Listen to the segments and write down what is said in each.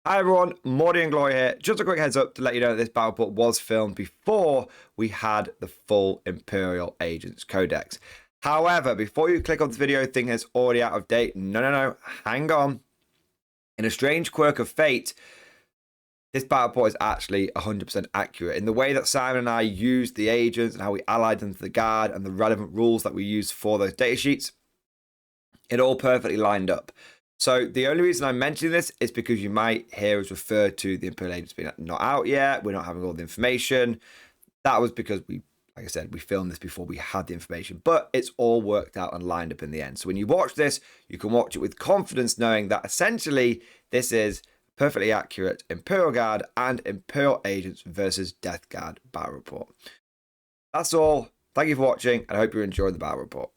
Hi everyone, Mordian Glory here. Just a quick heads up to let you know that this battle report was filmed before we had the full Imperial Agents Codex. However, before you click on this video thinking it's already out of date, no, hang on. In a strange quirk of fate, this battle report is actually 100% accurate. In the way that Simon and I used the agents and how we allied them to the guard and the relevant rules that we used for those datasheets, it all perfectly lined up. So the only reason I'm mentioning this is because you might hear us refer to the Imperial Agents being not out yet. We're not having all the information. That was because we, like I said, we filmed this before we had the information. But it's all worked out and lined up in the end. So when you watch this, you can watch it with confidence, knowing that essentially this is perfectly accurate Imperial Guard and Imperial Agents versus Death Guard battle report. That's all. Thank you for watching, and I hope you enjoyed the battle report.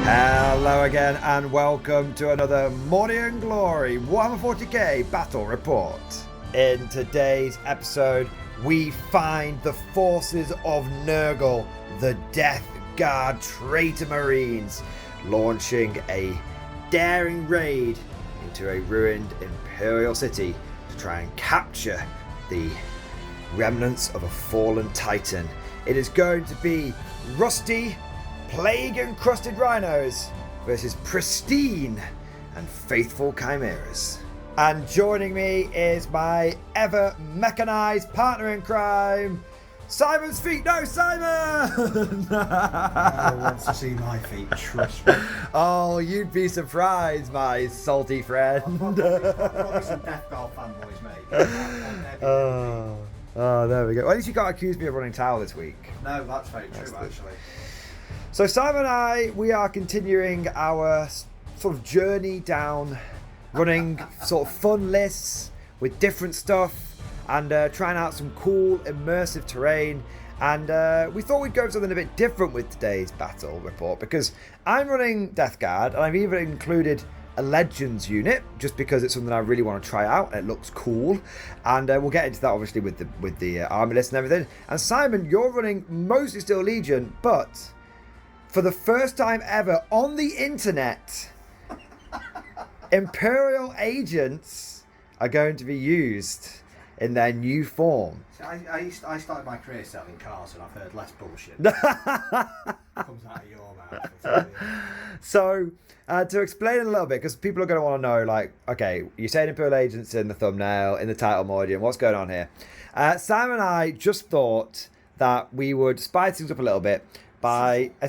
Hello again and welcome to another Mordian Glory Warhammer 40k battle report. In today's episode, we find the forces of Nurgle, the Death Guard traitor marines, launching a daring raid into a ruined Imperial city to try and capture the remnants of a fallen Titan. It is going to be rusty, plague-encrusted rhinos versus pristine and faithful chimeras. And joining me is my ever-mechanized partner in crime, Simon's feet. No, Simon! No one wants to see my feet, trust me. Oh, you'd be surprised, my salty friend. I've got some Death Guard fanboys, mate. Oh, there we go. Well, at least you can't accuse me of running towel this week. No, that's very true, actually. So Simon and I, we are continuing our sort of journey down, running sort of fun lists with different stuff and trying out some cool immersive terrain. And we thought we'd go for something a bit different with today's battle report, because I'm running Death Guard and I've even included a Legends unit just because it's something I really want to try out and it looks cool. And we'll get into that obviously with the army list and everything. And Simon, you're running mostly still Legion, but for the first time ever on the internet, Imperial agents are going to be used in their new form. I started my career selling cars and I've heard less bullshit. Comes out of your mouth. So, to explain it a little bit, because people are going to want to know, like, okay, you said Imperial agents in the thumbnail, in the title, Mordian, what's going on here? Sam and I just thought that we would spice things up a little bit by we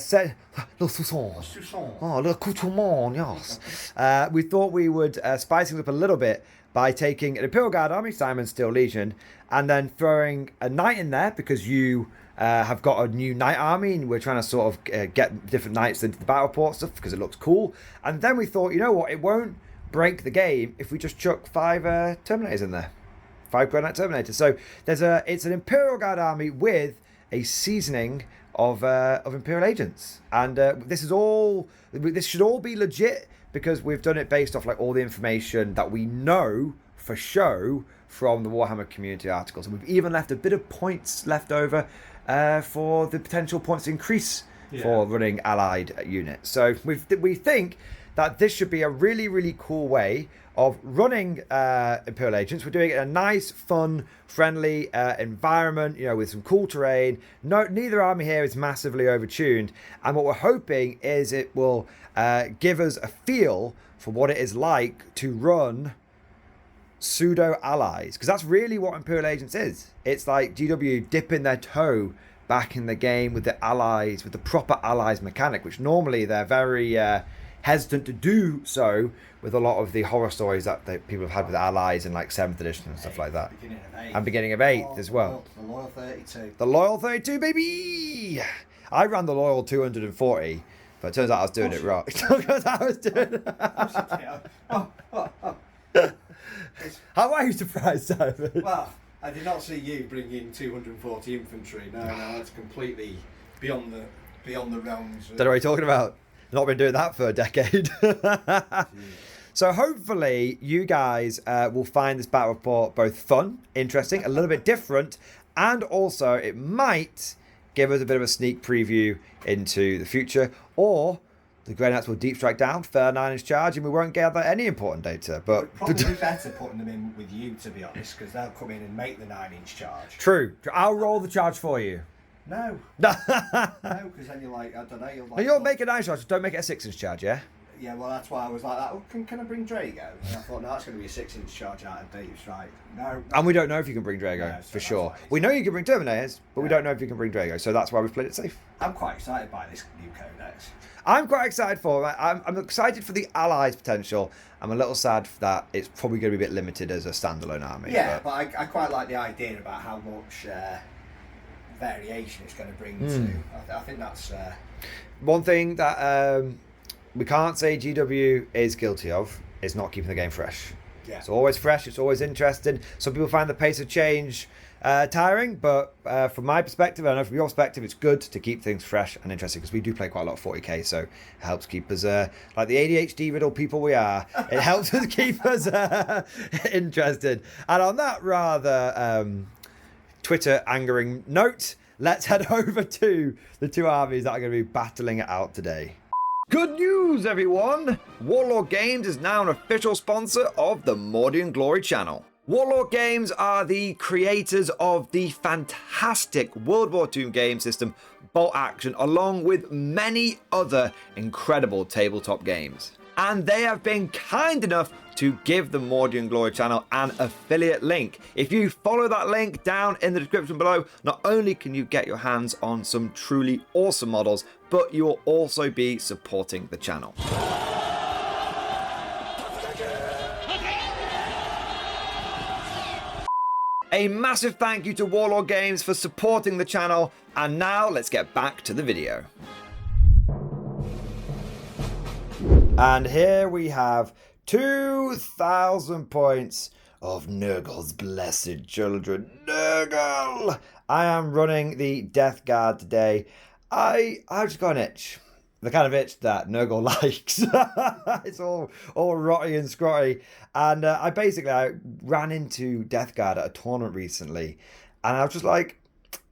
thought we would spice things up a little bit by taking an Imperial Guard army, Simon Steel Legion, and then throwing a knight in there because you have got a new knight army and we're trying to sort of get different knights into the battle report stuff because it looks cool. And then we thought, you know what, it won't break the game if we just chuck 5 Terminators in there. 5 Granite Terminators. So it's an Imperial Guard army with a seasoning of Imperial agents, and this should all be legit because we've done it based off like all the information that we know for show from the Warhammer community articles, and we've even left a bit of points left over for the potential points increase for running allied units. So we think that this should be a really, really cool way of running Imperial agents. We're doing it in a nice, fun, friendly environment, you know, with some cool terrain. Neither army here is massively overtuned, and what we're hoping is it will give us a feel for what it is like to run pseudo allies, because that's really what Imperial Agents is. It's like GW dipping their toe back in the game with the allies, with the proper allies mechanic, which normally they're very hesitant to do so with a lot of the horror stories that people have had with allies in like 7th edition and stuff like that. And beginning of 8th as well. The Loyal 32. The Loyal 32, baby! I ran the Loyal 240, but it turns out I was doing it wrong. Because I was doing it. How are you surprised, Simon? Well, I did not see you bring in 240 infantry. No, that's completely beyond the realms. Don't know what you're talking about. Not been doing that for a decade. So hopefully you guys will find this battle report both fun, interesting, a little bit different, and also it might give us a bit of a sneak preview into the future, or the Grey Knights will deep strike down, fair 9-inch charge, and we won't gather any important data. But it'd probably be better putting them in with you, to be honest, because they'll come in and make the 9-inch charge. True. I'll roll the charge for you. No. No, because then you're like, I don't know, you're like... You'll make a 9-inch charge, don't make it a 6-inch charge, yeah? Yeah, well, that's why I was like that. Oh, can I bring Drago? And I thought, no, that's going to be a 6-inch charge out of deep strike. No. And we don't know if you can bring Drago, No, so for sure. right. We know you can bring Terminators, but we don't know if you can bring Drago, so that's why we've played it safe. I'm quite excited by this new codex. I'm quite excited for it. I'm excited for the Allies' potential. I'm a little sad that it's probably going to be a bit limited as a standalone army. Yeah, but I quite like the idea about how much variation it's going to bring to. I think that's... One thing that we can't say GW is guilty of is not keeping the game fresh. Yeah. It's always fresh, it's always interesting. Some people find the pace of change tiring, but from my perspective, I know from your perspective, it's good to keep things fresh and interesting, because we do play quite a lot of 40k, so it helps keep us, like the ADHD riddled people we are, it helps us keep us interested. And on that rather Twitter angering note, let's head over to the two armies that are going to be battling it out today. Good news, everyone! Warlord Games is now an official sponsor of the Mordian Glory channel. Warlord Games are the creators of the fantastic World War II game system Bolt Action, along with many other incredible tabletop games. And they have been kind enough to give the Mordian Glory channel an affiliate link. If you follow that link down in the description below, not only can you get your hands on some truly awesome models, but you will also be supporting the channel. A massive thank you to Warlord Games for supporting the channel, and now let's get back to the video. And here we have 2,000 points of Nurgle's blessed children. Nurgle! I am running the Death Guard today. I just got an itch. The kind of itch that Nurgle likes. It's all rotty and scrotty. And I ran into Death Guard at a tournament recently. And I was just like,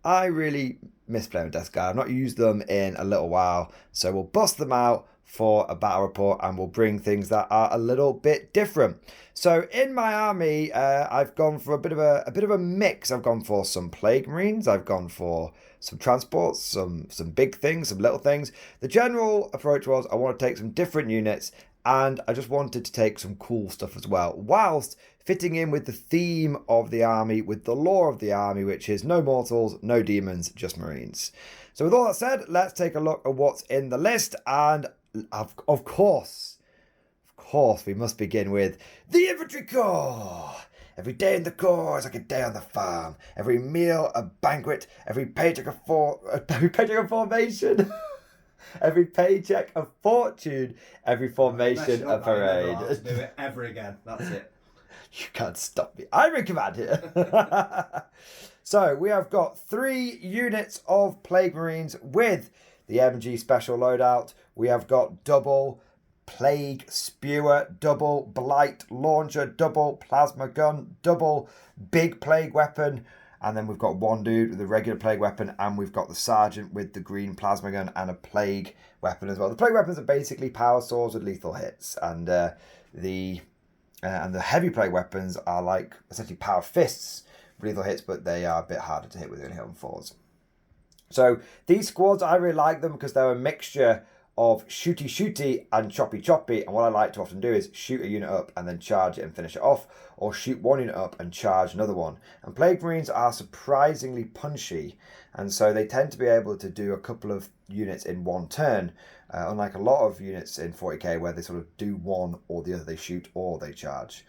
I really miss playing with Death Guard. I've not used them in a little while. So we'll bust them out for a battle report, and we'll bring things that are a little bit different. So in my army, I've gone for a bit of a mix. I've gone for some Plague Marines. I've gone for some transports, some big things, some little things. The general approach was I want to take some different units, and I just wanted to take some cool stuff as well, whilst fitting in with the theme of the army, with the lore of the army, which is no mortals, no demons, just Marines. So with all that said, let's take a look at what's in the list, and of course, we must begin with the Infantry Corps. Every day in the Corps is like a day on the farm. Every meal a banquet. Every paycheck a formation. Every paycheck a fortune. Every formation a parade. Let's do it ever again. That's it. You can't stop me. I'm in command here. So we have got 3 units of Plague Marines with the MG special loadout. We have got double Plague Spewer, double Blight Launcher, double Plasma Gun, double Big Plague Weapon, and then we've got one dude with a regular Plague Weapon, and we've got the Sergeant with the green Plasma Gun and a Plague Weapon as well. The Plague Weapons are basically power swords with lethal hits, and the heavy Plague Weapons are like essentially power fists with lethal hits, but they are a bit harder to hit with only on 4s. So these squads, I really like them because they're a mixture of shooty and choppy, and what I like to often do is shoot a unit up and then charge it and finish it off, or shoot one unit up and charge another one. And Plague Marines are surprisingly punchy, and so they tend to be able to do a couple of units in one turn, unlike a lot of units in 40k where they sort of do one or the other, they shoot or they charge.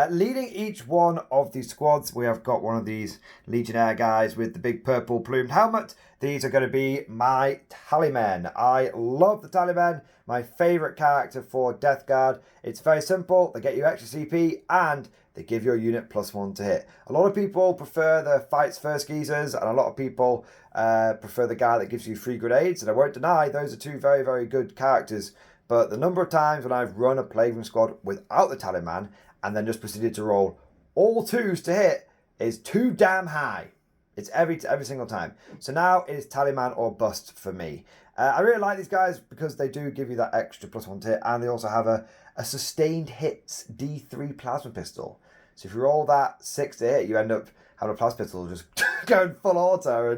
Leading each one of these squads, we have got one of these Legionnaire guys with the big purple plumed helmet. These are going to be my Tallymen. I love the Tallymen, my favourite character for Death Guard. It's very simple, they get you extra CP and they give your unit +1 to hit. A lot of people prefer the Fights First Geezers, and a lot of people prefer the guy that gives you free grenades, and I won't deny those are 2 very, very good characters but the number of times when I've run a Plague Room squad without the Taliban and then just proceeded to roll all 2s to hit is too damn high. It's every single time. So now it is Taliban or bust for me. I really like these guys because they do give you that extra +1 to hit, and they also have a sustained hits D3 plasma pistol. So if you roll that 6 to hit, you end up having a plasma pistol just going full auto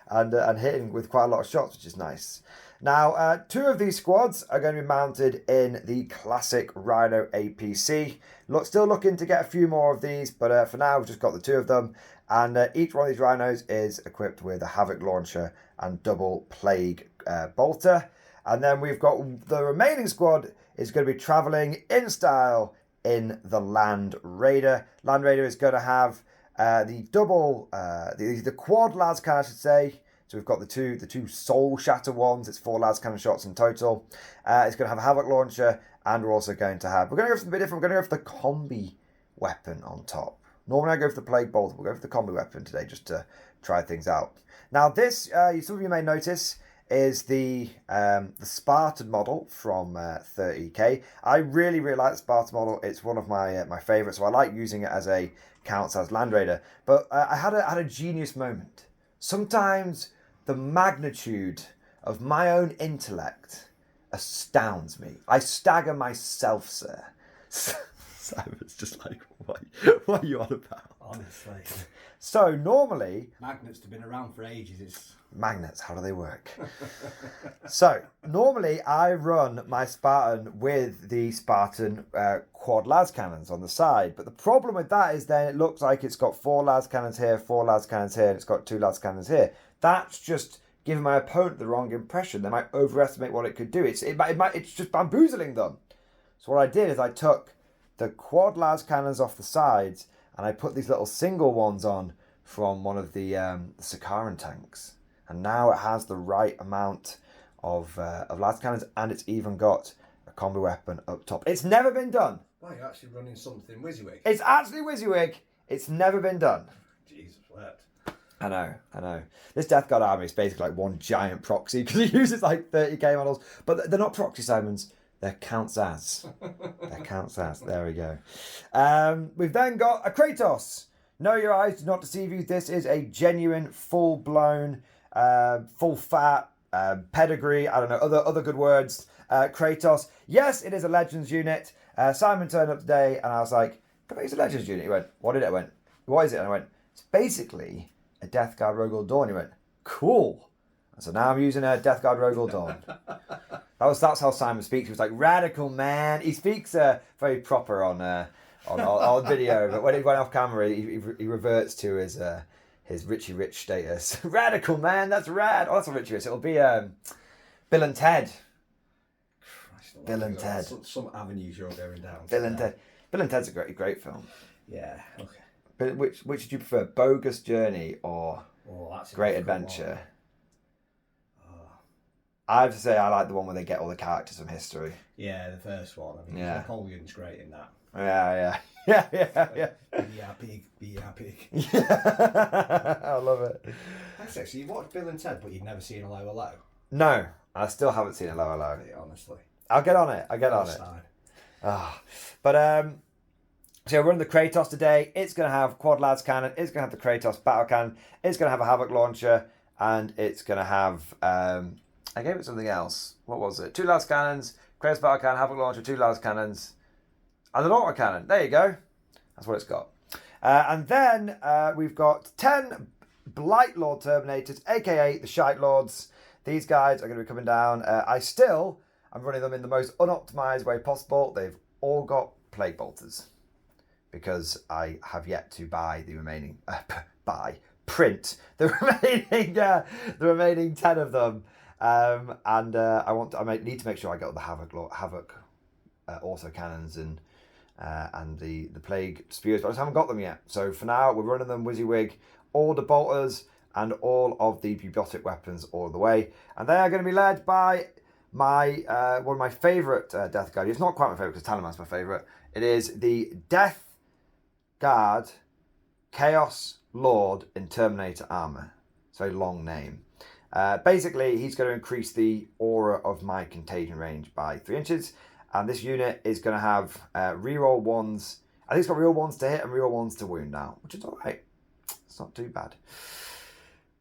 and hitting with quite a lot of shots, which is nice. Now, 2 of these squads are going to be mounted in the classic Rhino APC. Still looking to get a few more of these, but for now we've just got the 2 of them. And each one of these Rhinos is equipped with a Havoc launcher and double Plague bolter. And then we've got the remaining squad is going to be travelling in style in the Land Raider. Land Raider is going to have the double, the quad las cannon, I should say. So we've got the two Soul Shatter ones. It's 4 las cannon shots in total. It's going to have a Havoc launcher, and we're also going to have, we're going to go for something a bit different. We're going to go for the combi weapon on top. Normally I go for the Plague Bolt. We'll go for the combi weapon today just to try things out. Now this, some of you may notice, is the Spartan model from 30k. I really like the Spartan model. It's one of my favourites, so I like using it as a counts as Land Raider. But I had a genius moment. Sometimes the magnitude of my own intellect astounds me. I stagger myself, sir. Simon's just like, what are you on about? Honestly. So normally... Magnets have been around for ages. It's... Magnets, how do they work? So normally I run my Spartan with the Spartan quad las cannons on the side. But the problem with that is then it looks like it's got 4 las cannons here, 4 las cannons here, and it's got 2 las cannons here. That's just giving my opponent the wrong impression. They might overestimate what it could do. It's just bamboozling them. So what I did is I took the quad las cannons off the sides, and I put these little single ones on from one of the Sakaran tanks. And now it has the right amount of las cannons, and it's even got a combi weapon up top. It's never been done. Well, you're actually running something WYSIWYG. It's actually WYSIWYG. It's never been done. Jesus, what? I know. This Death Guard army is basically like one giant proxy because it uses like 30k models, but they're not proxy, Simons. They're counts as. They're counts as. There we go. We've then got a Kratos. No, your eyes do not deceive you. This is a genuine, full-blown, full-fat, pedigree. I don't know, other good words. Kratos. Yes, it is a Legends unit. Simon turned up today and I was like, but it's a Legends unit. He went, what is it? I went, what is it? And I went, it's basically a Death Guard Rogol Dawn. He went, cool. And so now I'm using a Death Guard Rogol Dawn. That's how Simon speaks. He was like, radical, man. He speaks very proper on video, but when he went off camera, he reverts to his Richie Rich status. Radical, man, that's rad. Oh, that's not Richie Rich. It'll be Bill and Ted. Christ, Bill and Ted. Some avenues you're going down. Bill and Ted. Bill and Ted's a great film. Yeah, okay. But which did you prefer, Bogus Journey or Great Adventure? I have to say I like the one where they get all the characters from history. Yeah, the first one. I mean, yeah. Napoleon's great in that. Yeah. Be happy. Yeah. I love it. Actually, so you watched Bill and Ted, but you've never seen a Low. No, I still haven't seen a Low. Honestly. I'll get on it. But so we're running the Kratos today. It's going to have quad las cannon. It's going to have the Kratos battle cannon. It's going to have a Havoc launcher, and it's going to have I gave it something else. What was it? 2 las cannons, Kratos battle cannon, Havoc launcher, 2 las cannons, and an auto cannon. There you go. That's what it's got. And then we've got 10 Blight Lord Terminators, aka the Shite Lords. These guys are going to be coming down. I'm running them in the most unoptimized way possible. They've all got Plague Bolters because I have yet to buy the remaining print the remaining 10 of them. I need to make sure I get the Havoc auto cannons and the Plague Spears, but I just haven't got them yet. So for now, we're running them WYSIWYG, all the bolters and all of the bubotic weapons all the way, and they are going to be led by my one of my favourite Death Guard. It's not quite my favourite because Taliban's my favourite. It is the Death Guard Chaos Lord in Terminator armour. It's a very long name. Basically, he's going to increase the aura of my contagion range by 3 inches. And this unit is going to have reroll 1s. I think it's got reroll 1s to hit and reroll 1s to wound now, which is alright. It's not too bad.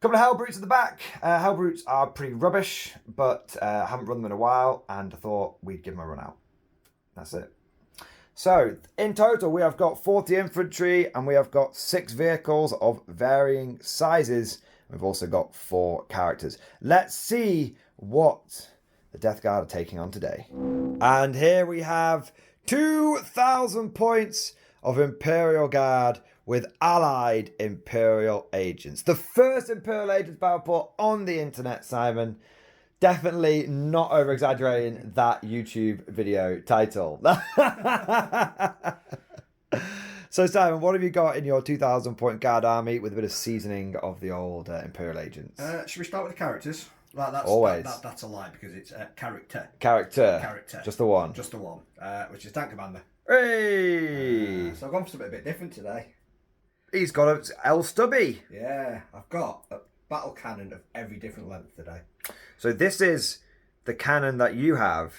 Couple of Hell Brutes at the back. Hell Brutes are pretty rubbish, but I haven't run them in a while, and I thought we'd give them a run out. That's it. So, in total, we have got 40 infantry, and we have got 6 vehicles of varying sizes. We've also got 4 characters. Let's see what the Death Guard are taking on today. And here we have 2,000 points of Imperial Guard with allied Imperial agents. The first Imperial agents battle port on the internet, Simon. Definitely not over-exaggerating that YouTube video title. So, Simon, what have you got in your 2,000 point guard army with a bit of seasoning of the old Imperial agents? Should we start with the characters? That's, always. That's a lie because it's character. Character. Just the one. Just the one, which is Tank Commander. Hey! So I've gone for something a bit different today. He's got a L stubby. Yeah, I've got a battle cannon of every different length today. So this is the cannon that you have.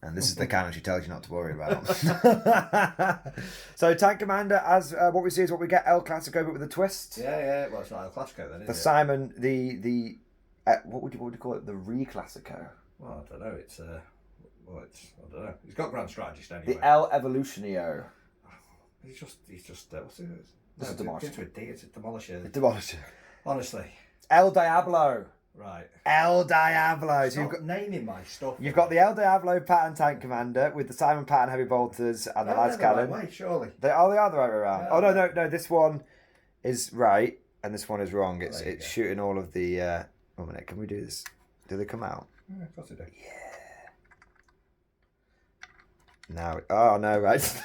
And this is the cannon she tells you not to worry about. So Tank Commander, as what we see is what we get, El Clasico, but with a twist. Yeah. Well, it's not El Clasico then, is the it? Simon, the what would you call it? The Re-Clasico. Well, I don't know. It's I don't know. He's got Grand Strategist anyway. The El Evolutionio. He's just what's it? This is Demolisher. It's a Demolisher. Demolisher. Honestly. El Diablo. Right. El Diablo. So you've got naming my stuff. You've got the El Diablo pattern Tank Commander with the Simon pattern heavy bolters and the Lads Cannon. Right way, surely. They are the right way around. Yeah. No. This one is right and this one is wrong. It's shooting all of the. One minute. Can we do this? Do they come out? Yeah, of course they do. Yeah. Now. Oh no! Right.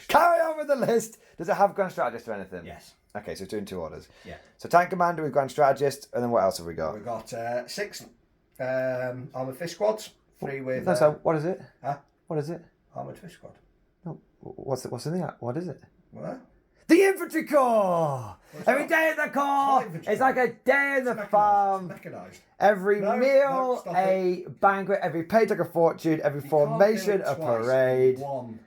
Carry on with the list. Does it have Grand Strategist or anything? Yes. Okay, so it's doing 2 orders. Yeah. So Tank Commander with Grand Strategist, and then what else have we got? We've got 6 Armoured Fist Squads, 3 with... No, so what is it? Huh? What is it? Armoured Fist Squad. No, what's in the... What is it? What? The Infantry Corps! Every day at the Corps! It's like a day in the farm. Mechanised. Every meal, a banquet. Every paycheck, a fortune. Every formation, a parade. One.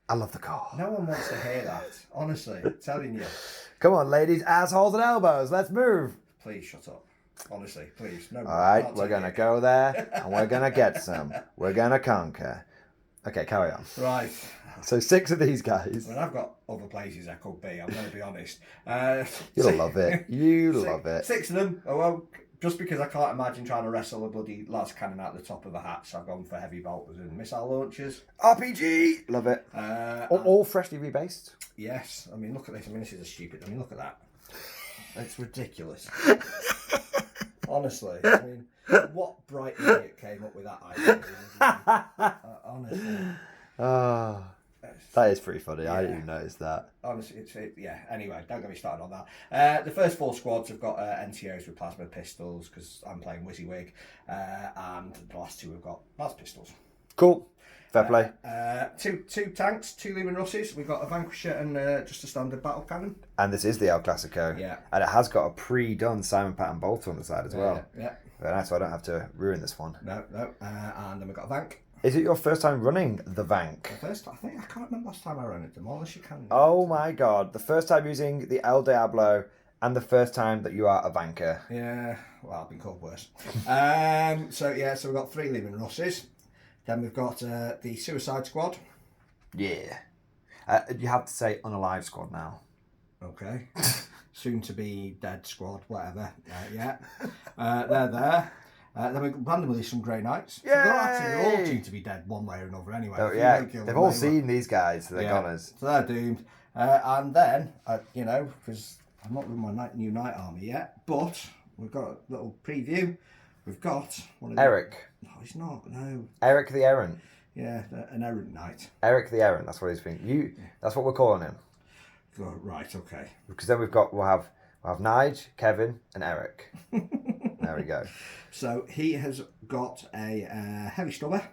I love the Corps. No one wants to hear that. Honestly, I'm telling you. Come on, ladies, assholes and elbows. Let's move. Please shut up. Honestly, please. No. All right, we're going to go there and we're going to get some. We're going to conquer. Okay, carry on. Right. So 6 of these guys. I mean, I've got other places I could be, I'm going to be honest. You'll love it. Love it. 6 of them. Oh, well, just because I can't imagine trying to wrestle a bloody Lads Cannon out the top of a hat, so I've gone for heavy bolters and missile launchers. RPG! Love it. All freshly rebased? Yes. I mean, look at this. I mean, this is a stupid... I mean, look at that. It's ridiculous. Honestly. I mean, what bright idiot came up with that idea? Honestly. That is pretty funny. Yeah. I didn't even notice that. Honestly, yeah. Anyway, don't get me started on that. The first 4 squads have got NCOs with plasma pistols because I'm playing WYSIWYG, and the last 2 have got las pistols. Cool. Fair play. 2 tanks, 2 Lehman Russes. We've got a Vanquisher and just a standard battle cannon. And this is the El Clasico. Yeah. And it has got a pre-done Simon pattern bolter on the side as well. Yeah. Very nice, so I don't have to ruin this one. No. And then we've got a Vank. Is it your first time running the Vank? The first, I think, I can't remember last time I ran it. Demolisher cannon. Oh my god. The first time using the El Diablo and the first time that you are a Vanker. Yeah, well, I've been called worse. So we've got 3 Lehman Russes. Then we've got the Suicide Squad. Yeah. You have to say unalive squad now. Okay. Soon to be dead squad, whatever. They're there. Then we randomly some Grey Knights. So they're all due to be dead one way or another anyway. Oh, yeah, they've all seen these guys, so they're goners. So they're doomed. And then, because I'm not with my new night army yet, but we've got a little preview. We've got one of Eric. No, he's not. No. Eric the Errant. Yeah, an errant knight. Eric the Errant. That's what he's been. That's what we're calling him. Right. Okay. Because then we'll have Nige, Kevin, and Eric. There we go. So he has got a heavy stubber.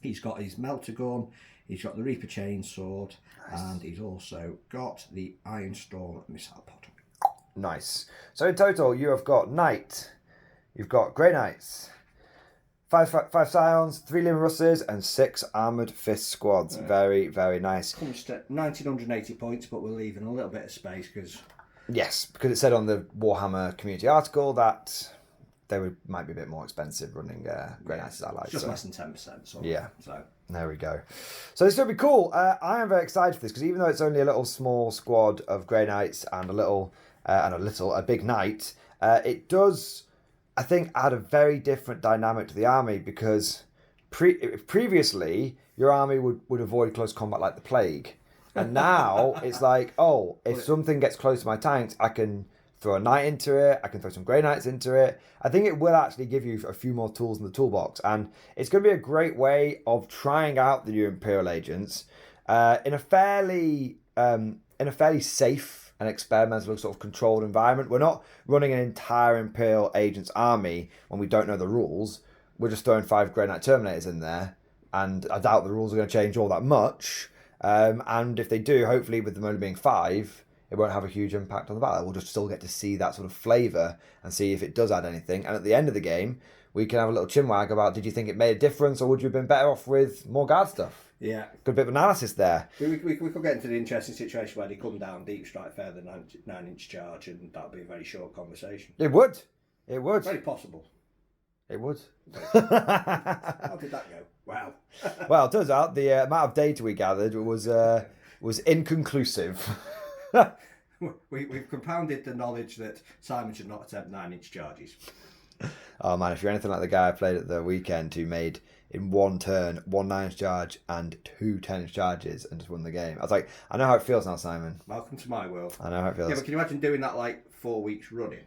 He's got his melter gun. He's got the Reaper chain sword, and he's also got the Iron Storm missile pod. Nice. So in total, you have got Knight, you've got Grey Knights, five Scions, 3 Limb Russes, and 6 Armoured Fist squads. Yeah. Very, very nice. Comes to 1980 points, but we're leaving a little bit of space because... Yes, because it said on the Warhammer community article that they might be a bit more expensive running Grey Knights as allies. Just less than 10%. So, yeah. So there we go. So this will be cool. I am very excited for this because even though it's only a little small squad of Grey Knights and a big knight, it does, I think, add a very different dynamic to the army because previously your army would avoid close combat like the plague. And now it's like, oh, if something gets close to my tanks, I can throw a knight into it. I can throw some Grey Knights into it. I think it will actually give you a few more tools in the toolbox. And it's going to be a great way of trying out the new Imperial agents in a fairly safe and experimental sort of controlled environment. We're not running an entire Imperial agents army when we don't know the rules. We're just throwing 5 Grey Knight Terminators in there. And I doubt the rules are going to change all that much. And if they do, hopefully with them only being 5, it won't have a huge impact on the battle. We'll just still get to see that sort of flavour and see if it does add anything. And at the end of the game, we can have a little chinwag about, did you think it made a difference or would you have been better off with more guard stuff? Yeah. Good bit of analysis there. We could get into the interesting situation where they come down deep strike further than 9-inch charge, and that would be a very short conversation. It would. It would. Very possible. It would. How did that go? Wow. Well, it turns out the amount of data we gathered was inconclusive. We've compounded the knowledge that Simon should not attempt 9-inch charges. Oh man, if you're anything like the guy I played at the weekend who made in one turn 1 9-inch charge and 2 10-inch charges and just won the game, I was like, I know how it feels now, Simon. Welcome to my world. I know how it feels. Yeah, but can you imagine doing that like 4 weeks running?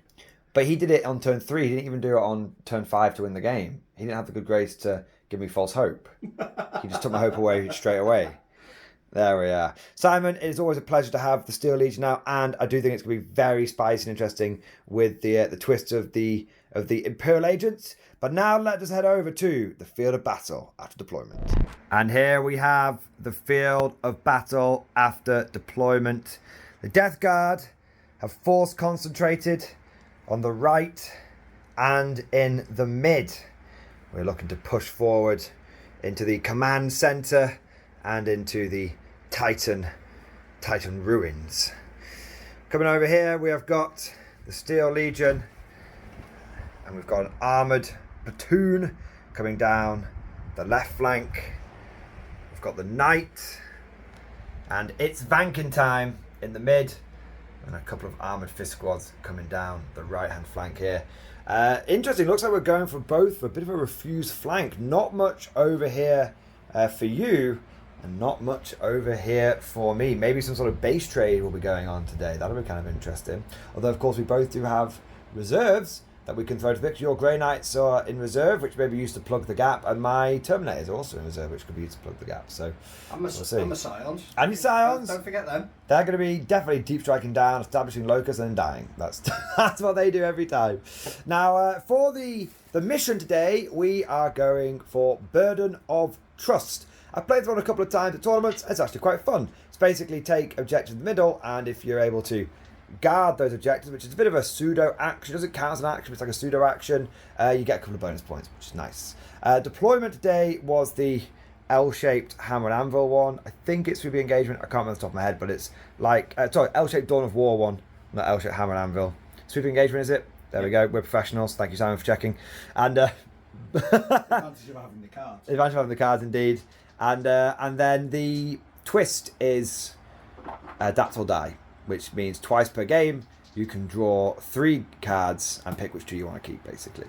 But he did it on turn 3. He didn't even do it on turn 5 to win the game. He didn't have the good grace to give me false hope. He just took my hope away straight away. There we are. Simon, it is always a pleasure to have the Steel Legion now, and I do think it's going to be very spicy and interesting with the twists of the Imperial agents. But now let us head over to the field of battle after deployment. And here we have the field of battle after deployment. The Death Guard have force concentrated on the right and in the mid. We're looking to push forward into the command center and into the Titan ruins. Coming over here, we have got the Steel Legion, and we've got an armored platoon coming down the left flank. We've got the Knight, and it's Vankin time in the mid, and a couple of armoured fist squads coming down the right hand flank here. Interesting, looks like we're going for both for a bit of a refused flank. Not much over here for you, and not much over here for me. Maybe some sort of base trade will be going on today. That'll be kind of interesting. Although, of course, we both do have reserves that we can throw to victory. Your Grey Knights are in reserve, which may be used to plug the gap, and my Terminators are also in reserve, which could be used to plug the gap. So we'll see. I'm a Scions. And your Scions. Don't forget them. They're going to be definitely deep striking down, establishing locus, and then dying. That's what they do every time. Now, for the mission today, we are going for Burden of Trust. I've played this one a couple of times at tournaments. It's actually quite fun. It's basically take objectives in the middle, and if you're able to guard those objectives, which is a bit of a pseudo action, doesn't count as an action, but it's like a pseudo action, you get a couple of bonus points, which is nice. Deployment today was the L-shaped hammer and anvil one. I think it's through the engagement. I can't remember off the top of my head, but it's like L-shaped Dawn of War one, not L-shaped hammer and anvil. Sweeping engagement, is it? There we go. We're professionals. Thank you, Simon, for checking. And advantage of having the cards. Advantage of having the cards, indeed. And then the twist is Adapt or Die, which means twice per game you can draw 3 cards and pick which 2 you want to keep, basically.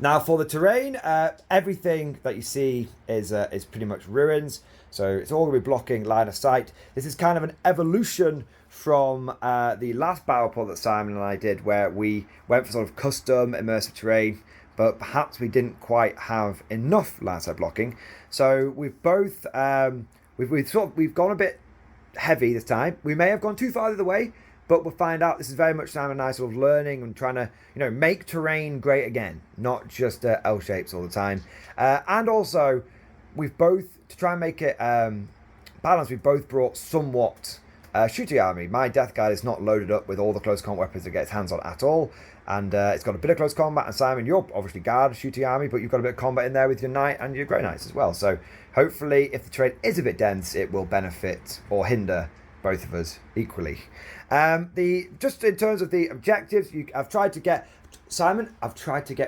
Now for the terrain, everything that you see is pretty much ruins, so it's all going to be blocking line of sight. This is kind of an evolution from the last battle pod that Simon and I did, where we went for sort of custom immersive terrain, but perhaps we didn't quite have enough line of sight blocking. So we've both we've gone a bit heavy this time. We may have gone too far the other way, but we'll find out. This is very much Simon and I sort of learning and trying to, make terrain great again, not just L shapes all the time. And also, we've both, to try and make it balanced, we've both brought somewhat shooting army. My Death Guard is not loaded up with all the close combat weapons it gets hands on at all. And it's got a bit of close combat. And Simon, you're obviously guard, shooting army, but you've got a bit of combat in there with your knight and your grey knights as well. So hopefully, if the terrain is a bit dense, it will benefit or hinder both of us equally. Just in terms of the objectives, I've tried to get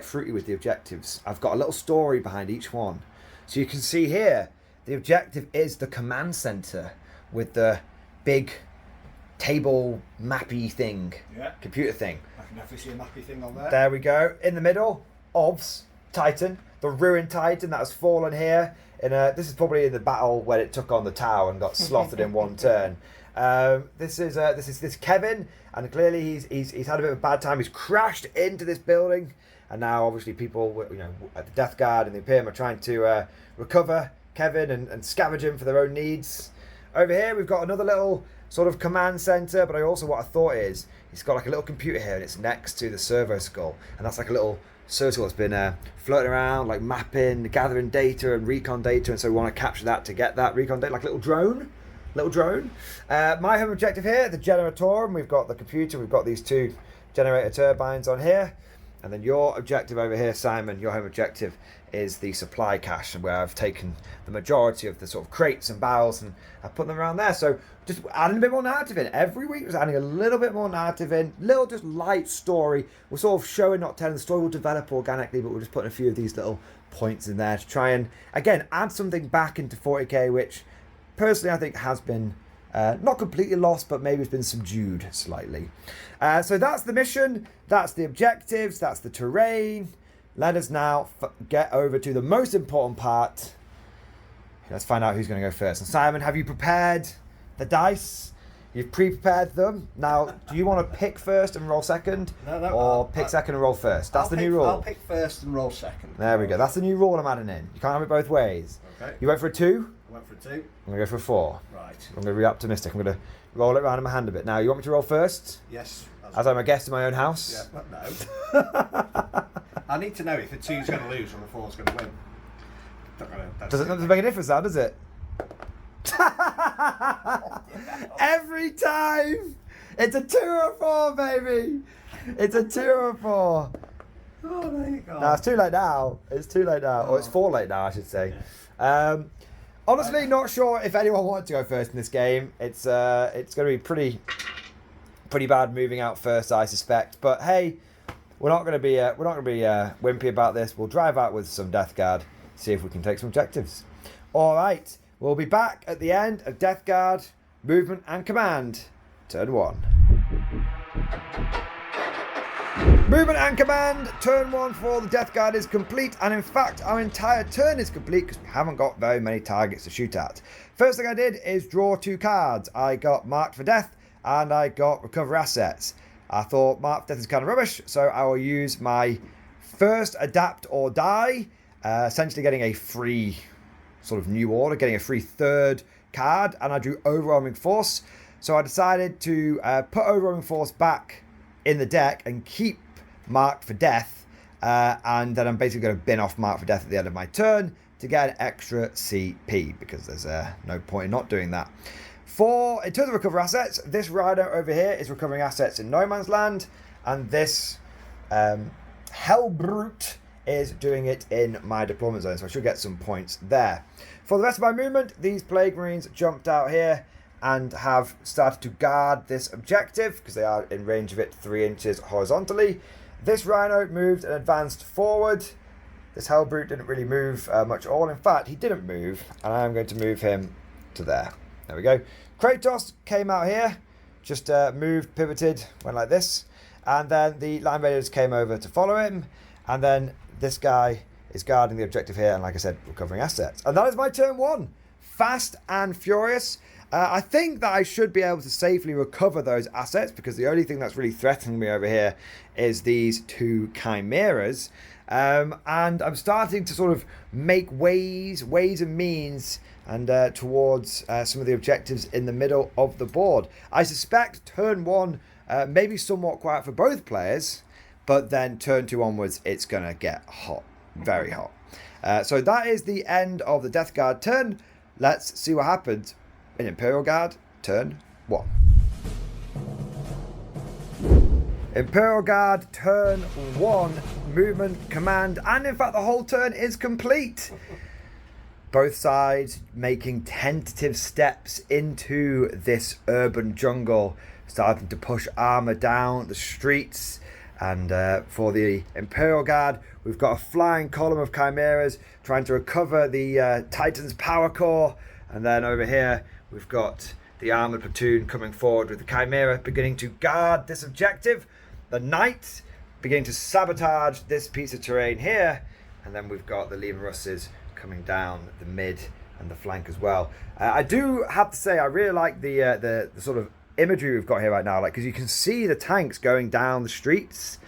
fruity with the objectives. I've got a little story behind each one. So you can see here, the objective is the command center with the big table mappy thing, computer thing. I can definitely see a mappy thing on there. There we go. In the middle, OBS Titan, the ruined Titan that has fallen here. This is probably in the battle when it took on the tower and got slaughtered in one turn. This is Kevin, and clearly he's had a bit of a bad time. He's crashed into this building, and now obviously people, at the Death Guard and the Imperial are trying to recover Kevin and scavenge him for their own needs. Over here we've got another little sort of command center, but what I thought is it's got like a little computer here, and it's next to the servo skull, and that's like a little circle that's been floating around, like mapping, gathering data and recon data, and so we want to capture that to get that recon data, like a little drone. My home objective here, the Generatorum. We've got the computer, we've got these two generator turbines on here, and then your objective over here, Simon, your home objective is the supply cache, where I've taken the majority of the sort of crates and barrels and I've put them around there. So just adding a bit more narrative in. Every week was adding a little bit more narrative in, little just light story. We're sort of showing, not telling. The story will develop organically, but we're just putting a few of these little points in there to try and, again, add something back into 40k, which personally I think has been not completely lost, but maybe it's been subdued slightly. So that's the mission, that's the objectives, that's the terrain. Let us now get over to the most important part. Let's find out who's going to go first. And Simon, have you prepared the dice? You've pre-prepared them. Now, do you want to pick first and roll second? Or pick second and roll first? That's the new rule. I'll pick first and roll second. There we go. That's the new rule I'm adding in. You can't have it both ways. Okay. You went for a 2? I went for a 2. I'm going to go for a 4. Right. I'm going to be optimistic. I'm going to roll it around in my hand a bit. Now, you want me to roll first? Yes. As I'm a guest in my own house? Yeah, no. I need to know if the 2's going to lose or the 4's going to win. Doesn't make a difference now, does it? Every time! It's a 2 or a 4, baby! It's a 2 or a 4. Oh, there you go. No, it's too late now. It's too late now. Or it's 4 late now, I should say. Honestly, not sure if anyone wanted to go first in this game. It's going to be pretty bad moving out first, I suspect. But hey, we're not going to be wimpy about this. We'll drive out with some Death Guard, see if we can take some objectives. All right, we'll be back at the end of Death Guard Movement and Command, turn 1. Movement and Command, turn 1 for the Death Guard is complete, and in fact our entire turn is complete because we haven't got very many targets to shoot at. First thing I did is draw 2 cards. I got Marked for Death and I got Recover Assets. I thought Marked for Death is kind of rubbish, so I will use my first Adapt or Die, essentially getting a free sort of new order, getting a free 3rd card, and I drew Overwhelming Force. So I decided to put Overwhelming Force back in the deck and keep Marked for Death, and then I'm basically going to bin off Marked for Death at the end of my turn to get an extra CP, because there's no point in not doing that. In terms of Recover Assets, this Rhino over here is recovering assets in No Man's Land, and this Hellbrute is doing it in my deployment zone, so I should get some points there. For the rest of my movement, these Plague Marines jumped out here and have started to guard this objective because they are in range of it 3 inches horizontally. This Rhino moved and advanced forward. This Hellbrute didn't really move much at all. In fact, he didn't move, and I am going to move him to there. There we go. Kratos came out here, just moved, pivoted, went like this, and then the Line Raiders came over to follow him, and then this guy is guarding the objective here, and like I said, recovering assets. And that is my turn 1. Fast and furious. I think that I should be able to safely recover those assets, because the only thing that's really threatening me over here is these 2 chimeras. And I'm starting to sort of make ways and means and towards some of the objectives in the middle of the board. I suspect turn 1 may be somewhat quiet for both players, but then turn 2 onwards, it's going to get hot, very hot. So that is the end of the Death Guard turn. Let's see what happens in Imperial Guard turn 1. Imperial Guard, turn 1, movement, command, and in fact the whole turn is complete. Both sides making tentative steps into this urban jungle, starting to push armor down the streets. And for the Imperial Guard, we've got a flying column of chimeras trying to recover the Titan's power core. And then over here, we've got the armored platoon coming forward with the chimera beginning to guard this objective. The knight beginning to sabotage this piece of terrain here. And then we've got the Leman Russes coming down the mid and the flank as well. I do have to say, I really like the sort of imagery we've got here right now, like, because you can see the tanks going down the streets.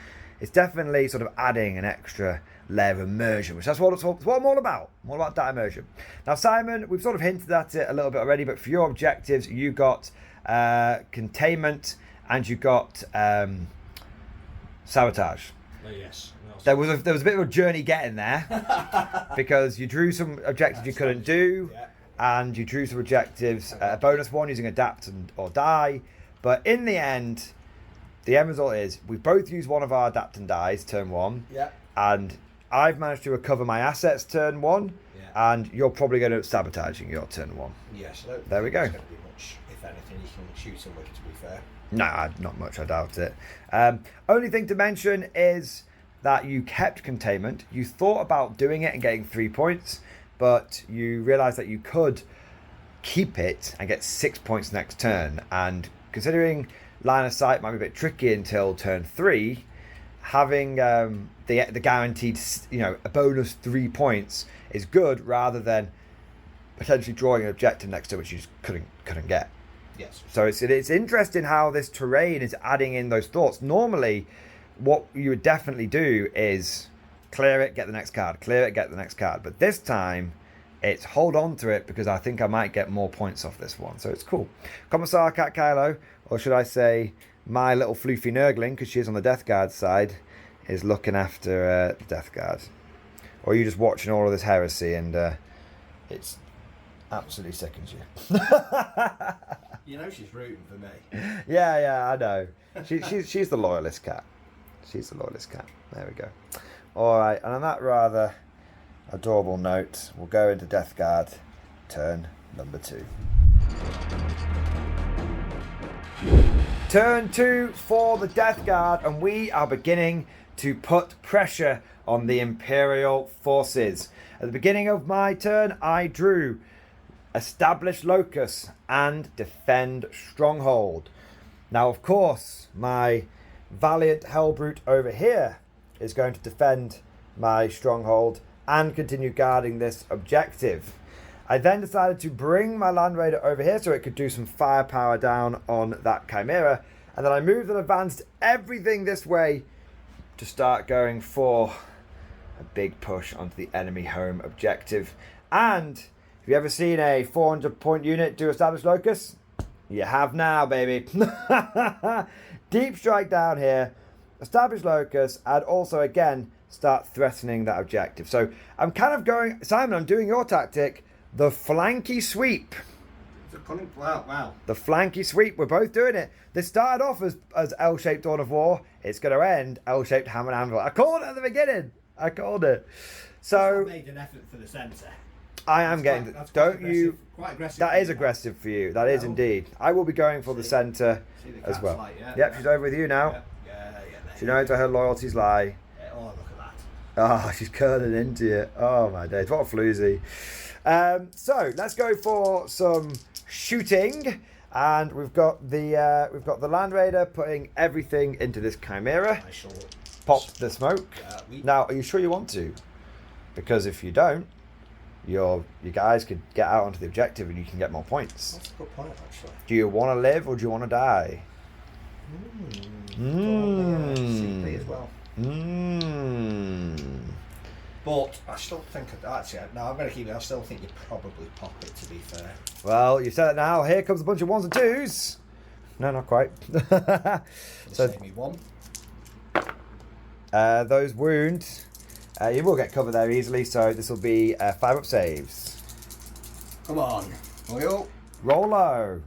It's definitely sort of adding an extra layer of immersion, which that's what I'm all about. I'm all about that immersion. Now, Simon, we've sort of hinted at it a little bit already, but for your objectives, you got containment and you got sabotage. Oh, yes. There was a bit of a journey getting there because you drew some objectives you couldn't do. Yeah. And you drew some objectives, a bonus one using adapt or die. But in the end result is we both used one of our adapt and dies turn 1. Yeah. And I've managed to recover my assets turn 1. Yeah. And you're probably going to sabotaging your turn 1. Yes. There we go. There's going to be much, if anything, you can shoot them with, to be fair. Nah, not much, I doubt it. Only thing to mention is that you kept containment. You thought about doing it and getting 3 points, but you realised that you could keep it and get 6 points next turn. And considering line of sight might be a bit tricky until turn 3, having the guaranteed, a bonus 3 points is good rather than potentially drawing an objective next to which you just couldn't get. Yes. So it's interesting how this terrain is adding in those thoughts. Normally, what you would definitely do is clear it, get the next card, clear it, get the next card. But this time, it's hold on to it because I think I might get more points off this one. So it's cool. Commissar Cat Kylo, or should I say my little floofy nurgling, because she is on the Death Guard side, is looking after the Death Guard. Or are you just watching all of this heresy and it's absolutely sickens you? You know she's rooting for me. Yeah, I know. She's the loyalist cat. She's the loyalist cat. There we go. All right, and on that rather adorable note, we'll go into Death Guard, turn number 2. Turn 2 for the Death Guard, and we are beginning to put pressure on the Imperial forces. At the beginning of my turn, I drew Establish Locus and Defend Stronghold. Now, of course, my valiant Hellbrute over here is going to defend my stronghold and continue guarding this objective. I then decided to bring my Land Raider over here so it could do some firepower down on that Chimera, and then I moved and advanced everything this way to start going for a big push onto the enemy home objective. And have you ever seen a 400 point unit do Establish Locus? You have now, baby. Deep strike down here, establish locus, and also again start threatening that objective. So I'm kind of going, Simon, I'm doing your tactic, the flanky sweep. Wow. The flanky sweep, we're both doing it. This started off as L-shaped Dawn of War. It's going to end L-shaped Hammer and Anvil. I called it at the beginning. I called it. So I made an effort for the centre. I am getting. Don't you? Quite aggressive. That is aggressive for you. That is indeed. I will be going for the centre as well. Like, Yep, she's over with you now. Yeah. She knows where her loyalties lie. Yeah, oh, look at that. Oh, she's curling into it. Oh my days, what a floozy. So let's go for some shooting, and we've got the Land Raider putting everything into this Chimera. I shall Pop the smoke. Now, are you sure you want to? Because if you don't, you guys could get out onto the objective and you can get more points. That's a good point, actually. Do you want to live or do you want to die? CP as well. Mm. But I still think, actually, no, I'm going to keep it. I still think you probably pop it, to be fair. Well, you said it now. Here comes a bunch of 1s and 2s. No, not quite. So save me 1. Those wounds, you will get cover there easily, so this will be 5 up saves. Come on. Roll. Roll low.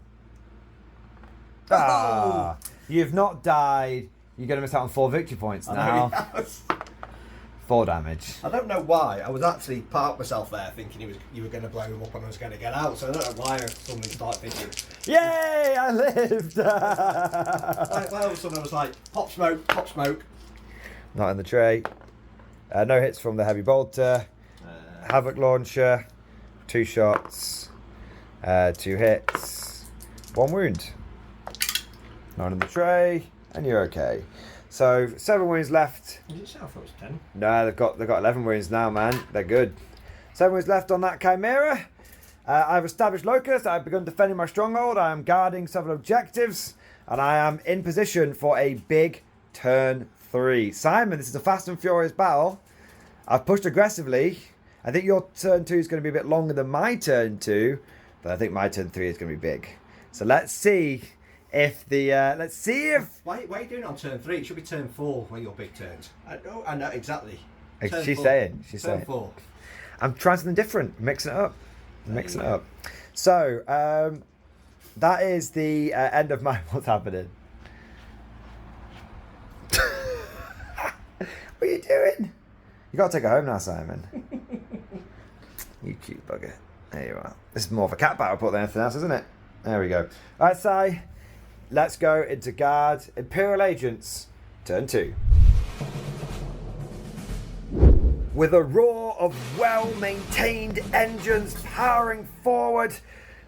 Ah, you've not died. You're going to miss out on 4 victory points now. 4 damage. I don't know why. I was actually parked myself there thinking you were going to blow him up and I was going to get out. So I don't know why I suddenly started thinking, yay, I lived! well, all of a sudden I was like, pop smoke, pop smoke. Not in the tray. No hits from the heavy bolter. Havoc launcher. 2 shots. 2 hits. 1 wound. Not in the tray. And you're okay. So 7 wounds left. Is it south or 10? No, they've got 11 wounds now, man. They're good. 7 wounds left on that Chimera. I've established Locust. I've begun defending my stronghold. I am guarding several objectives, and I am in position for a big turn 3. Simon, this is a fast and furious battle. I've pushed aggressively. I think your turn 2 is going to be a bit longer than my turn 2, but I think my turn 3 is going to be big. So let's see. Why are you doing it on turn 3? It should be turn 4 where your big turns. I know exactly. She's saying. Turn 4. I'm trying something different, mixing it up. So that is the end of my what's happening. What are you doing? You got to take her home now, Simon. You cute bugger. There you are. This is more of a cat battle report than anything else, isn't it? There we go. All right, Si. Let's go into guard Imperial Agents, turn 2. With a roar of well-maintained engines powering forward,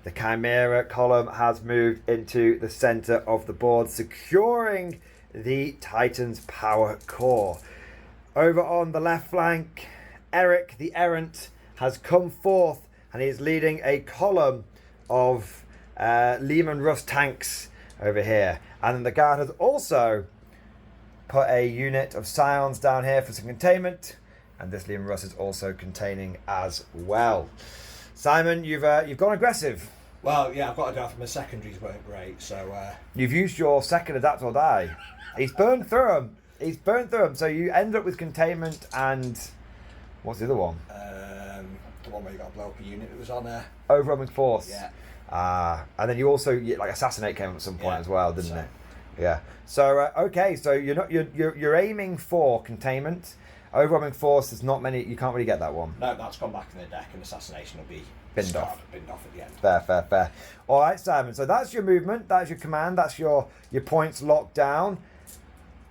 the Chimera column has moved into the center of the board, securing the Titan's power core. Over on the left flank, Eric the Errant has come forth and he is leading a column of Lehman Russ tanks over here. And then the guard has also put a unit of Scions down here for some containment. And this Lehman Russ is also containing as well. Simon, you've gone aggressive. Well, yeah, I've got to go for my secondaries weren't great, so... You've used your second adapt or die. He's burned through them. So you end up with containment and... What's the other one? The one where you got to blow up a unit that was on there. Overwhelming force. Yeah. And then you also assassinate came up at some point as well, didn't it? Yeah. So okay, so you're aiming for containment. Overwhelming force. There's not many. You can't really get that one. No, that's gone back in the deck, and assassination will be binned off at the end. Fair. All right, Simon. So that's your movement. That's your command. That's your points locked down.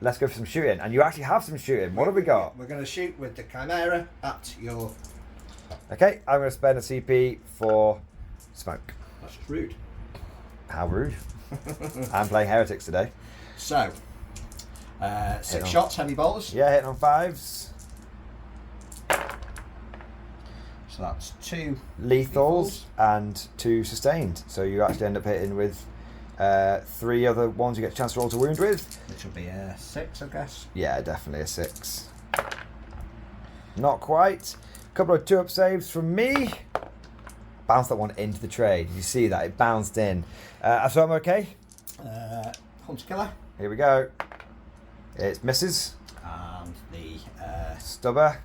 Let's go for some shooting, and you actually have some shooting. What have we got? We're going to shoot with the Chimera at your. Okay, I'm going to spend a CP for smoke. That's just rude. How rude. I'm playing Heretics today. So, 6 shots, heavy bolters. Yeah, hitting on 5s. So that's 2 lethals and 2 sustained. So you actually end up hitting with 3 other ones you get a chance to roll to wound with. Which will be a 6, I guess. Yeah, definitely a 6. Not quite. A couple of 2-up saves from me. Bounced that one into the tray. Did you see that? It bounced in. So I'm okay. Hunter Killer. Here we go. It's misses. And the Stubbers.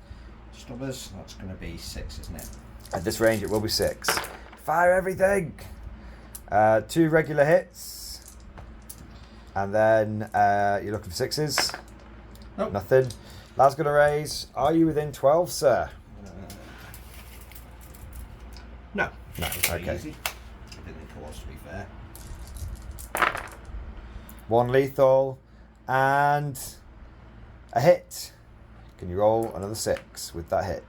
That's going to be 6, isn't it? At this range, it will be 6. Fire everything. 2 regular hits. And then you're looking for 6s. Nope. Nothing. Lad's going to raise. Are you within 12, sir? No. No, okay. Easy. I didn't think it was, to be fair. 1 lethal. And a hit. Can you roll another 6 with that hit?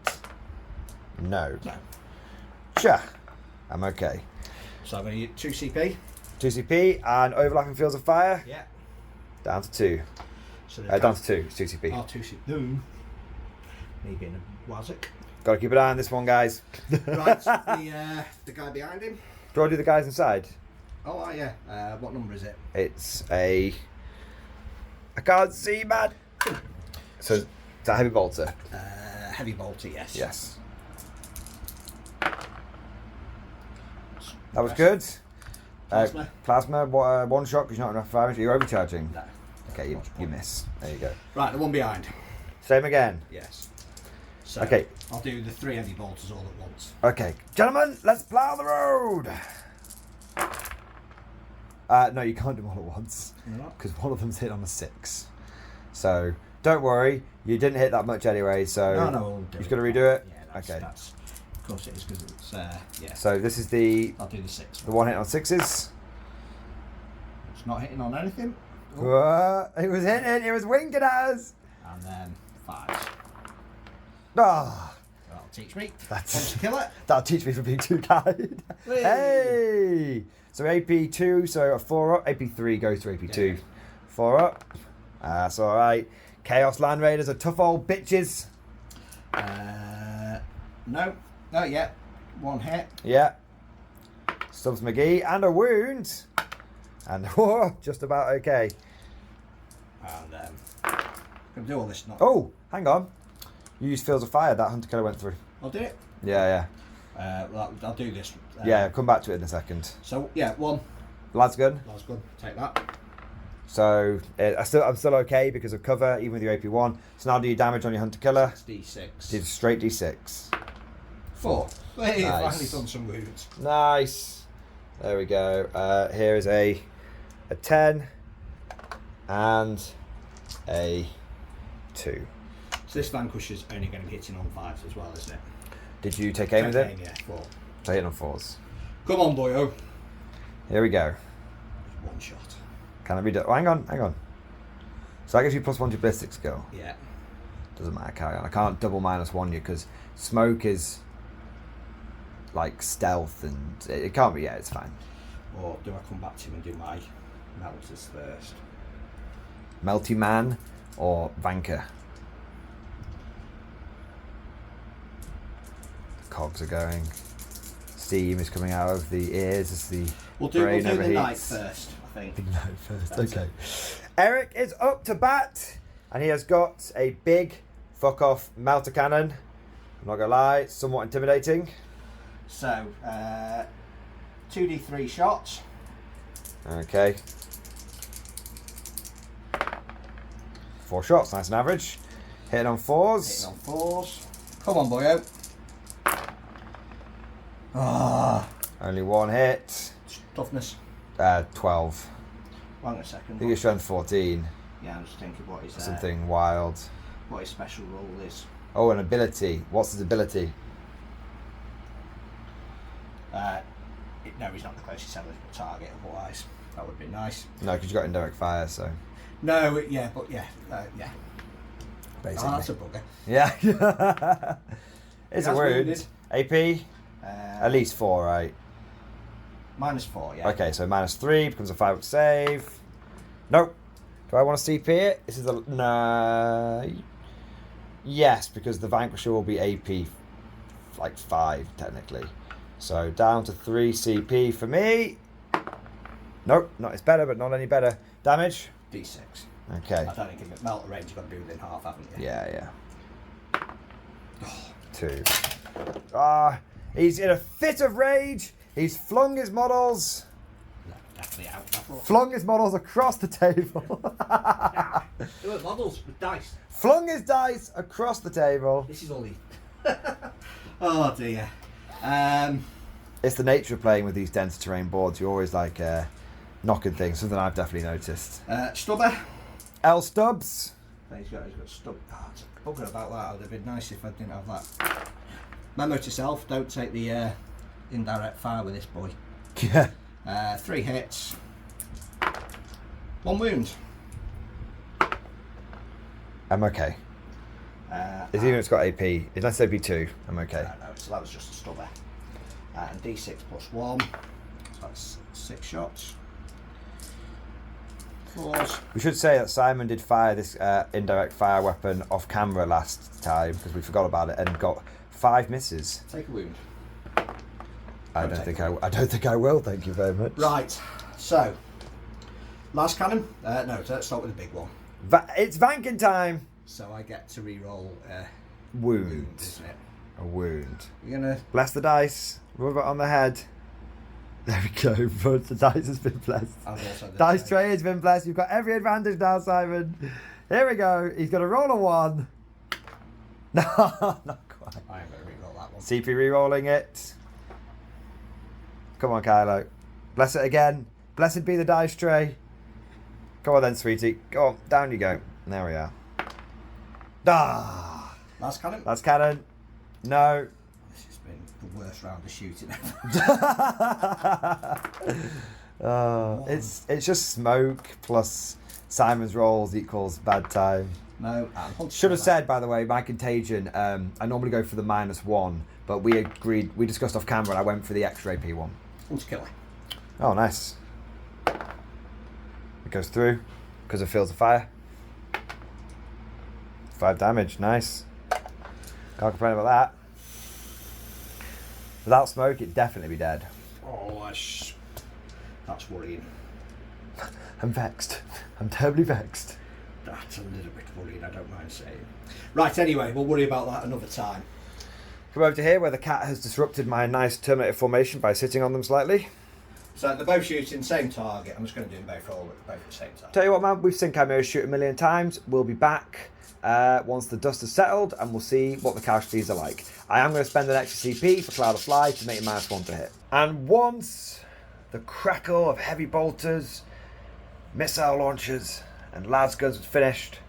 No. Sure. I'm okay. So I'm going to use 2 CP. 2 CP and overlapping fields of fire. Yeah. Down to 2. So down to 2. It's 2 CP. Oh, 2 CP. No. Me being a Wazik. Got to keep an eye on this one, guys. Right, the guy behind him. Do I do the guys inside? Oh, yeah. What number is it? It's a... I can't see, man. So, is that heavy bolter? Heavy bolter, yes. Yes. That was good. Plasma. Plasma, 1 shot because you're not enough fire. You're overcharging. No. Okay, you miss. There you go. Right, the one behind. Same again. Yes. So okay. I'll do the 3 heavy bolters all at once. Okay. Gentlemen, let's plough the road. No, you can't do them all at once. You're not? Because one of them's hit on a 6. So don't worry, you didn't hit that much anyway. So No, we'll do you've it. got to redo it. Yeah, Okay. That's, of course it is because it's yeah. So this is I'll do the 6. the one hit on 6s. It's not hitting on anything. It was hitting. It was winking at us. And then 5. Ah. That'll teach me. That's Want to kill it? That'll teach me for being too kind. Hey! So AP2, so a 4 up. AP3 goes to AP2. Yeah. 4 up. That's alright. Chaos Land Raiders are tough old bitches. No, not yet. 1 hit. Yeah. Stubbs McGee and a wound. And just about okay. And gonna do all this not. Oh, hang on. You used Fields of Fire. That Hunter Killer went through. I'll do it. Yeah. Well, I'll do this. Yeah, come back to it in a second. So yeah, 1. Lad's gun. That's good. Take that. So I'm still okay because of cover, even with your AP1. So now do your damage on your Hunter Killer. It's D6. Did straight D6. 4. Hey, Nice. finally done some wounds. Nice. There we go. Here is a 10 and a 2. So this Vanquisher's only going to be hitting on 5s as well, isn't it? Did you take aim with it? Yeah, 4. So hitting on 4s. Come on, boyo. Here we go. 1 shot. Can it be done? Oh, hang on. So that gives you +1 to ballistic skill. Yeah. Doesn't matter, carry on. I can't double -1 you because smoke is like stealth and it can't be. Yeah, it's fine. Or do I come back to you and do my melters first? Melty Man or Vanker. Cogs are going. Steam is coming out of the ears as the We'll do brain the overheats. knight first, I think. The knight first. That's Okay. Eric is up to bat, and he has got a big fuck off melter cannon. I'm not gonna lie, it's somewhat intimidating. So, 2d3 shots. Okay. 4 shots, nice and average. Hitting on 4s. Hitting on 4s. Come on, boyo. Ah. Only 1 hit. Toughness. 12. Hang on a second. I think your strength 14. Yeah, I'm just thinking what his Something wild. what his special role is. Oh, an ability. What's his ability? No, he's not the closest eligible target. Otherwise, that would be nice. No, because you got indirect fire, so No, yeah. basically. Oh, that's a bugger. Yeah. It's a That's wound. wounded. AP? At least 4, right? -4, yeah. Okay, so -3 becomes a 5 save. Nope. Do I want to CP it? This is a no. Yes, because the Vanquisher will be AP like 5 technically. So down to 3 CP for me. Nope, not it's better, but not any better. Damage. D6. Okay. I don't think if it melt range, you've got to be within half, haven't you? Yeah. 2. He's in a fit of rage. He's flung his models. No, definitely out. Flung his models across the table. There were models with dice. Flung his dice across the table. This is all he. Oh dear. It's the nature of playing with these dense terrain boards. You're always like knocking things. Something I've definitely noticed. Stubber. L Stubbs. He's got stub. Oh, it's a bugger about that. It would have been nice if I didn't have that. Memo to self: don't take the indirect fire with this boy. Yeah. 3 hits. 1 wound. I'm okay. It's even if it's got AP. Unless AP 2, I'm okay. No, so that was just a stubber. And D6 +1. So that's 6 shots. 4s. We should say that Simon did fire this indirect fire weapon off camera last time because we forgot about it and got 5 misses. Take a wound. I don't think I will. Thank you very much. Right. So, last cannon. No, let's start with the big one. It's Vankin time. So I get to re-roll Wound. isn't it? A wound. You're gonna. Bless the dice. Rub it on the head. There we go. But the dice has been blessed. And also the Dice tray has been blessed. You've got every advantage now, Simon. Here we go. He's going to roll a 1. No, not quite. I am going to re-roll that one. CP re-rolling it. Come on, Kylo. Bless it again. Blessed be the dice tray. Come on then, sweetie. Go on, down you go. There we are. Ah! Last cannon? Last cannon. No. This has been the worst round of shooting ever. It's just smoke plus Simon's rolls equals bad time. No. Should have said, by the way, my contagion, I normally go for the -1, but we discussed off camera and I went for the extra AP one. Hunter killer. Oh, nice. It goes through because it feels the fire. 5 damage, nice. Can't complain about that. Without smoke, it'd definitely be dead. Oh, that's worrying. I'm vexed. I'm terribly vexed. That's a little bit worrying, I don't mind saying. Right, anyway, we'll worry about that another time. Come over to here where the cat has disrupted my nice Terminator formation by sitting on them slightly. So they're both shooting the same target. I'm just going to do them both at the same time. Tell you what, man, we've seen Chimeras shoot a million times. We'll be back once the dust has settled and we'll see what the casualties are like. I am going to spend an extra CP for Cloud of Fly to make it -1 to hit. And once the crackle of heavy bolters, missile launchers and lasguns was finished,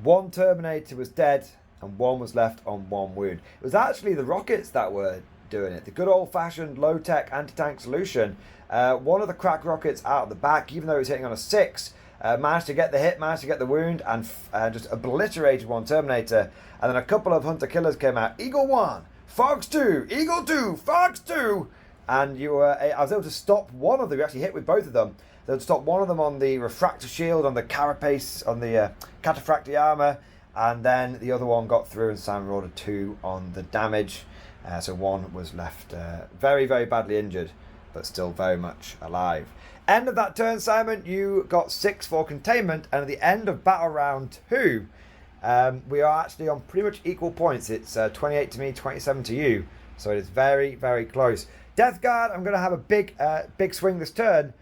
1 Terminator was dead and 1 was left on 1 wound. It was actually the rockets that were doing it. The good old-fashioned low-tech anti-tank solution. One of the crack rockets out of the back, even though it was hitting on a 6, managed to get the hit, managed to get the wound, and just obliterated 1 Terminator. And then a couple of hunter killers came out. Eagle 1, Fox 2, Eagle 2, Fox 2. And I was able to stop one of them. You actually hit with both of them. They would stop one of them on the refractor shield, on the carapace, on the cataphractii armor, and then the other one got through and Simon rolled a 2 on the damage. So 1 was left very, very badly injured, but still very much alive. End of that turn, Simon, you got 6 for containment, and at the end of battle round 2, we are actually on pretty much equal points. It's 28 to me, 27 to you, so it is very, very close. Death Guard, I'm going to have a big swing this turn,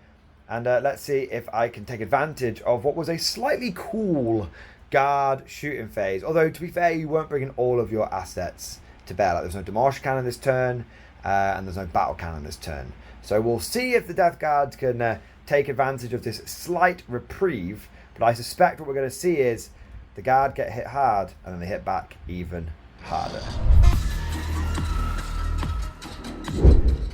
and let's see if I can take advantage of what was a slightly cool guard shooting phase. Although, to be fair, you weren't bringing all of your assets to bear. Like, there's no demolish cannon this turn, and there's no battle cannon this turn. So we'll see if the Death Guard can take advantage of this slight reprieve. But I suspect what we're going to see is the Guard get hit hard, and then they hit back even harder.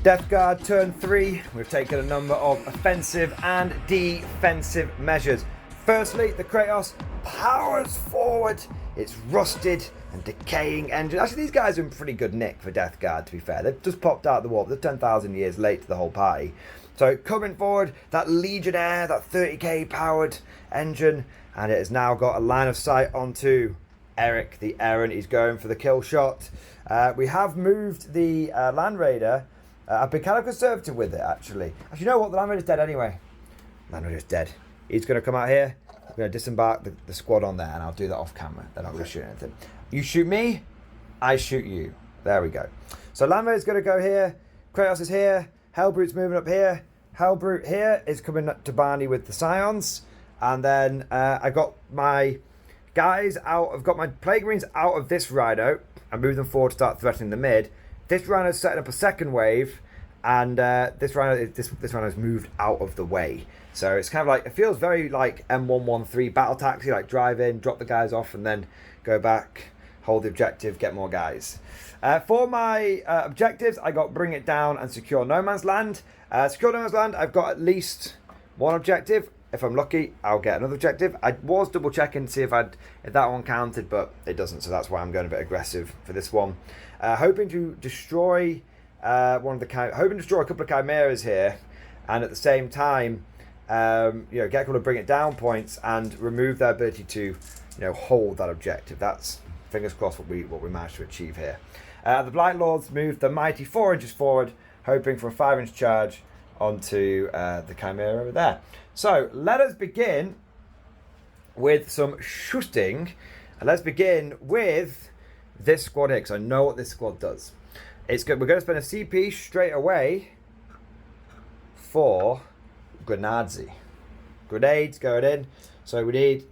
Death Guard turn 3. We've taken a number of offensive and defensive measures. Firstly, the Kratos powers forward. It's rusted and decaying engine. Actually, these guys are in pretty good nick for Death Guard, to be fair. They've just popped out of the war. They're 10,000 years late to the whole party. So coming forward, that Legionnaire, that 30k powered engine, and it has now got a line of sight onto Eric the Errant. He's going for the kill shot. We have moved the Land Raider. I've been kind of conservative with it, actually. Actually, you know what? The Land Raider's dead anyway. Land Raider's dead. He's going to come out here. I'm going to disembark the squad on there, and I'll do that off camera. They're not going to shoot anything. You shoot me, I shoot you. There we go. So Land Raider's going to go here. Kratos is here. Hellbrute's moving up here. Hellbrute here is coming up to Barney with the Scions. And then I got my guys out. I've got my Plague Marines out of this Rhino and moved them forward to start threatening the mid. This Rhino's setting up a second wave, and this Rhino's moved out of the way. So it's kind of like, it feels very like M113 battle taxi, like drive in, drop the guys off, and then go back, hold the objective, get more guys. For my objectives, I got Bring It Down and Secure No Man's Land. Secure No Man's Land, I've got at least 1 objective. If I'm lucky, I'll get another objective. I was double checking to see if that one counted, but it doesn't, so that's why I'm going a bit aggressive for this one. Hoping to destroy hoping to destroy a couple of chimeras here, and at the same time, get a couple of Bring It Down points and remove their ability to, hold that objective. That's, fingers crossed, what we managed to achieve here. The Blight Lords moved the mighty 4 inches forward, hoping for a 5-inch charge onto the chimera over there. So let us begin with some shooting, and let's begin with this squad here, because I know what this squad does. It's good. We're going to spend a CP straight away for Grenades going in. So we need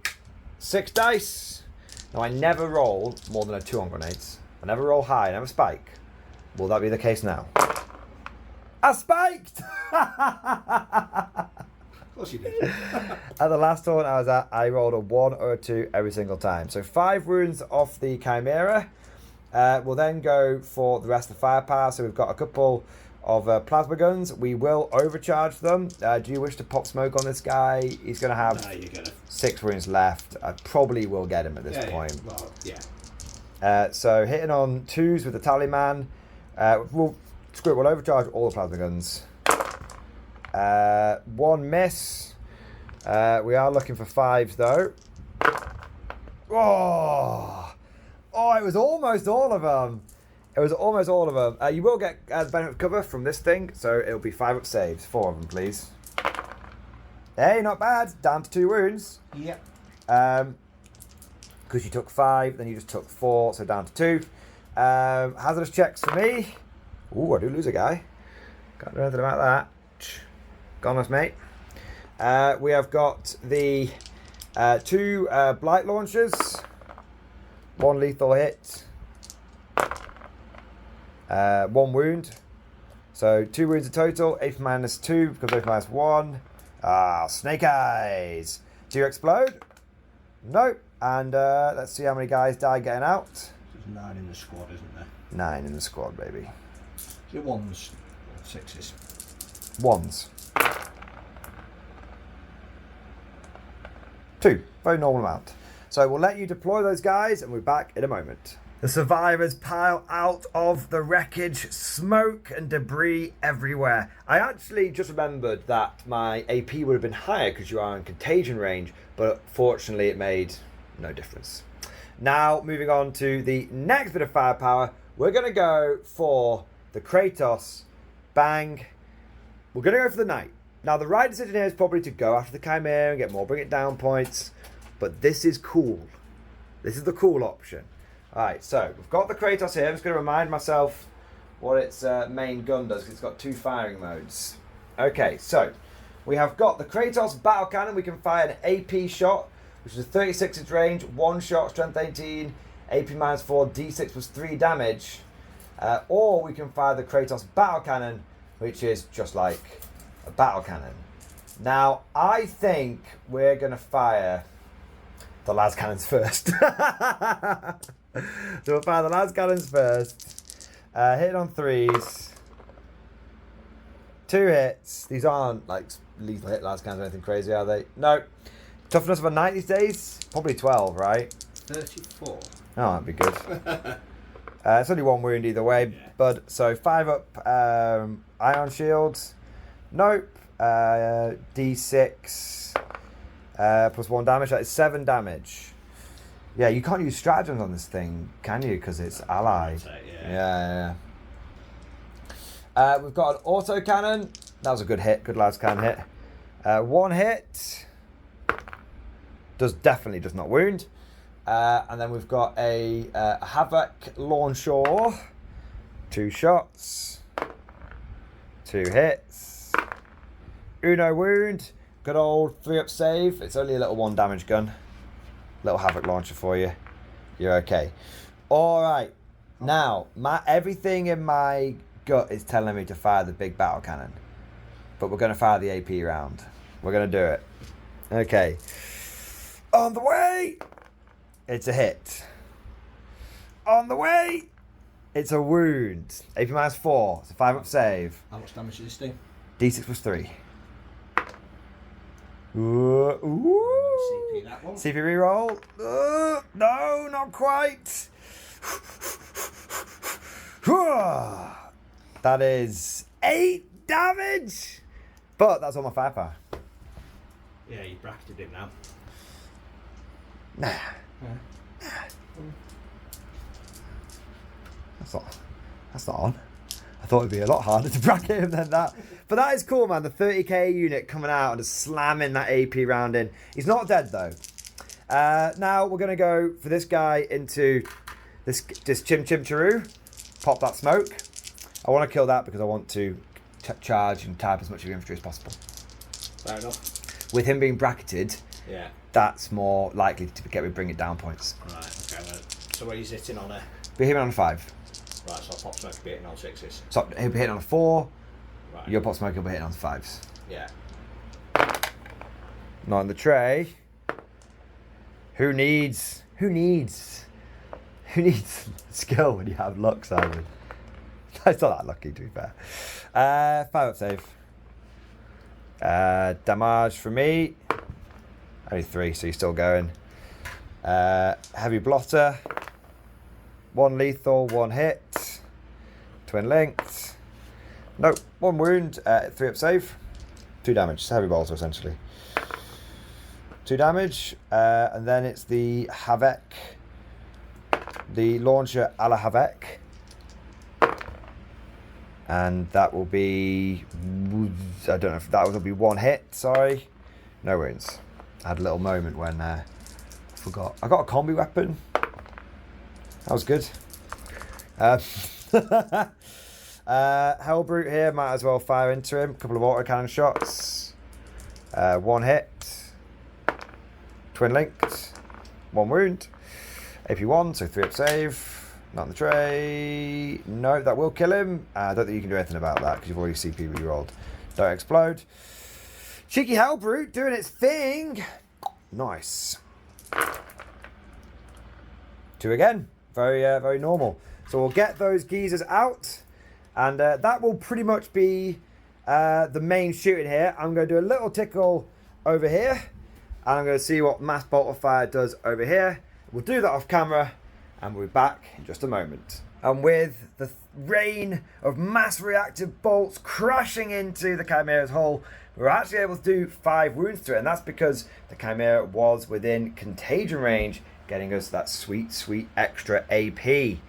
6 dice. Now I never roll more than a 2 on grenades. I never roll high, I never spike. Will that be the case now? I spiked! course you did. At the last tournament I was at, I rolled a 1 or a 2 every single time. So 5 wounds off the Chimera. We'll then go for the rest of the firepower. So we've got a couple of plasma guns. We will overcharge them. Do you wish to pop smoke on this guy? He's going to have 6 wounds left. I probably will get him at this point. Yeah. Well, yeah. So hitting on 2s with the Tallyman. We'll overcharge all the plasma guns. 1 miss. We are looking for 5s though. Oh, it was almost all of them. It was almost all of them. You will get the benefit of cover from this thing, so it'll be 5 up saves. 4 of them, please. Hey, not bad. Down to 2 wounds. Yep. Because you took 5, then you just took 4, so down to 2. Hazardous checks for me. Ooh, I do lose a guy. Can't do anything about that. Gone us, mate. We have got the 2 blight launchers. 1 lethal hit. 1 wound. So 2 wounds in total. AP -2 because AP -1. Snake eyes. Do you explode? Nope. And let's see how many guys die getting out. There's 9 in the squad, isn't there? 9 in the squad, baby. Is it 1s or 6s? 1s. 2. Very normal amount. So we'll let you deploy those guys and we're back in a moment. The survivors pile out of the wreckage, smoke and debris everywhere. I actually just remembered that my AP would have been higher because you are in contagion range, but fortunately it made no difference. Now, moving on to the next bit of firepower, we're going to go for the Kratos. Bang. We're going to go for the Knight. Now, the right decision here is probably to go after the Chimera and get more bring it down points, but this is cool. This is the cool option. Alright, so we've got the Kratos here. I'm just going to remind myself what its main gun does, because it's got 2 firing modes. Okay, so we have got the Kratos battle cannon. We can fire an AP shot, which is a 36-inch range, 1 shot, strength 18, AP -4, D6 plus 3 damage. Or we can fire the Kratos battle cannon, which is just like a battle cannon. Now, I think we're going to fire the las cannons first. So we'll fire the las cannons first. Hit on 3s. 2 hits. These aren't like lethal hit las cannons or anything crazy, are they? No. Toughness of a knight these days? Probably 12, right? 34. Oh, that'd be good. It's only 1 wound either way, yeah. But so 5 up ion shields. Nope. D6 plus 1 damage. That is 7 damage. Yeah, you can't use stratagems on this thing, can you? Because it's allied. Yeah. We've got an auto cannon. That was a good hit. Good las cannon hit. 1 hit. Definitely does not wound. And then we've got a Havoc launcher. 2 shots. 2 hits. Uno wound. Good old 3 up save. It's only a little 1 damage gun. Little Havoc launcher for you. You're okay. Alright. Now, everything in my gut is telling me to fire the big battle cannon. But we're going to fire the AP round. We're going to do it. Okay. On the way! It's a hit. On the way! It's a wound. AP -4. It's a 5 up save. How much damage does this do? D6 plus 3. Ooh. CP that one. CP reroll. No, not quite. That is 8 damage. But that's all my firepower. Yeah, you bracketed him now. Nah. Yeah. That's not on. I thought it'd be a lot harder to bracket him than that. But that is cool, man. The 30k unit coming out and just slamming that AP round in. He's not dead, though. Now we're going to go for this guy into this Chim Chim Chiru. Pop that smoke. I want to kill that because I want to charge and type as much of your infantry as possible. Fair enough. With him being bracketed, yeah, that's more likely to get me bring it down points. Right, okay. Well, so where he's hitting on a... Be hitting on a 5. Right, so I'll pop smoke will be hitting on 6s. So he'll be hitting on a 4. Right. Your pop smoke will be hitting on 5s. Yeah. Not in the tray. Who needs skill when you have luck, Simon? It's not that lucky, to be fair. 5 up save. Damage for me. Only 3, so you're still going. Heavy blotter. 1 lethal, 1 hit. Twin linked. Nope, 1 wound. 3 up save. 2 damage. It's heavy bolter, essentially. 2 damage. And then it's the Havoc. The launcher a la Havoc. And that will be, I don't know if that will be 1 hit, sorry. No wounds. I had a little moment when I forgot. I got a combi weapon. That was good. Hellbrute here, might as well fire into him. A couple of autocannon shots. 1 hit. Twin linked. 1 wound. AP 1, so 3 up save. Not in the tray. No, that will kill him. I don't think you can do anything about that because you've already CP rerolled. Don't explode. Cheeky Hellbrute doing its thing. Nice. 2 again. Very, very normal. So we'll get those geezers out. And that will pretty much be the main shooting here. I'm going to do a little tickle over here. And I'm going to see what Mass Bolt of Fire does over here. We'll do that off camera. And we'll be back in just a moment. And with the rain of mass reactive bolts crashing into the Chimera's hull, we were actually able to do 5 wounds to it. And that's because the Chimera was within contagion range, getting us that sweet, sweet extra AP.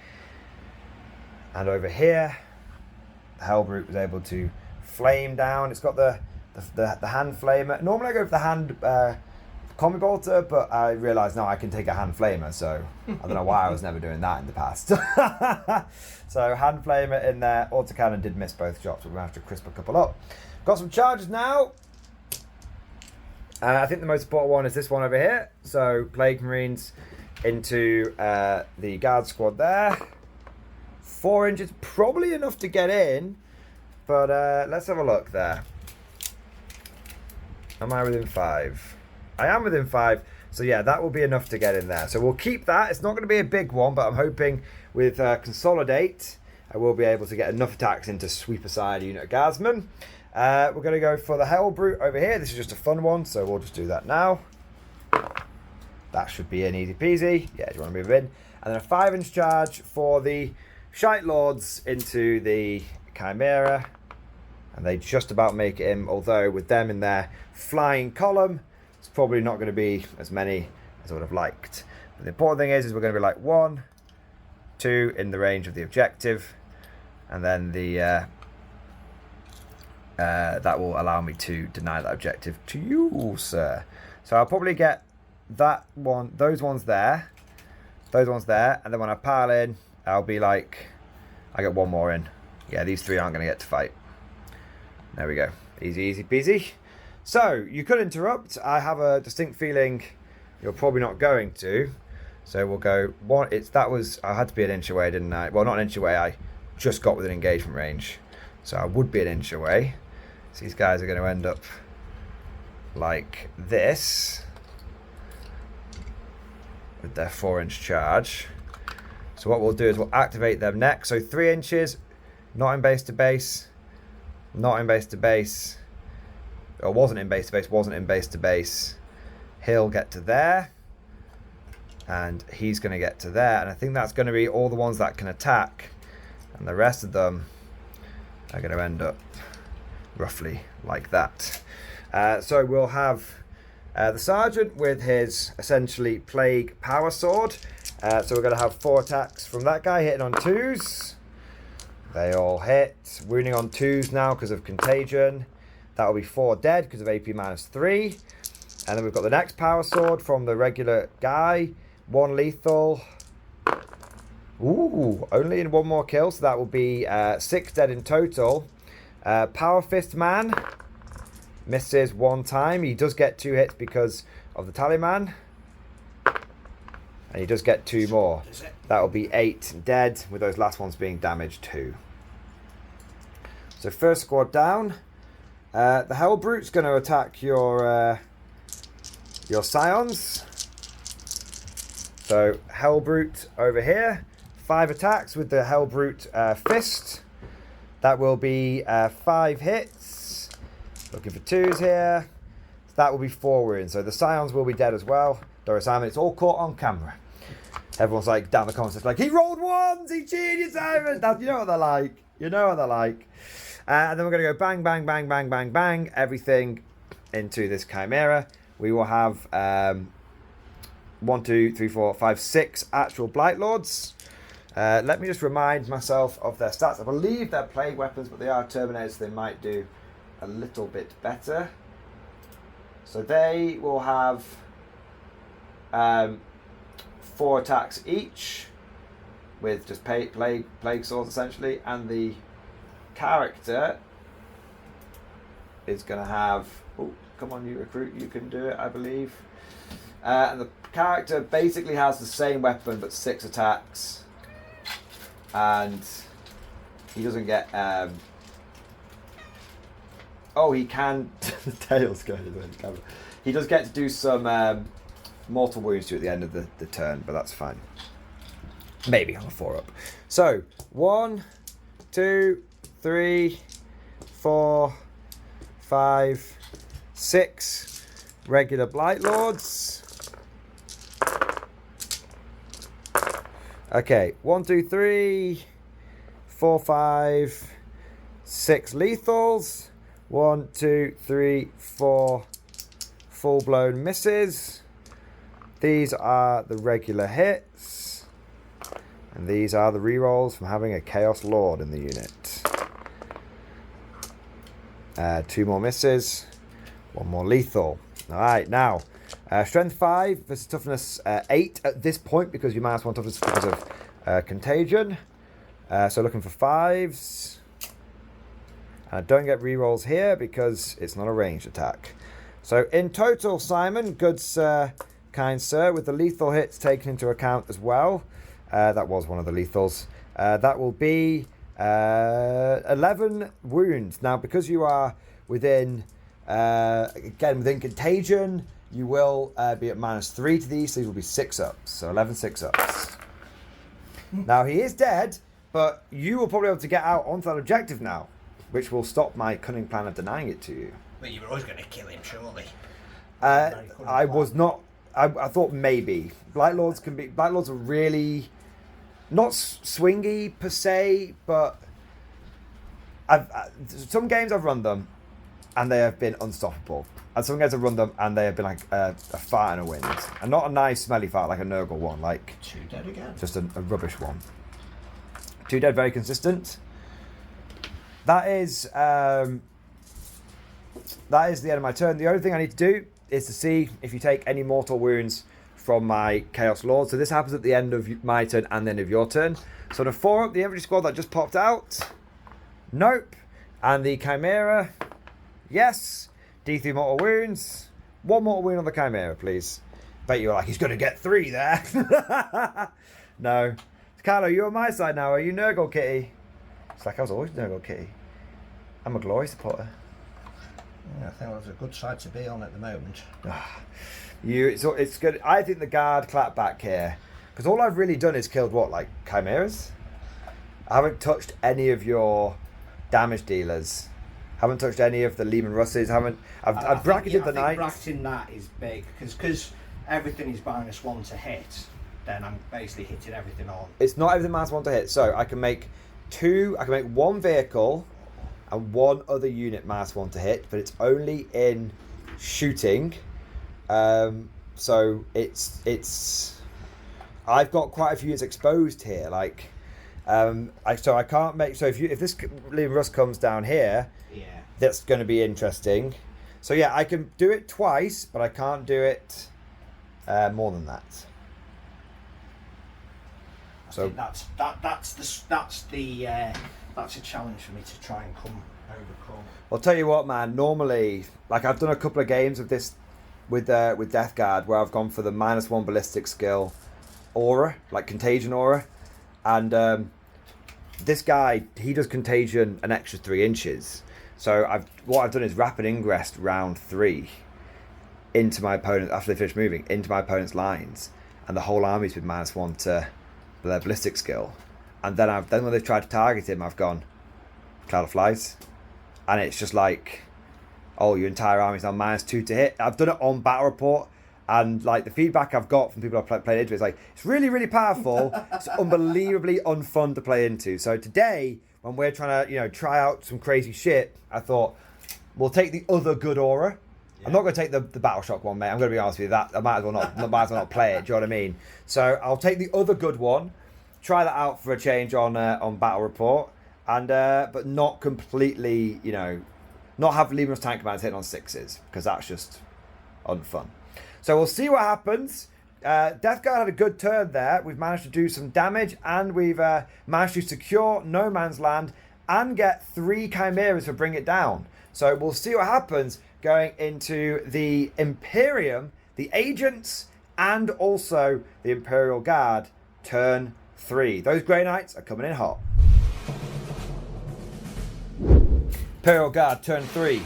And over here, the Hellbrute was able to flame down. It's got the hand flamer. Normally I go for the hand combi bolter, but I realised now I can take a hand flamer, so I don't know why I was never doing that in the past. So hand flamer in there. Autocannon did miss both shots, but we're going to have to crisp a couple up. Got some charges now. I think the most important one is this one over here. So Plague Marines into the guard squad there. 4 inches, probably enough to get in, but let's have a look there. Am I within 5? I am within 5, so yeah, that will be enough to get in there. So we'll keep that. It's not going to be a big one, but I'm hoping with Consolidate, I will be able to get enough attacks in to sweep aside a unit of guardsmen. We're going to go for the Hellbrute over here. This is just a fun one, so we'll just do that now. That should be an easy peasy. Yeah, do you want to move in? And then a 5-inch charge for the Shite Lords into the Chimera. And they just about make it in, although with them in their flying column, it's probably not going to be as many as I would have liked. But the important thing is we're going to be like 1, 2 in the range of the objective, and then the that will allow me to deny that objective to you, sir. So I'll probably get that one, those ones there, and then when I pile in, I'll be like, I get 1 more in. Yeah, these 3 aren't going to get to fight. There we go. Easy, easy peasy. So, you could interrupt. I have a distinct feeling you're probably not going to. So we'll go, I had to be an inch away, didn't I? Well, not an inch away, I just got within engagement range. So I would be an inch away. So these guys are going to end up like this. With their 4-inch charge. So what we'll do is we'll activate them next. So 3 inches, not in base to base, not in base to base. Or wasn't in base to base, wasn't in base to base. He'll get to there. And he's going to get to there. And I think that's going to be all the ones that can attack. And the rest of them are going to end up roughly like that. So we'll have the Sergeant with his essentially Plague Power Sword. So we're going to have 4 attacks from that guy hitting on 2s. They all hit. Wounding on 2s now because of Contagion. That will be 4 dead because of AP -3. And then we've got the next Power Sword from the regular guy. 1 lethal. Ooh, only in 1 more kill. So that will be 6 dead in total. Power Fist Man misses 1 time. He does get 2 hits because of the Talisman. And he does get 2 more. That will be 8 dead, with those last ones being damaged 2. So first squad down. The Hellbrute's going to attack your your scions. So Hellbrute over here, 5 attacks with the Hellbrute fist. That will be 5 hits. Looking for 2s here. So that will be 4 wounds. So the scions will be dead as well. Doris Simon, it's all caught on camera. Everyone's like down the comments, it's like, he rolled 1s, he cheated, Simon. You know what they're like. You know what they're like. And then we're going to go bang, bang, bang, bang, bang, bang, everything into this Chimera. We will have 1, 2, 3, 4, 5, 6 actual Blight Lords. Let me just remind myself of their stats. I believe they're plague weapons, but they are Terminators, so they might do a little bit better. So they will have 4 attacks each with just plague swords essentially, and the character is going to have, oh come on you recruit, you can do it I believe, and the character basically has the same weapon but 6 attacks, and he doesn't get oh he can the tail's going in the camera. He does get to do some mortal wounds to at the end of the turn, but that's fine. Maybe on a 4-up. So 1, 2, 3, 4, 5, 6 regular Blight Lords. Okay, 1, 2, 3, 4, 5, 6 lethals. 1, 2, 3, 4 full-blown misses. These are the regular hits. And these are the rerolls from having a Chaos Lord in the unit. 2 more misses. 1 more lethal. Alright, now. Strength 5 versus toughness 8 at this point because you -1 toughness because of contagion. So looking for 5s. And I don't get rerolls here because it's not a ranged attack. So in total, Simon, good sir, kind sir, with the lethal hits taken into account as well. That was one of the lethals. That will be 11 wounds. Now, because you are within, again, within contagion, you will be at -3 to these. These will be 6-ups. So 11 6-ups. Now, he is dead, but you will probably be able to get out onto that objective now, which will stop my cunning plan of denying it to you. But you were always going to kill him, surely. I was not. I thought maybe Blight Lords can be. Blight Lords are really not swingy per se, but some games I've run them and they have been unstoppable, and some games I've run them and they have been like a fart in a wind, and not a nice smelly fart like a Nurgle one, like 2 dead again. Just a rubbish one. 2 dead, very consistent. That is the end of my turn. The only thing I need to do is to see if you take any mortal wounds from my Chaos Lord. So this happens at the end of my turn and the end of your turn. So the 4-up, the infantry squad that just popped out. Nope. And the Chimera. Yes. D3 mortal wounds. 1 mortal wound on the Chimera, please. Bet you're like, he's going to get 3 there. No. Carlo, you're on my side now. Are you Nurgle Kitty? It's like I was always Nurgle Kitty. I'm a glory supporter. Yeah, I think that's a good side to be on at the moment. It's good. I think the guard clap back here, because all I've really done is killed what, like chimeras. I haven't touched any of your damage dealers. Haven't touched any of the Lehman Russes. I've bracketed the knights. Bracketing that is big because everything is -1 to hit. Then I'm basically hitting everything on. It's not everything -1 to hit, so I can make 1 vehicle and 1 other unit -1 to hit, but it's only in shooting. So it's I've got quite a few units exposed here. Like, so I can't make. So if this Lehman Russ comes down here, yeah, that's going to be interesting. So yeah, I can do it twice, but I can't do it more than that. So that's a challenge for me to try and overcome. I'll tell you what, man. Normally, like I've done a couple of games of this with Death Guard where I've gone for the -1 ballistic skill aura, like contagion aura, and this guy, he does contagion an extra 3 inches. So what I've done is rapid ingress round 3, into my opponent after they finish moving into my opponent's lines, and the whole army's been -1 to their ballistic skill. And then when they've tried to target him, I've gone Cloud of Flies, and it's just like, oh, your entire army's now -2 to hit. I've done it on Battle Report, and like the feedback I've got from people I've played into it is like, it's really, really powerful. It's unbelievably unfun to play into. So today, when we're trying to, try out some crazy shit, I thought we'll take the other good aura. Yeah. I'm not going to take the Battle Shock one, mate. I'm going to be honest with you. That I might as well not play it. Do you know what I mean? So I'll take the other good one. Try that out for a change on Battle Report, and but not completely, not have Legion tank commands hitting on 6s, because that's just unfun. So we'll see what happens. Death Guard had a good turn there. We've managed to do some damage, and we've managed to secure no man's land and get 3 chimeras to bring it down. So we'll see what happens going into the Imperium, the agents, and also the Imperial Guard turn 3. Those Grey Knights are coming in hot. Imperial Guard turn 3.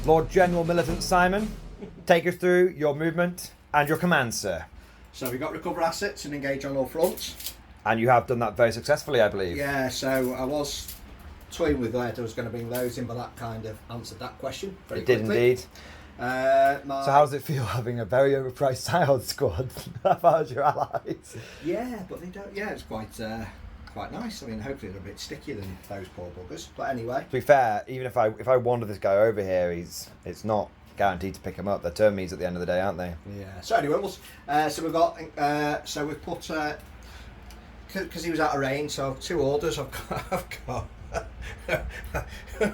Lord General Militant Simon, take us through your movement and your command, sir. So we got recover assets and engage on all fronts. And you have done that very successfully, I believe. Yeah, so I was toying with whether I was going to bring those in, but that kind of answered that question very quickly. It did indeed. So how does it feel having a very overpriced Scion squad as your allies? Yeah, but they don't. Yeah, it's quite nice. I mean, hopefully they're a bit stickier than those poor buggers. But anyway. To be fair, even if I wander this guy over here, it's not guaranteed to pick him up. They're turn me's at the end of the day, aren't they? Yeah. So anyway, so we've got so we've put because he was out of range. So 2 orders. I've got.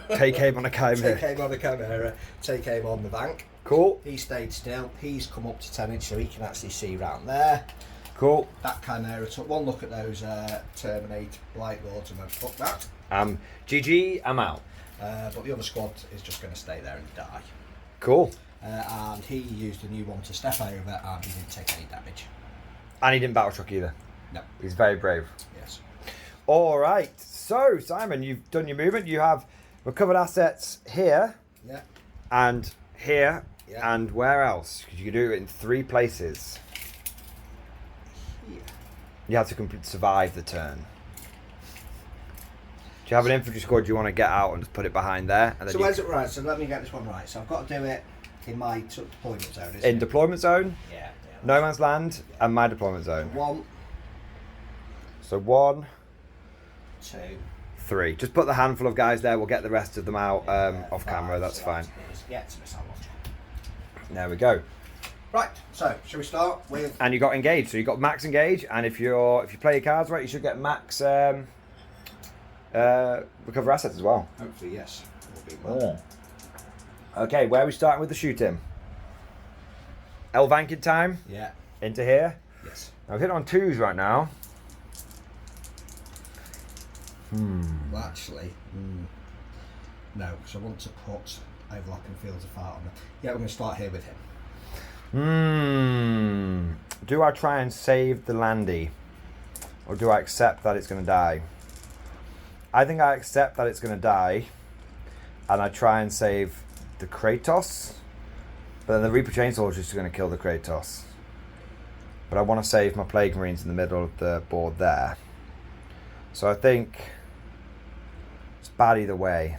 Take aim on a chimera. Take aim on the chimera. Take aim on the bank. Cool. He stayed still. He's come up to 10 inch, so he can actually see round there. Cool. That chimera took one look at those Terminate Light Lords and went, fuck that. GG, I'm out. But the other squad is just going to stay there and die. Cool. And he used a new one to step over, and he didn't take any damage. And he didn't battle shock either. No. He's very brave. Yes. All right. So, Simon, you've done your movement. You have recovered assets here. Yeah. And here. Yeah. And where else? Because you can do it in 3 places. Here. You have to survive the turn. Do you have an infantry squad you want to get out and just put it behind there? And then So where's it right? So let me get this one right. So I've got to do it in my deployment zone, isn't it? In deployment zone, Yeah. no man's land, and my deployment zone. 1. So 1, 2. 3. Just put the handful of guys there. We'll get the rest of them out off 5, camera. That's so fine. Yeah, it's a missile launcher. There we go. Right. So shall we start with? And you got engaged. So you got max engage, and if you play your cards right, you should get max recover assets as well. Hopefully, yes. Will be well. Okay, where are we starting with the shooting? Elvankin time. Yeah. Into here. Yes. I've hit on 2s right now. Well, actually, no, because I want to put overlapping fields of fire on them. Yeah, we're going to start here with him. Do I try and save the landy, or do I accept that it's going to die? I think I accept that it's going to die, and I try and save the Kratos, but then the Reaper Chainsaw is just going to kill the Kratos. But I want to save my Plague Marines in the middle of the board there. So I think it's bad either way.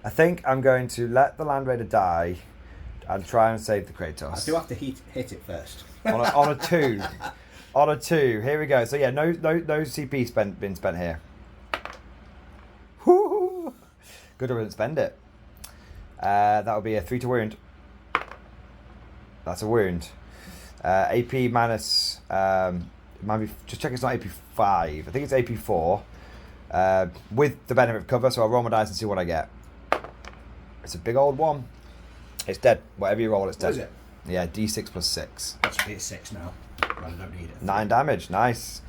I think I'm going to let the Land Raider die and try and save the Kratos. I do have to hit it first. on a 2. On a 2. Here we go. So yeah, no CP been spent here. Woo! Good I didn't spend it. That would be a 3 to wound. That's a wound. AP minus. Might be, just check it's not AP 5. I think it's AP 4. With the benefit of cover, so I'll roll my dice and see what I get. It's a big old 1. It's dead. Whatever you roll, it's dead. What is it? Yeah, D6 plus 6. That's a 6 now. I don't need it. 9 damage. Nice.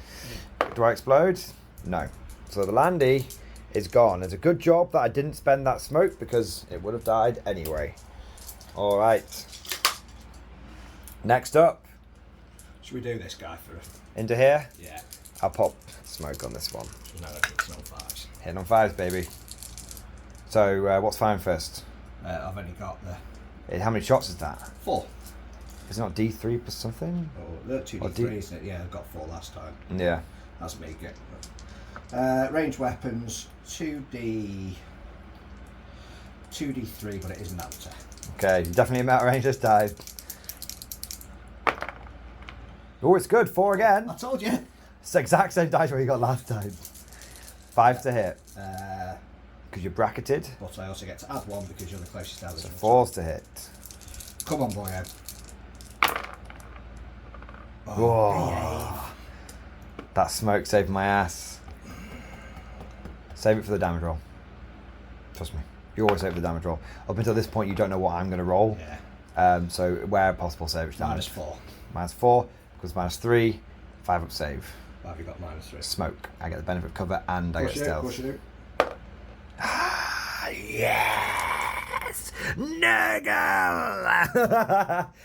Do I explode? No. So the landy is gone. It's a good job that I didn't spend that smoke because it would have died anyway. All right. Next up. Should we do this guy first? Into here. Yeah. I'll pop smoke on this one. No, it's not 5s. Hitting on 5s, baby. So, what's firing first? I've only got the... How many shots is that? 4. Is it not D3 plus something? Oh, 2D3, isn't it? Yeah, I got 4 last time. Yeah. That's me good. Range weapons, 2D3, but it isn't that. Okay, you definitely out of range this time. Oh, it's good. 4 again. I told you. It's the exact same dice roll you got last time. 5 to hit. Because you're bracketed. But I also get to add 1 because you're the closest to So 4's to hit. Come on, boyo. Whoa. That smoke saved my ass. Save it for the damage roll. Trust me. You always save it for the damage roll. Up until this point, you don't know what I'm going to roll. Yeah. So where possible, save it damage. -4. -4 equals -3. 5 up save. Why have you got -3? Smoke. I get the benefit of cover and I get stealth. Of course you do. Yes! Nurgle!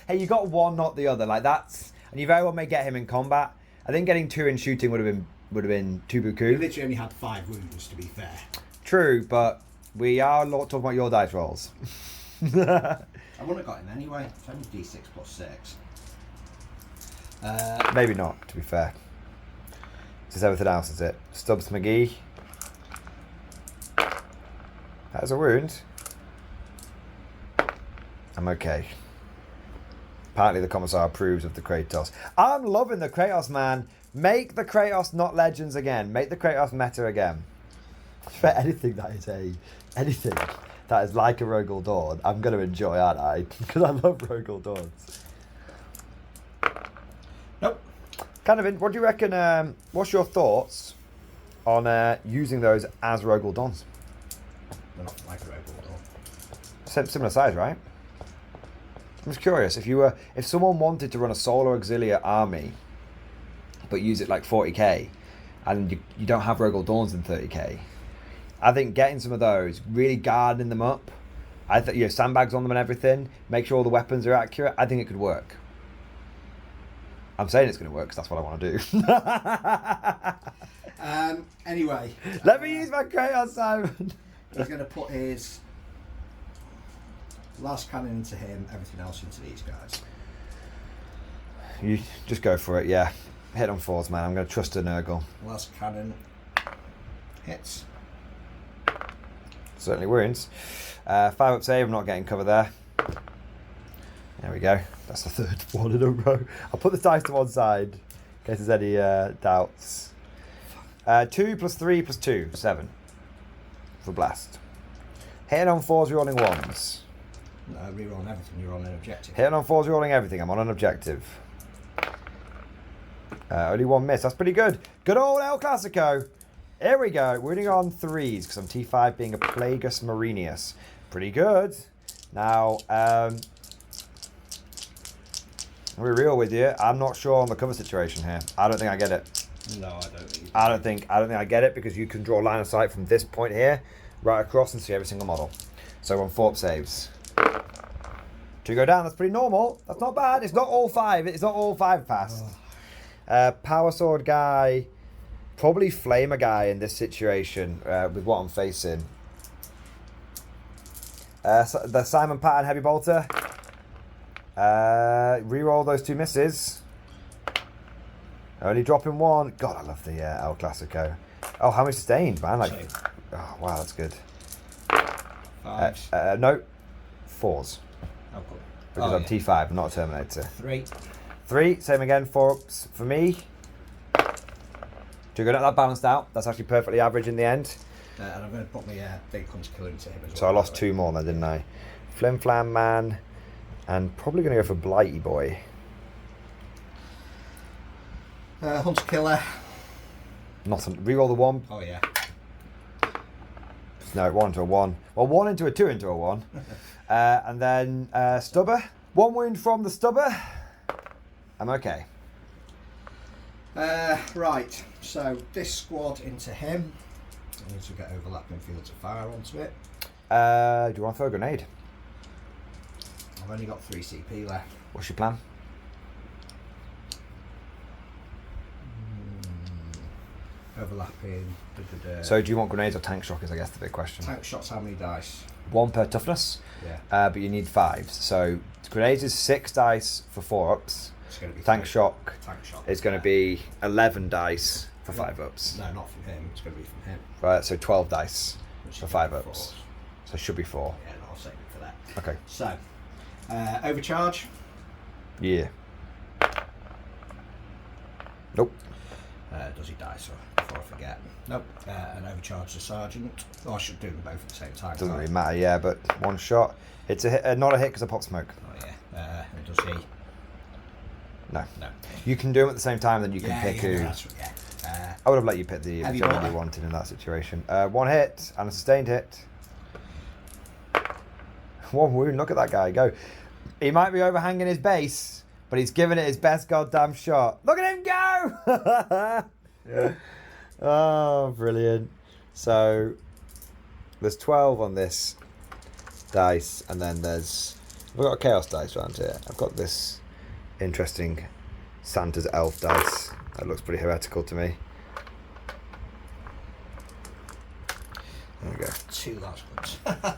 Hey, you got one, not the other. Like that's, and you very well may get him in combat. I think getting 2 in shooting would have been too You buku. literally only had 5 wounds, to be fair. True, but we are talking about your dice rolls. I wouldn't have got him anyway. It's only D6 plus 6. Maybe not, to be fair. This is everything else, is it? Stubbs McGee. That is a wound. I'm okay. Apparently the Commissar approves of the Kratos. I'm loving the Kratos, man. Make the Kratos not Legends again. Make the Kratos meta again. For anything that is anything that is like a Rogel Dawn, I'm going to enjoy, aren't I? Because I love Rogel Dawns. Nope. What do you reckon, what's your thoughts on using those as Rogel Dawns? They're not like a Rogel Dawn. Similar size, right? I'm just curious, if someone wanted to run a Solar Auxilia army, but use it like 40k, and you don't have Rogel Dawns in 30k, I think getting some of those, really guarding them up, I think sandbags on them and everything, make sure all the weapons are accurate, I think it could work. I'm saying it's going to work because that's what I want to do. Anyway. Let me use my Kratos, Simon. He's going to put his last cannon into him, everything else into these guys. You just go for it, yeah. Hit on 4s, man. I'm going to trust a Nurgle. Last cannon hits. Certainly wounds. 5 up save, I'm not getting cover there. There we go. That's the 3rd one in a row. I'll put the dice to one side in case there's any doubts. 2 plus 3 plus 2, 7 for blast. Hitting on 4s, rolling 1s. No, rerolling everything, you're on an objective. Hitting on 4s, rolling everything. I'm on an objective. Only 1 miss. That's pretty good. Good old El Clasico. Here we go. We're running on 3s because I'm T5 being a Plagueis Marinius. Pretty good. Now, I'll be real with you. I'm not sure on the cover situation here. I don't think I get it. No, I don't think. I don't think I get it because you can draw line of sight from this point here right across and see every single model. So on 4 up saves. 2 go down. That's pretty normal. That's not bad. It's not all 5. It's not all 5 passed. Power sword guy, probably flamer guy in this situation with what I'm facing. The Simon Patton heavy bolter. Reroll those 2 misses. Only dropping 1. God, I love the El Clasico. Oh, how many sustained, man? Like, oh wow, that's good. 5s. No, 4s. Oh, cool. Because I'm T5, not a Terminator. 3. 3, same again, 4 ups for me. 2 good. That balanced out. That's actually perfectly average in the end. And I'm going to put my big hunter killer into him as well. So I lost 2 more then, didn't I? Flim Flam Man, and probably going to go for Blighty Boy. Hunter killer. Reroll the 1. Oh yeah. No, 1 into a 1. Well, 1 into a 2 into a 1. And then Stubber. 1 wound from the Stubber. I'm okay. Right, so this squad into him. I need to get overlapping fields of fire onto it. Do you want to throw a grenade? I've only got 3 CP left. What's your plan? overlapping. So do you want grenades or tank shock is I guess the big question. Tank shots, how many dice? 1 per toughness, Yeah. but you need 5. So grenades is 6 dice for 4 ups. It's going to be Tank shock Tank shot. is going to be 11 dice for 5 ups. No, not from him. It's going to be from him. Right, so 12 dice Which for is 5 gonna be ups. 4. So it should be 4. Yeah, no, I'll save it for that. Okay. So, overcharge. Yeah. Nope. Does he die? So before I forget. Nope. And overcharge the sergeant. Oh, I should do them both at the same time. Doesn't really matter, yeah, but 1 shot. It's a hit, not a hit because of pop smoke. Oh yeah. And does he? No. No. You can do them at the same time, then you can Yeah, pick yeah, who. no, that's, yeah. I would have let you pick the Heavy whichever ball. you wanted in that situation. 1 hit and a sustained hit. 1 wound. Look at that guy go. He might be overhanging his base, but he's giving it his best goddamn shot. Look at him go! Yeah. Oh, brilliant. So there's 12 on this dice, and then we've got a chaos dice around here. I've got this interesting Santa's elf dice. That looks pretty heretical to me. There we go. 2, that's good.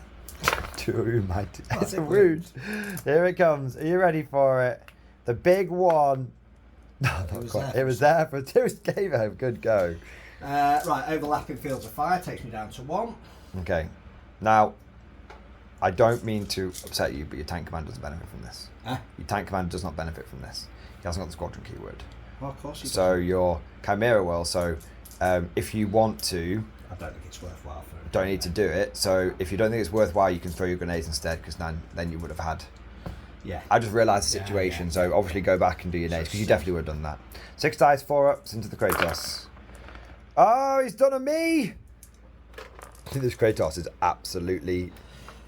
2 mighty. It's a wound. Here it comes. Are you ready for it? The big one. No, not quite. It was there for 2. Gave it a good go. Right, overlapping fields of fire takes me down to 1. Okay. Now, I don't mean to upset you, but your tank commander doesn't benefit from this. Your tank commander does not benefit from this. He hasn't got the squadron keyword. Well, of course. So your Chimera will. So if you want to, I don't think it's worthwhile for him. don't need to do it. So if you don't think it's worthwhile, you can throw your grenades instead, because then you would have had. Yeah. I just realised the situation, yeah. so obviously go back and do your nades, because you definitely would have done that. 6 dice, 4 ups into the Kratos. Oh, he's done a me! I think this Kratos is absolutely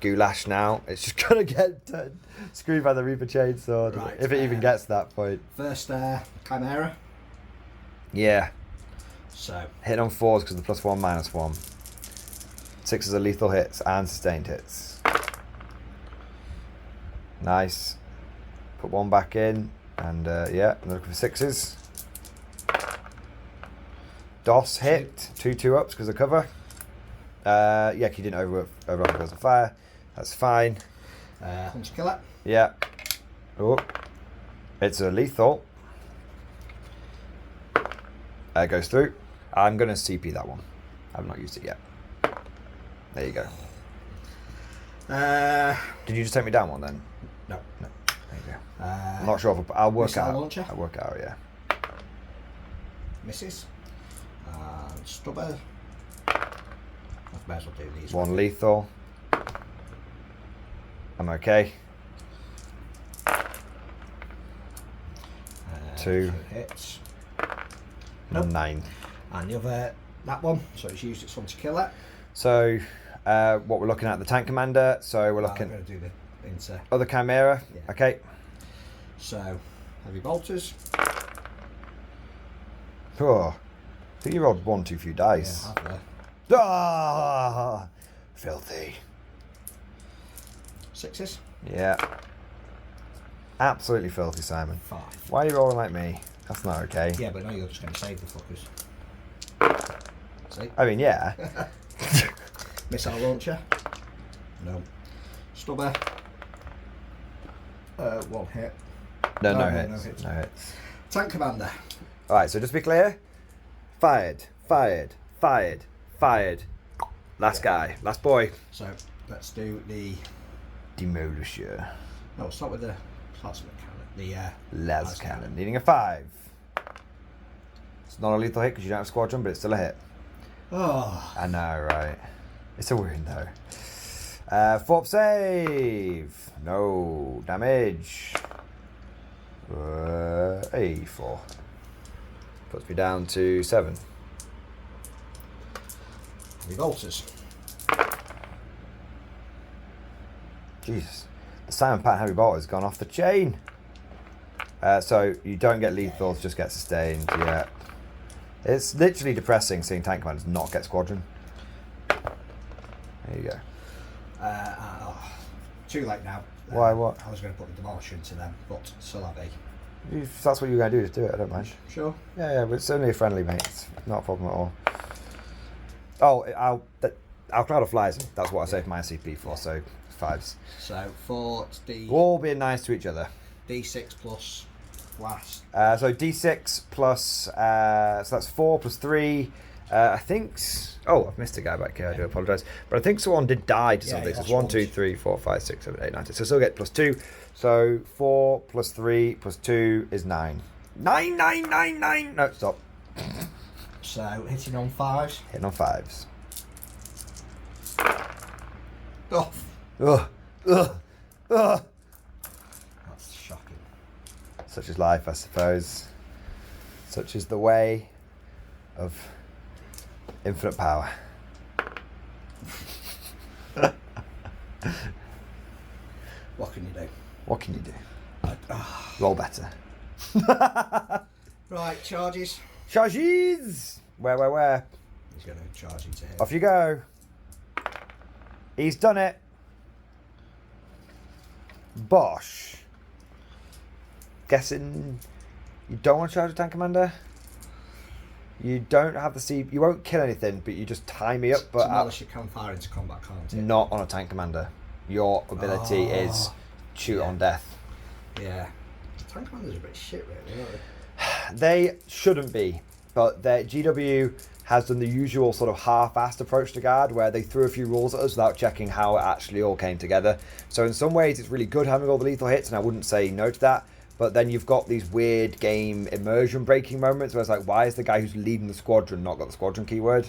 goulash now. It's just going to get screwed by the Reaper Chainsaw, Right, if it even gets to that point. First Chimera. Yeah. So. Hit on 4s because of the +1, -1. 6s are lethal hits and sustained hits. Nice. Put 1 back in, and yeah, I'm looking for 6s. DOS hit, 2 ups because of cover. Yeah, he didn't overrun because of fire. That's fine. Hunter Killer. Yeah. Oh, it's a lethal. Goes through. I'm going to CP that one. I've not used it yet. There you go. Did you just take me down one then? No. No. There you go. I'm not sure if I'll work missile out. launcher. I'll work out, yeah. Misses. Stubber. I may as well do these. 1 lethal. I'm okay. 2 hits. Nope. 9. And the other, that one. So it's used its one to kill it. So, what we're looking at, the tank commander. So we're looking I'm going to do the inter. other Chimera. Yeah. Okay. So, heavy bolters. Oh, I think you rolled 1 too few dice. Yeah, have Ah, filthy. 6s. Yeah. Absolutely filthy, Simon. 5. Why are you rolling like me? That's not okay. Yeah, but now you're just going to save the fuckers. See? I mean, yeah. Missile launcher. No. Stubber. 1 hit. No hits. hits. No hits. Tank commander. All right, so just to be clear, fired. Last guy, last boy. So let's do the. Demolisher. No, start with the plasma cannon. The Les cannon. Needing a 5. It's not a lethal hit because you don't have squadron, but it's still a hit. Oh. I know, right? It's a wound though. 4 save. No damage. A 4. Puts me down to 7. Revolters. Jesus. The Simon Pat Heavy Bolt has gone off the chain. So you don't get lethals, just get sustained. Yeah. It's literally depressing seeing tank commanders not get squadron. There you go. Too late now. Why, what? I was going to put the demolisher into them, but still have a. If that's what you're going to do, just do it. I don't mind. Sure. Yeah, but it's only a friendly, mate. It's not a problem at all. Oh, I'll cloud of flies. That's what I saved my CP for. So 5s. So 4, it's D. All being nice to each other. D6 plus blast. So D6 plus, so that's 4 plus 3. I think. Oh, I've missed a guy back here. I do apologise. But I think someone did die to something. So it's 1, 2, 3, 4, 5, 6, 7, 8, 9, 10. So still get plus 2. So 4 plus 3 plus 2 is 9. 9, 9, 9, 9. No, stop. So hitting on 5s. Hitting on 5s. Oh, Ugh. Ugh. Ugh. that's shocking. Such is life, I suppose. Such is the way of infinite power. What can you do? What can you do? Roll better. Right, charges. Charges! Where? He's going to charge into him. Off you go. He's done it. Bosh. Guessing you don't want to charge a tank commander? You don't have the C. You won't kill anything, but you just tie me up. But Demolish you can fire into combat, can't it? not on a tank commander. Your ability is shoot on death. Yeah. Tank commanders are a bit shit, really, aren't they? They shouldn't be, but their GW has done the usual sort of half-assed approach to guard, where they threw a few rules at us without checking how it actually all came together. So in some ways, it's really good having all the lethal hits, and I wouldn't say no to that. But then you've got these weird game immersion breaking moments where it's like, why is the guy who's leading the squadron not got the squadron keyword?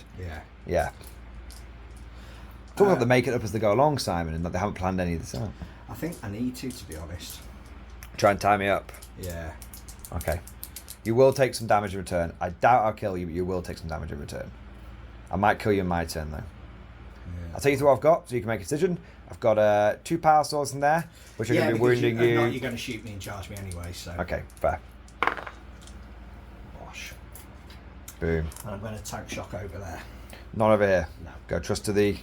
Yeah. It's almost like they make it up as they go along, Simon, and that they haven't planned any of this out. I think I need to be honest. Try and tie me up. Yeah. Okay. You will take some damage in return. I doubt I'll kill you, but you will take some damage in return. I might kill you in my turn, though. Yeah. I'll take you through what I've got, so you can make a decision. I've got 2 power swords in there, which are going to be wounding you. You're going to shoot me and charge me anyway, so... Okay, fair. Bosh. Boom. And I'm going to tank shock over there. Not over here. No. Go trust to the...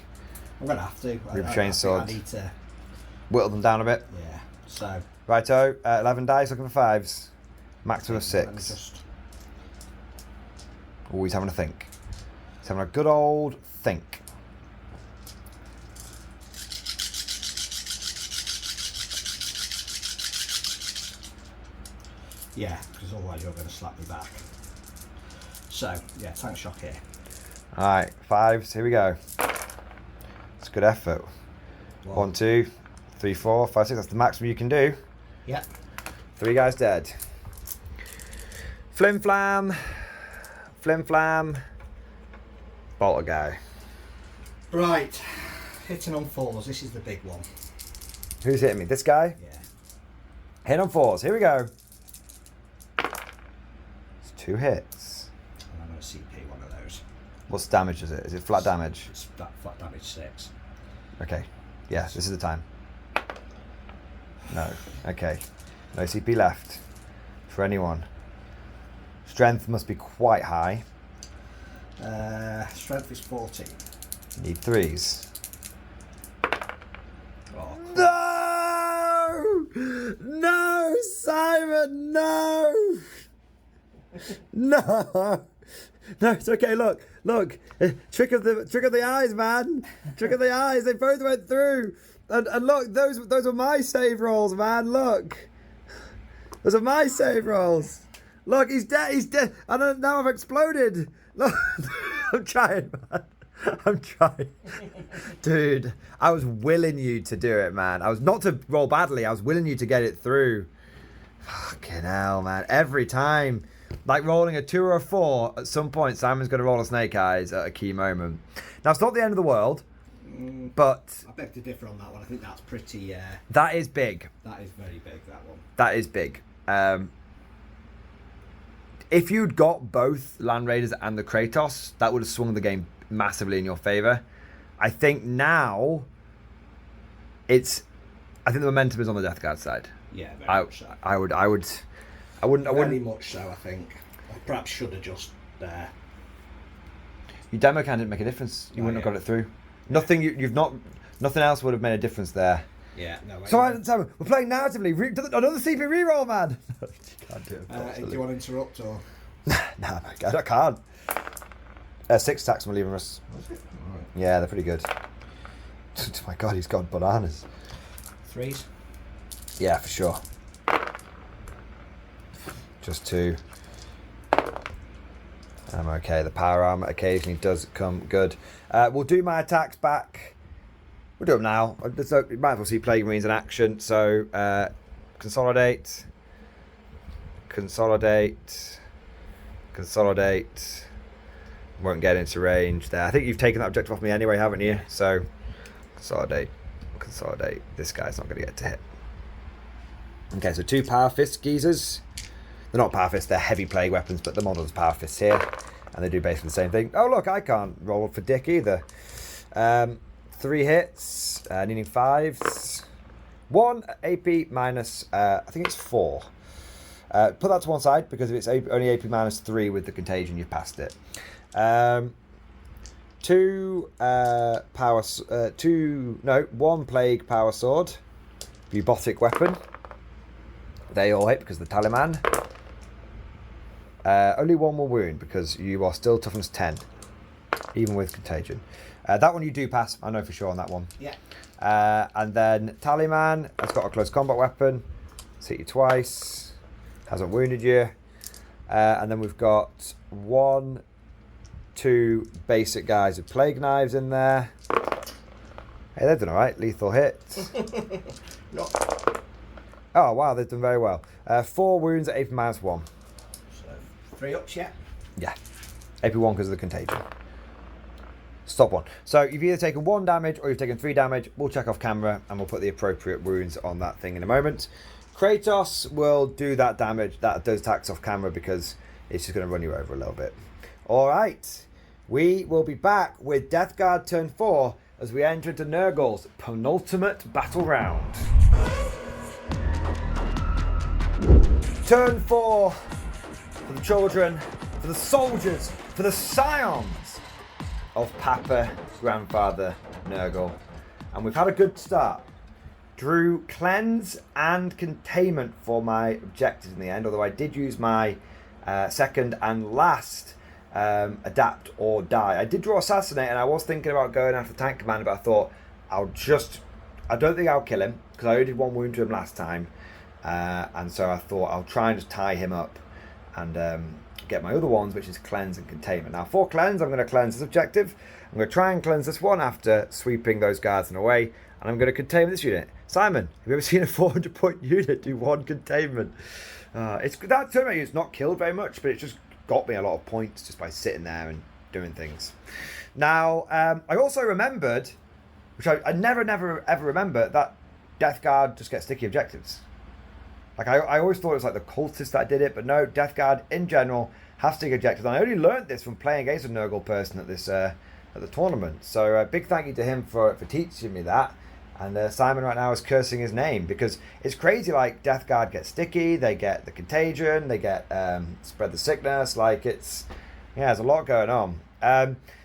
I'm going to have to. Chain sword. I need to... Whittle them down a bit. Yeah, so... Righto, 11 dice, looking for 5s. Maximum of 6. Just... Oh, he's having a think. He's having a good old think. Yeah, because otherwise you're going to slap me back. So, yeah, tank shock here. Alright, 5s, here we go. It's a good effort. 1, 2, 3, 4, 5, 6. That's the maximum you can do. Yeah. 3 guys dead. Flim flam. Bolt a guy. Right. Hitting on 4s. This is the big one. Who's hitting me? This guy? Yeah. Hit on 4s. Here we go. It's 2 hits. And I'm going to CP one of those. What's damage is it? Is it flat damage? It's flat damage 6. Okay. Yeah, this is the time. No. Okay. No CP left for anyone. Strength must be quite high. Strength is 14. Need 3s. Oh. No! No, Simon, no! No! No, it's okay, look. Trick of the eyes, man. Trick of the eyes, they both went through. And look, those were my save rolls, man, look. Those are my save rolls. Look, he's dead, and now I've exploded. Look, I'm trying, man. I'm trying. Dude, I was willing you to do it, man. I was not to roll badly. I was willing you to get it through. Fucking hell, man. Every time. Like rolling a 2 or a 4, at some point Simon's going to roll a snake eyes at a key moment. Now, it's not the end of the world, but... I beg to differ on that one. I think that's pretty... that is big. That is very big, that one. That is big. If you'd got both Land Raiders and the Kratos, that would have swung the game massively in your favour. I think now, I think the momentum is on the Death Guard side. Yeah, very much so. I wouldn't. Very much so, I think. I perhaps should have just... Your demo can didn't make a difference. You wouldn't have got it through. Nothing. Nothing else would have made a difference there. Yeah, no way. So we're playing narratively. Another CP reroll, man. You can't do it. Do you want to interrupt or? No, I can't. 6 attacks from leaving us. Yeah, they're pretty good. Oh my god, he's got bananas. 3s. Yeah, for sure. Just 2. I'm okay. The power armor occasionally does come good. We'll do my attacks back. We'll do them now. So you might as well see Plague Marines in action. So consolidate. Consolidate. Consolidate. Won't get into range there. I think you've taken that objective off me anyway, haven't you? So consolidate. Consolidate. This guy's not going to get to hit. Okay, so 2 power fist geezers. They're not power fists, they're heavy plague weapons, but the model's power fists here. And they do basically the same thing. Oh, look, I can't roll for dick either. 3 hits, needing 5s. 1 AP minus, I think it's 4. Put that to one side, because if it's only AP minus 3 with the contagion, you've passed it. 1 plague power sword. Bubotic weapon. They all hit because of the talisman. Only 1 more wound because you are still toughness 10, even with contagion. That one you do pass, I know for sure on that one. Yeah. And then talisman has got a close combat weapon. It's hit you twice. Hasn't wounded you. And then we've got 1, 2 basic guys with plague knives in there. Hey, they've done all right. Lethal hit. No. Oh wow, they've done very well. 4 wounds at AP minus 1. 3 ups yet? Yeah. AP 1 because of the contagion. Stop 1. So you've either taken 1 damage or you've taken 3 damage. We'll check off camera and we'll put the appropriate wounds on that thing in a moment. Kratos will do that damage, those attacks off camera because it's just going to run you over a little bit. Alright. We will be back with Death Guard turn 4 as we enter into Nurgle's penultimate battle round. Turn 4. For the children, for the soldiers, for the scions of Papa Grandfather Nurgle. And we've had a good start. Drew cleanse and containment for my objectives in the end, although I did use my second and last adapt or die. I did draw assassinate and I was thinking about going after tank commander, but I thought I don't think I'll kill him because I only did 1 wound to him last time. And so I thought I'll try and just tie him up and get my other ones, which is cleanse and containment. Now for cleanse, I'm going to cleanse this objective. I'm going to try and cleanse this one after sweeping those guardsmen away, and I'm going to contain this unit. Simon, have you ever seen a 400-point unit do 1 containment? That tournament is not killed very much, but it just got me a lot of points just by sitting there and doing things. Now I also remembered, which I never ever remember, that Death Guard just gets sticky objectives. Like I always thought it was like the cultists that did it, but no, Death Guard in general have sticky objectives. And I only learned this from playing against a Nurgle person at this at the tournament. So big thank you to him for teaching me that. And Simon right now is cursing his name because it's crazy. Like Death Guard gets sticky, they get the contagion, they get spread the sickness. Like there's a lot going on.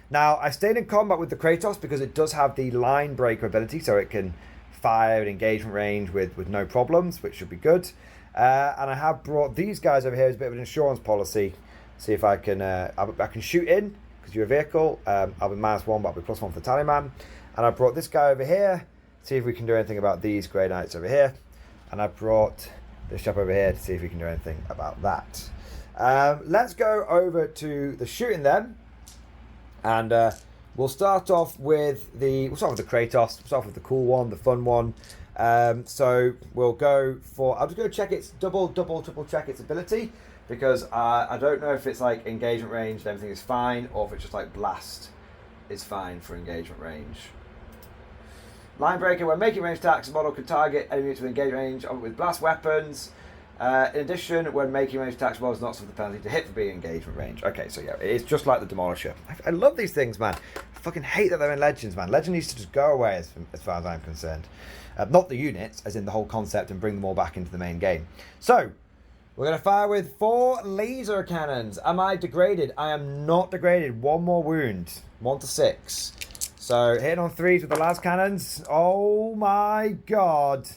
Now I stayed in combat with the Kratos because it does have the line breaker ability, so it can fire at engagement range with no problems, which should be good. And I have brought these guys over here as a bit of an insurance policy. See if I can I can shoot in because you're a vehicle. I'll be -1, but I'll be +1 for the talisman. And I brought this guy over here. See if we can do anything about these Grey Knights over here. And I brought this chap over here to see if we can do anything about that. Let's go over to the shooting then. And we'll start off with the Kratos. We'll start off with the cool one, the fun one. So we'll go for, I'll just go check its triple check its ability, because I don't know if it's like engagement range and everything is fine, or if it's just like blast is fine for engagement range. Line breaker, when making range attacks, the model can target enemies with engagement range with blast weapons. In addition, when making range attacks, models not suffer the penalty to hit for being engagement range. Okay, so yeah, it's just like the Demolisher. I love these things, man. I fucking hate that they're in Legends, man. Legend needs to just go away as far as I'm concerned. Not the units, as in the whole concept, and bring them all back into the main game. So, we're going to fire with 4 laser cannons. Am I degraded? I am not degraded. 1 more wound. 1 to 6. So, hitting on 3s with the las cannons. Oh my god.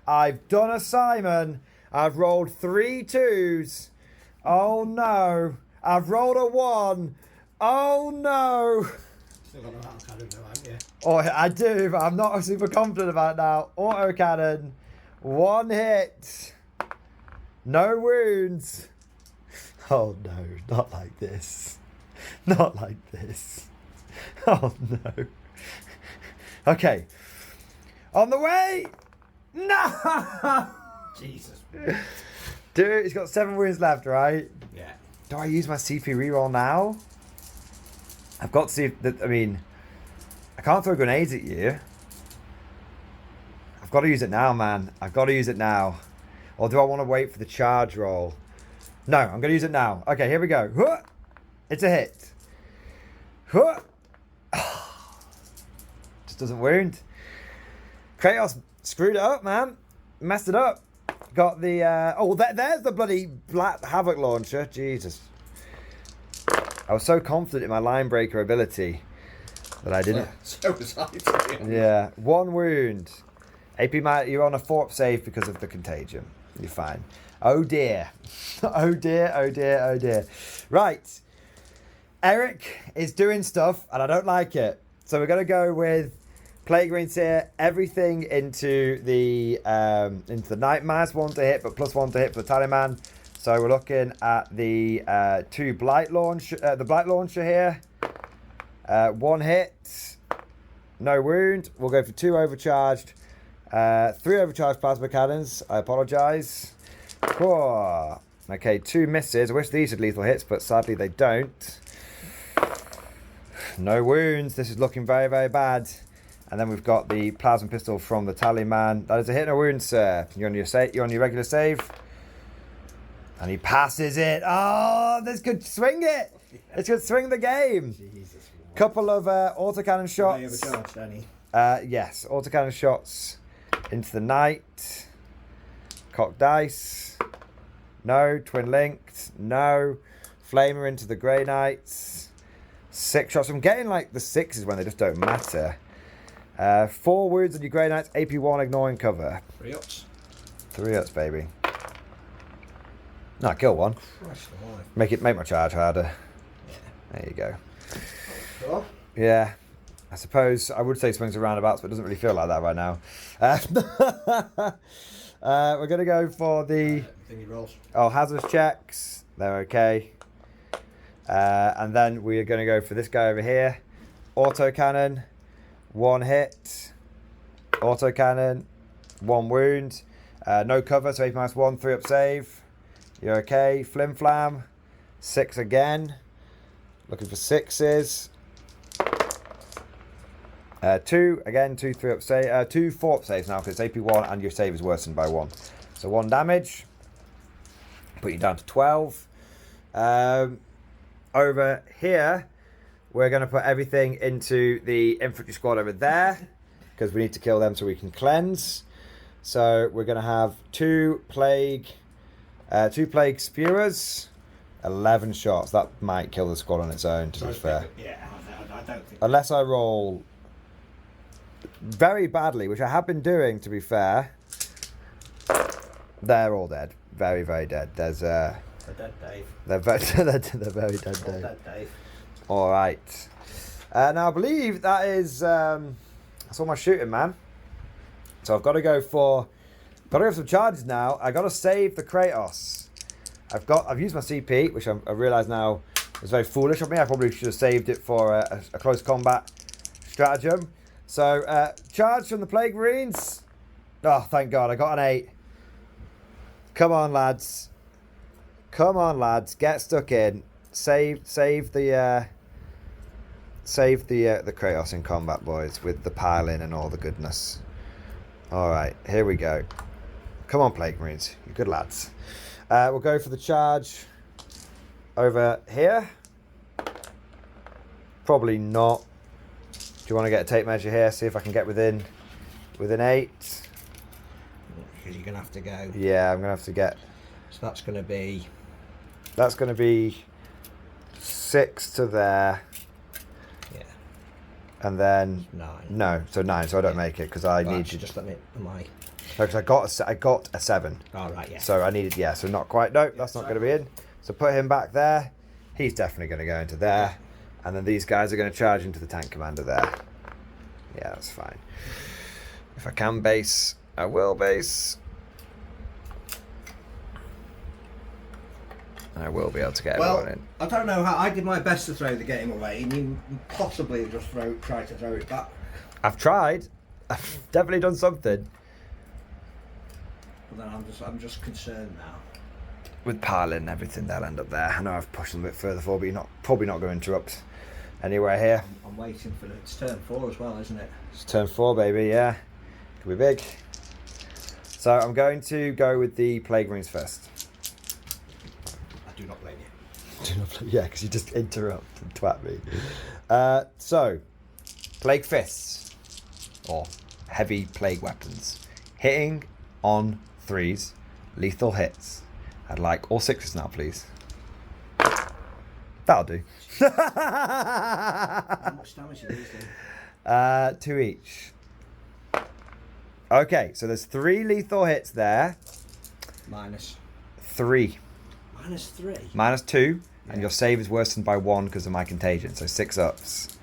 I've done a Simon. I've rolled 3 2s. Oh no. I've rolled a 1. Oh no! Still got the rattle cannon though, haven't you? Oh, I do, but I'm not super confident about it now. Autocannon. 1 hit. No wounds. Oh no, not like this. Not like this. Oh no. Okay. On the way! No! Jesus. Dude, he's got 7 wounds left, right? Yeah. Do I use my CP reroll now? I've got to see if that. I mean, I can't throw grenades at you. I've got to use it now, man. I've got to use it now. Or do I want to wait for the charge roll? No, I'm going to use it now. Okay, here we go. Huh! It's a hit. Huh! Just doesn't wound. Kratos screwed it up, man. Messed it up. Got the... there's the bloody Black Havoc launcher. Jesus. I was so confident in my line breaker ability that I didn't. So was I, to be honest. Yeah, 1 wound. AP, you're on a 4-up save because of the contagion. You're fine. Oh dear. Oh dear, oh dear, oh dear. Right. Eric is doing stuff and I don't like it. So we're going to go with Plague Greens here. Everything into the Knight, -1 to hit, but +1 to hit for the Taliban. So we're looking at the 2 Blight launch, the Blight launcher here. 1 hit, no wound. We'll go for 2 overcharged, 3 overcharged plasma cannons. I apologise. Okay, 2 misses. I wish these had lethal hits, but sadly they don't. No wounds. This is looking very, very bad. And then we've got the plasma pistol from the Tallyman. That is a hit and a wound, sir. You're on your regular save. And he passes it. Oh, this could swing it. This could swing the game. Jesus. Couple of autocannon shots. Overcharged, Danny. Yes, autocannon shots into the Knight. Cock dice. No. Twin linked. No. Flamer into the Grey Knights. 6 shots. I'm getting like the 6s when they just don't matter. 4 wounds on your Grey Knights. AP1 ignoring cover. 3 ups. 3 ups, baby. No, kill 1. Christ alive. Make my charge harder. Yeah. There you go. Sure. Yeah. I suppose I would say swings and roundabouts, but it doesn't really feel like that right now. We're going to go for the... Thingy rolls. Oh, hazardous checks. They're okay. And then we are going to go for this guy over here. Autocannon. 1 hit. Autocannon. 1 wound. No cover, so AP -1, 3-up save. You're okay. Flim Flam. 6 again. Looking for 6s. 2 again. 2 3-up save. 2 4-up saves now because it's AP1 and your save is worsened by 1. So 1 damage. Put you down to 12. Over here, we're going to put everything into the infantry squad over there because we need to kill them so we can cleanse. So we're going to have 2 plague spewers, 11 shots. That might kill the squad on its own, to be fair. Yeah, I don't think. Unless I roll very badly, which I have been doing, to be fair. They're all dead. Very, very dead. There's They're dead, Dave. they're very dead, All Dave. dead, Dave. All right. Now I believe that is that's all my shooting, man. So I've got to go for some charges now. I got to save the Kratos. I've used my CP, which I realise now was very foolish of me. I probably should have saved it for a close combat stratagem. So charge from the Plague Marines. Oh, thank God, I got an 8. Come on, lads. Come on, lads. Get stuck in. Save the Kratos in combat, boys, with the piling and all the goodness. All right, here we go. Come on, Plague Marines. You're good lads. We'll go for the charge over here. Probably not. Do you want to get a tape measure here? See if I can get within 8. Because you're going to have to go. Yeah, I'm going to have to get... So that's going to be... That's going to be 6 to there. Yeah. And then... 9. No, so 9, so I don't make it because I need to... Just let me... My... No, because I got a 7. All right, yeah. So I needed, yeah, so not quite. No, that's not going to be in. So put him back there. He's definitely going to go into there. And then these guys are going to charge into the tank commander there. Yeah, that's fine. If I can base, I will base. I will be able to get everyone in. I don't know how. I did my best to throw the game away, and you possibly just try to throw it back. I've tried. I've definitely done something. But then I'm just concerned now. With piling and everything, they'll end up there. I know I've pushed them a bit further forward, but you're probably not going to interrupt anywhere here. I'm waiting for it's turn 4 as well, isn't it? It's turn 4, baby. Yeah, could be big. So I'm going to go with the Plague Marines first. Do not blame you. Do not blame, yeah, because you just interrupt and twat me. So, Plague Fists, or heavy plague weapons, hitting on 3s, lethal hits. I'd like all 6s now, please. That'll do. How much damage are these doing? 2 each. Okay, so there's 3 lethal hits there. Minus 3. minus 3. Minus 2, Yeah. and your save is worsened by 1 because of my contagion, so 6 ups.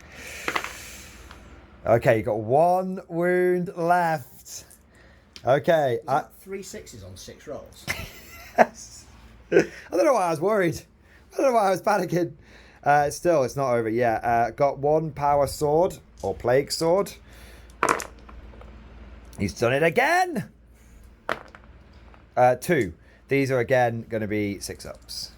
Okay, you got 1 wound left. Okay. Is that 3 6s on 6 rolls? Yes. I don't know why I was worried. I don't know why I was panicking. Still, it's not over. Yeah, got 1 power sword, or plague sword. He's done it again. 2. These are again going to be 6 ups.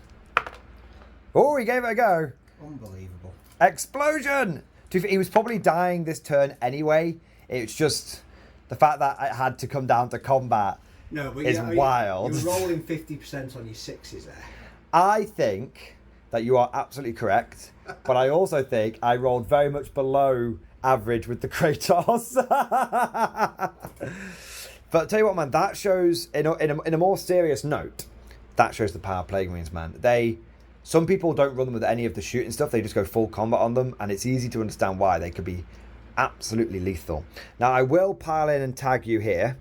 Oh, he gave it a go. Unbelievable. Explosion! He was probably dying this turn anyway. It's just the fact that it had to come down to combat is wild. You're rolling 50% on your 6s there. I think that you are absolutely correct, but I also think I rolled very much below average with the Kratos. But I'll tell you what, man, that shows, in a more serious note, that shows the power of Plague Marines, man. Some people don't run them with any of the shooting stuff, they just go full combat on them, and it's easy to understand why. They could be absolutely lethal. Now, I will pile in and tag you here,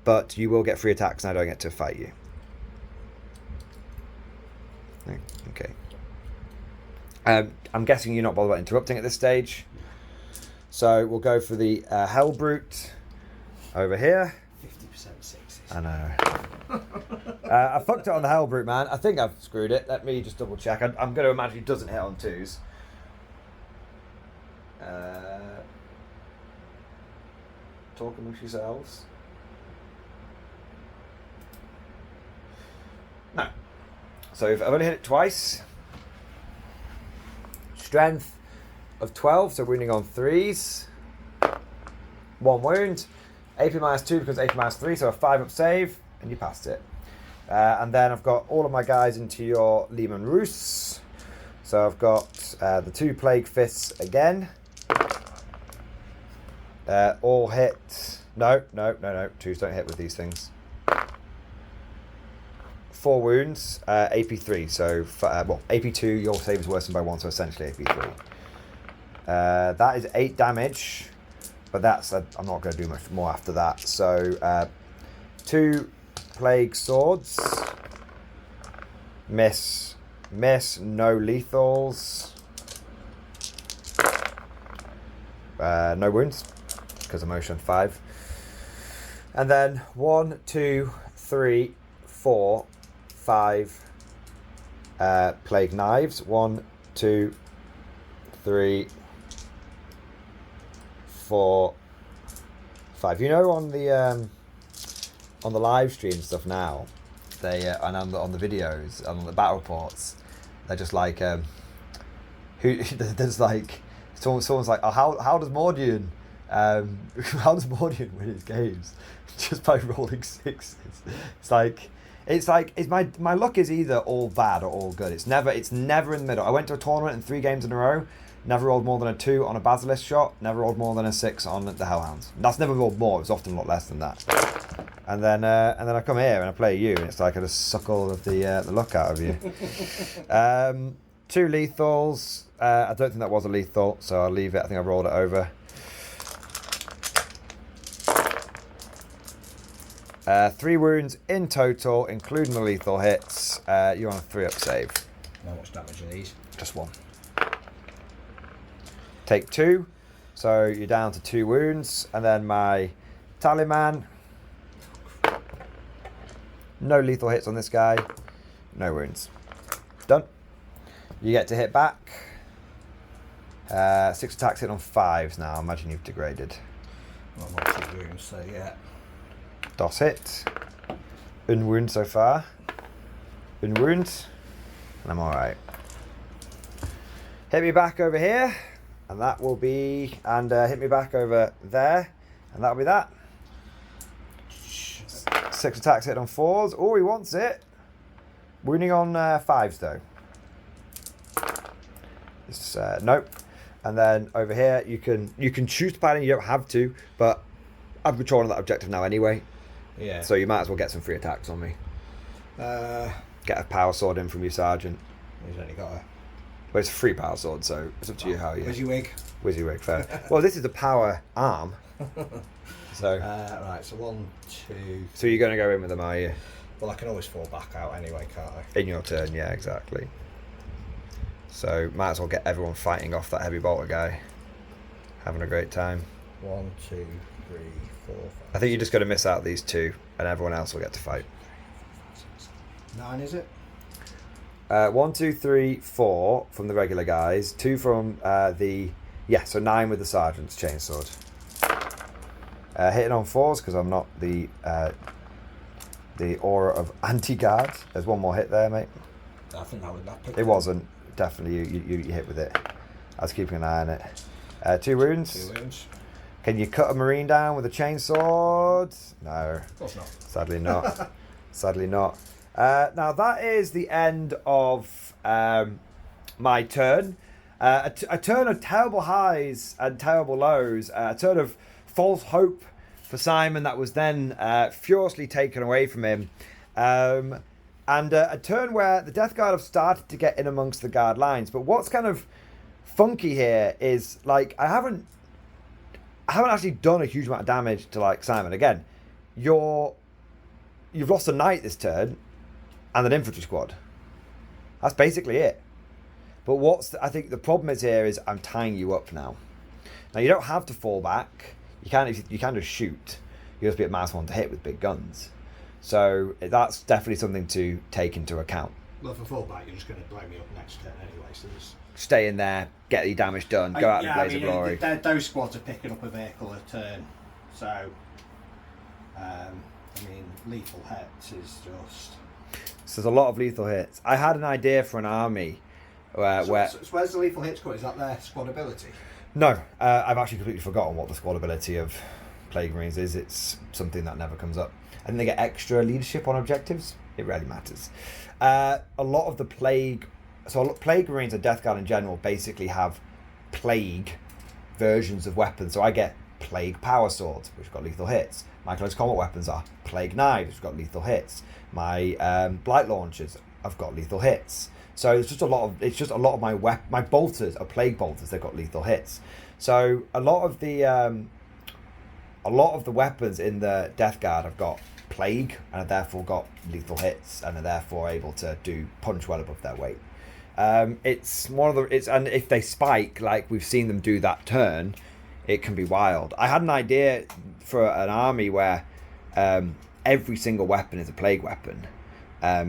but you will get free attacks and I don't get to fight you. Okay. I'm guessing you're not bothered about interrupting at this stage. So we'll go for the Hell Brute over here. 50% 6s. I know. I fucked it on the Hell Brute, man. I think I've screwed it. Let me just double check. I'm going to imagine he doesn't hit on 2s. Talk amongst yourselves. No. So if I've only hit it twice. Strength of 12, so wounding on 3s. 1 wound. AP minus 2 because AP minus 3, so a 5 up save, and you passed it. And then I've got all of my guys into your Lehman Roos. So I've got the 2 Plague Fists again. All hit. No. 2s don't hit with these things. 4 wounds, AP 3. So, AP 2, your save is worsened by 1, so essentially AP 3. That is 8 damage, but that's I'm not going to do much more after that. So, 2 Plague Swords. Miss, no lethals. No wounds, because I'm motion 5. And then 1, 2, 3, 4, 5 Plague Knives. 1, 2, 3, 4, 5. You know, on the live stream stuff now, they and on the videos, on the battle reports, they're just like, there's like someone's like, oh, how does Mordian win his games? Just by rolling 6s. It's like my luck is either all bad or all good. It's never in the middle. I went to a tournament in 3 games in a row. Never rolled more than a 2 on a Basilisk shot. Never rolled more than a 6 on the Hellhounds. That's never rolled more. It was often a lot less than that. And then I come here and I play you, and it's like I just suck all of the luck out of you. 2 lethals. I don't think that was a lethal, so I'll leave it. I think I rolled it over. 3 wounds in total, including the lethal hits. You're on a 3 up save. How much damage are these? Just 1. take 2. So you're down to 2 wounds. And then my Taliman. No lethal hits on this guy. No wounds. Done. You get to hit back. 6 attacks hit on 5s now. Imagine you've degraded. Well, not 2 wounds, so yeah. DOS hit. Unwound so far. Unwound. And I'm alright. Hit me back over here. And that will be... And hit me back over there. And that'll be that. 6 attacks hit on 4s. Oh, he wants it. Wounding on 5s though. It's, nope. And then over here, you can choose to pattern. You don't have to, but I'm controlling that objective now anyway. Yeah. So you might as well get some free attacks on me. Get a power sword in from your sergeant. He's only got a... Well, it's a free power sword, so it's up to you how you... WYSIWYG. WYSIWYG, fair. Well, this is a power arm. So... right, so 1, 2... So you're going to go in with them, are you? Well, I can always fall back out anyway, can't I? In your turn, yeah, exactly. So might as well get everyone fighting off that heavy bolter guy. Having a great time. 1, 2, 3, 4, 5... I think you're just going to miss out these 2, and everyone else will get to fight. 9, is it? 1, 2, 3, 4 from the regular guys. 2 from the... Yeah, so 9 with the sergeant's chainsword. Hitting on 4s, because I'm not the aura of anti-guard. There's one more hit there, mate. I think that would that. It wasn't. Definitely you hit with it. I was keeping an eye on it. 2 wounds. 2 wounds. Can you cut a marine down with a chainsword? No. Of course not. Sadly not. Sadly not. Now that is the end of my turn. A turn of terrible highs and terrible lows. A turn of false hope for Simon that was then furiously taken away from him. And a turn where the Death Guard have started to get in amongst the guard lines. But what's kind of funky here is, like, I haven't actually done a huge amount of damage to, like, Simon. Again, you've lost a knight this turn and an infantry squad. That's basically it. But I think the problem is here is I'm tying you up now. Now, you don't have to fall back. You can just shoot. You just be at -1 to hit with big guns. So that's definitely something to take into account. Well, for fallback, you're just going to blow me up next turn anyway, so there's... Stay in there, get your damage done, go out in the blaze of glory. Those squads are picking up a vehicle a turn, so... I mean, lethal hits is just... So there's a lot of lethal hits. I had an idea for an army where... So where's the lethal hits cut? Is that their squad ability? No, I've actually completely forgotten what the squad ability of Plague Marines is. It's something that never comes up. And they get extra leadership on objectives. It rarely matters. A lot of the Plague... So Plague Marines and Death Guard in general basically have Plague versions of weapons. So I get Plague Power Swords, which have got lethal hits. My close combat weapons are Plague Knives, which have got lethal hits. My Blight Launchers have got lethal hits. So it's just a lot of my bolters are Plague Bolters. They've got lethal hits. So a lot of the weapons in the Death Guard have got Plague and have therefore got lethal hits and are therefore able to punch well above their weight. And if they spike like we've seen them do that turn, it can be wild. I had an idea for an army where every single weapon is a Plague weapon.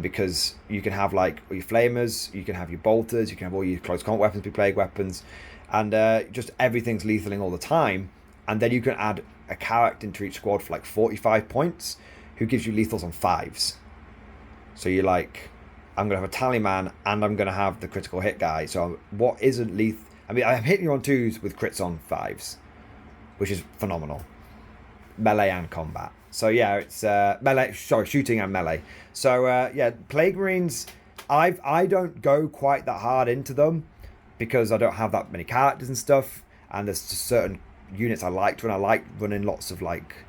Because you can have like your flamers, you can have your bolters, you can have all your close combat weapons be Plague weapons, and just everything's lethaling all the time. And then you can add a character into each squad for like 45 points, who gives you lethals on 5s. So you're like, I'm gonna have a Tallyman and I'm gonna have the critical hit guy. So what isn't lethal? I mean, I'm hitting you on 2s with crits on 5s, which is phenomenal. Melee and combat. So yeah, it's shooting and melee. So yeah, Plague Marines, I don't go quite that hard into them because I don't have that many characters and stuff, and there's just certain units I liked when I like running lots of like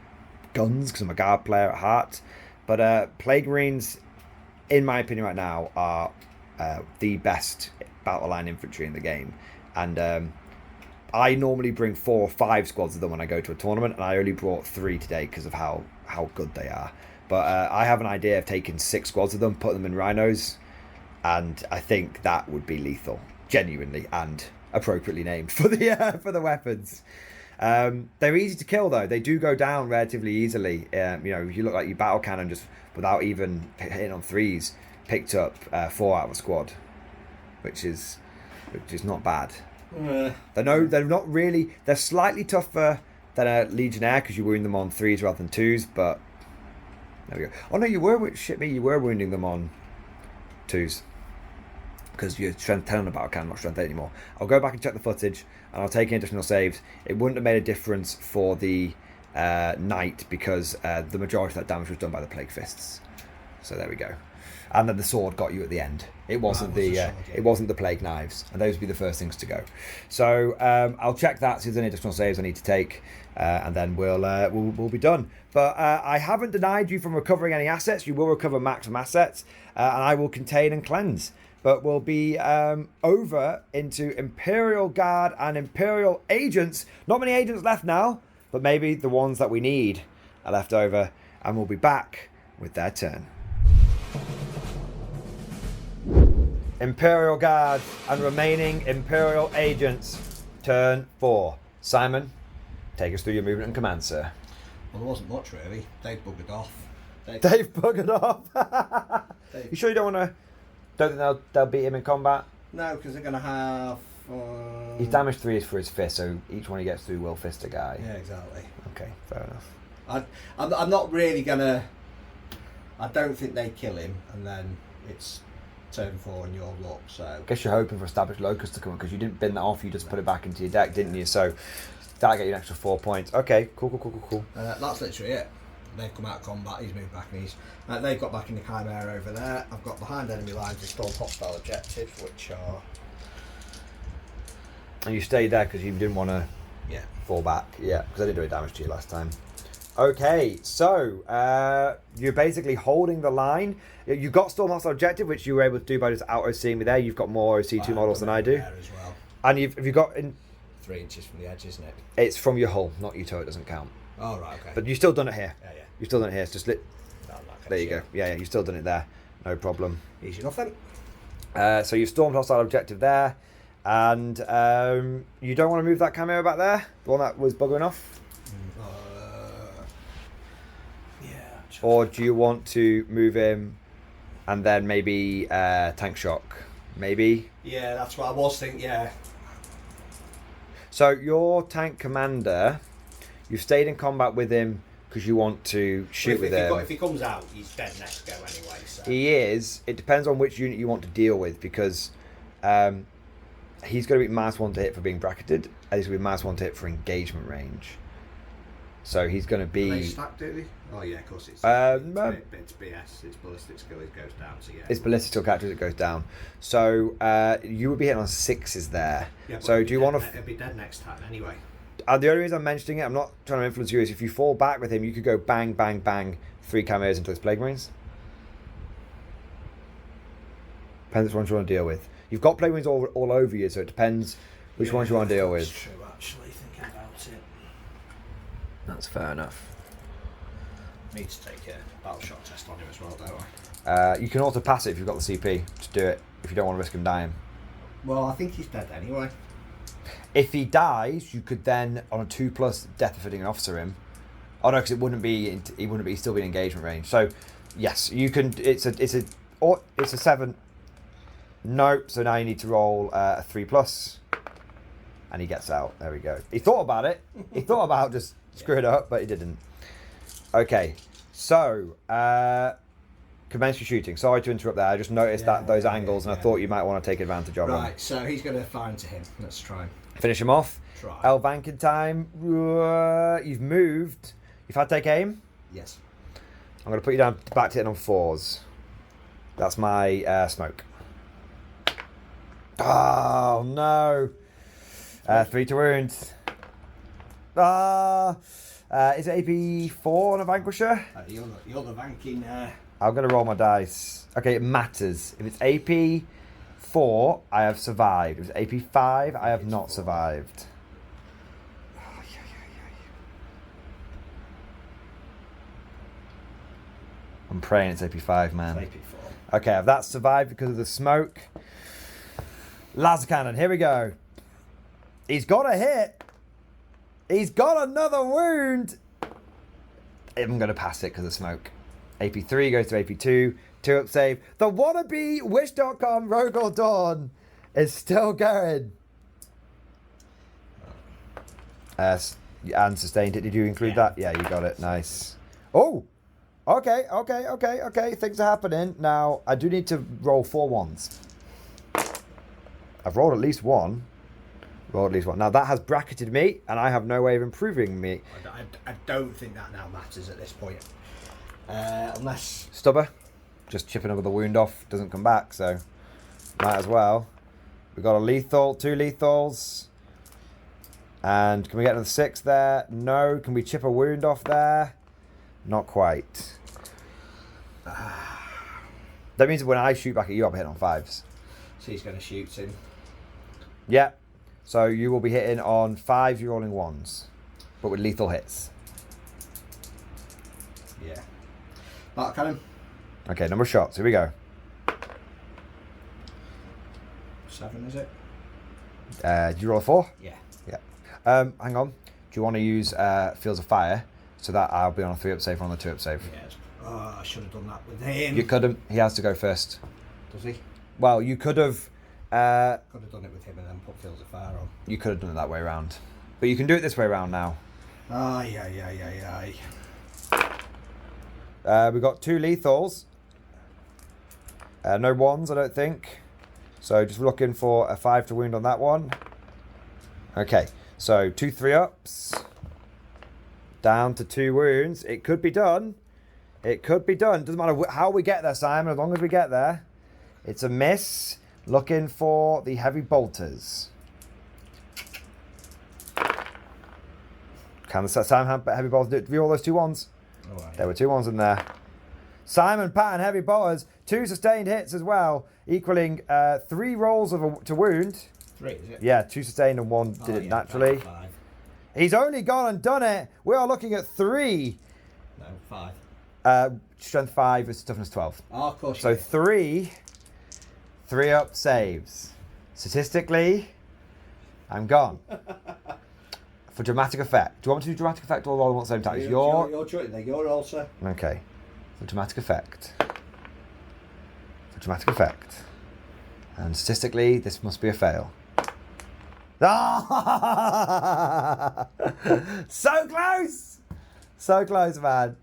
guns because I'm a guard player at heart. But Plague Marines, in my opinion right now, are the best battle line infantry in the game, and I normally bring 4 or 5 squads of them when I go to a tournament, and I only brought 3 today because of how good they are. But I have an idea of taking 6 squads of them, putting them in rhinos, and I think that would be lethal, genuinely, and appropriately named for the weapons. They're easy to kill though. They do go down relatively easily. If you look like your battle cannon just without even hitting on 3s, picked up 4 out of a squad, which is not bad. They're not really. They're slightly tougher than a Legionnaire because you wound them on 3s rather than 2s. But there we go. Oh no, you were wounding them on 2s because you're strength 10 on the battle cannon, not strength 8 anymore. I'll go back and check the footage and I'll take in additional saves. It wouldn't have made a difference for the knight because the majority of that damage was done by the plague fists. So there we go. And then the sword got you at the end. It wasn't it wasn't the plague knives, and those would be the first things to go. So I'll check that, see if there's any additional saves I need to take, and then we'll be done. But I haven't denied you from recovering any assets. You will recover maximum assets, and I will contain and cleanse. But we'll be over into Imperial Guard and Imperial Agents. Not many agents left now, but maybe the ones that we need are left over, and we'll be back with their turn. Imperial Guard and remaining Imperial Agents, turn 4. Simon, take us through your movement and command, sir. Well, there wasn't much really. They've buggered off. They've buggered off. You sure you don't want to? Don't think they'll beat him in combat? No, because they're going to have... He's damage 3 is for his fist, so each one he gets through will fist a guy. Yeah, exactly. Okay, fair enough. I'm not really going to... I don't think they kill him, and then it's turn 4 and your luck, so... I guess you're hoping for Established Locust to come on, because you didn't bin that off, you just put it back into your deck, didn't you? So that'll get you an extra 4 points. Okay, cool. That's literally it. They've come out of combat, he's moved back, and they've got back in the Chimera over there. I've got behind enemy lines installed hostile objectives, which are... And you stayed there because you didn't want to fall back. Yeah, because I didn't do any damage to you last time. Okay, so you're basically holding the line. You've got Storm Hostile Objective, which you were able to do by just auto-seeing me there. You've got more OC2 models than I do. As well. And have you got... 3 inches from the edge, isn't it? It's from your hull, not your toe, it doesn't count. Oh, right, okay. But you've still done it here. Yeah. You've still done it here. It's just there you go. Yeah, you've still done it there. No problem. Easy enough then. So you've stormed hostile objective there. And you don't want to move that Chimera back there? The one that was buggering off? Yeah. Or do you want to move him and then maybe tank shock? Maybe? Yeah, that's what I was thinking, yeah. So your tank commander, you've stayed in combat with him because you want to shoot with him. If he comes out, he's dead next go anyway. So. He is. It depends on which unit you want to deal with because he's going to be -1 to hit for being bracketed, and he's going to be -1 to hit for engagement range. So he's going to be... Are they stacked, do they? Oh yeah, of course it's BS, it's ballistic skill, it goes down, so yeah. It's ballistic skill characters, it goes down. So you would be hitting on 6s there. Yeah, so do you want to... It'll be dead next time anyway. The only reason I'm mentioning it, I'm not trying to influence you, is if you fall back with him, you could go bang, bang, bang, 3 Chimeras into his Plague Marines. Depends which ones you want to deal with. You've got Plague Marines all over you, so it depends which ones you want to deal with. That's true, actually, thinking about it. That's fair enough. Need to take a battle shot test on him as well, don't I? You can also pass it if you've got the CP to do it, if you don't want to risk him dying. Well, I think he's dead anyway. If he dies, you could then, on a 2+ death befitting an officer him. Oh no, because it wouldn't be. He wouldn't be. He'd still be in engagement range. So, yes, you can. It's a 7. No, so now you need to roll a 3+, and he gets out. There we go. He thought about it. He thought about just screwing it up, but he didn't. Okay, so commence your shooting. Sorry to interrupt there. I just noticed those angles, and I thought you might want to take advantage of them. Right, so he's going to fire into him. Let's try. Finish him off. Try. Elvankin time. You've moved. You've had to take aim. Yes. I'm going to put you down back to hitting on 4s. That's my smoke. Oh no. 3 to wound. Is it AP4 on a Vanquisher? You're the vanking. I'm going to roll my dice. Okay, it matters. If it's AP4, I have survived. If it's AP5, I have not survived. I'm praying it's AP5, man. It's AP4. Okay, I've that survived because of the smoke. Laser cannon, here we go. He's got a hit. He's got another wound. I'm going to pass it because of smoke. AP3 goes to AP2. 2-up save. The wannabe Wish.com Rogel Dawn is still going. And sustained it. Did you include that? Yeah, you got it. Nice. Oh! Okay. Things are happening. Now, I do need to roll 4 ones. I've rolled at least one. Now, that has bracketed me, and I have no way of improving me. I don't think that now matters at this point. Unless... Stubber. Just chipping another wound off. Doesn't come back, so might as well. We've got a lethal. 2 lethals. And can we get another 6 there? No. Can we chip a wound off there? Not quite. That means when I shoot back at you, I'll be hitting on 5s. So he's going to shoot him. Yeah. So you will be hitting on 5s, you're rolling 1s. But with lethal hits. Yeah. Back cannon. Okay, number of shots. Here we go. 7, is it? Did you roll a 4? Yeah. Yeah. Hang on. Do you want to use Fields of Fire so that I'll be on a 3-up save or on a 2-up save? Yes. Oh, I should have done that with him. You couldn't. He has to go first. Does he? Well, you could have. Could have done it with him and then put Fields of Fire on. You could have done it that way around. But you can do it this way around now. Aye. We've got 2 lethals. No 1s, I don't think. So just looking for a 5 to wound on that one. Okay, so 2 3-ups. Down to 2 wounds. It could be done. Doesn't matter how we get there, Simon, as long as we get there. It's a miss. Looking for the heavy bolters. Can the Simon heavy bolters do all those 2 1s? Oh, right. There were 2 1s in there. Simon Patton heavy bolters, 2 sustained hits as well, equaling 3 rolls to wound. 3, is it? Yeah, 2 sustained and 1 did it naturally. 5. He's only gone and done it. We are looking at 3. No, 5. Strength 5 is toughness 12. Oh, of course. So 3-up saves. Statistically, I'm gone. For dramatic effect. Do you want me to do dramatic effect or roll at the same time? Your choice. Your roll, sir. Okay. For dramatic effect. And statistically, this must be a fail. Ah! So close! So close, man.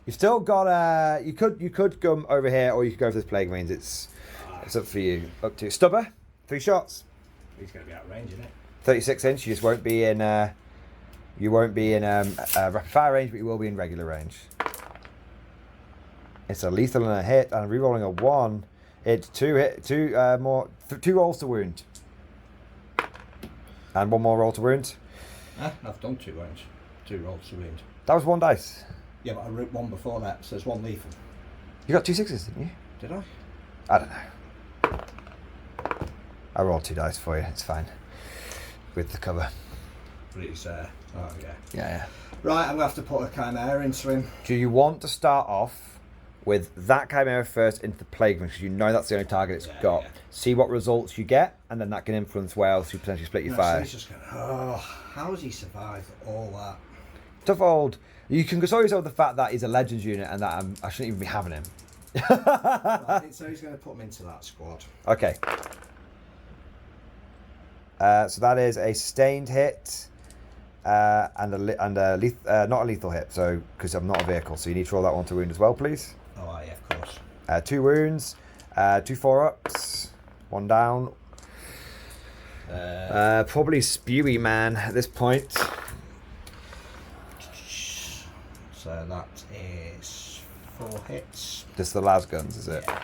You've still got you could come over here or you could go for this plague means it's up for you. Up to Stubber. 3 shots. He's going to be out of range, isn't it? 36 inch. You just won't be in rapid fire range, but you will be in regular range. It's a lethal and a hit, and rerolling a 1. It's 2 rolls to wound, and 1 more roll to wound. I've done 2 rounds. 2 rolls to wound. That was 1 dice. Yeah, but I wrote 1 before that, so there's 1 lethal. You got 2 6s, didn't you? Did I? I don't know. I rolled 2 dice for you. It's fine. With the cover. But it's oh yeah. Yeah. Right, I'm gonna have to put a chimera into him. Do you want to start off with that chimera first into the plague because you know that's the only target it's got? Yeah. See what results you get, and then that can influence where else you potentially split your fire. So he's just going, how has he survived all that? Tough old. You can console yourself with the fact that he's a Legends unit and that I shouldn't even be having him. Right, so he's going to put him into that squad. Okay. So that is a sustained hit and not a lethal hit. So because I'm not a vehicle, so you need to roll that 1 to wound as well, please. Oh yeah, of course. 2 wounds, 2 4-ups, 1 down. Probably spewy man at this point. So that is 4 hits. Just the las guns, is it? Yeah.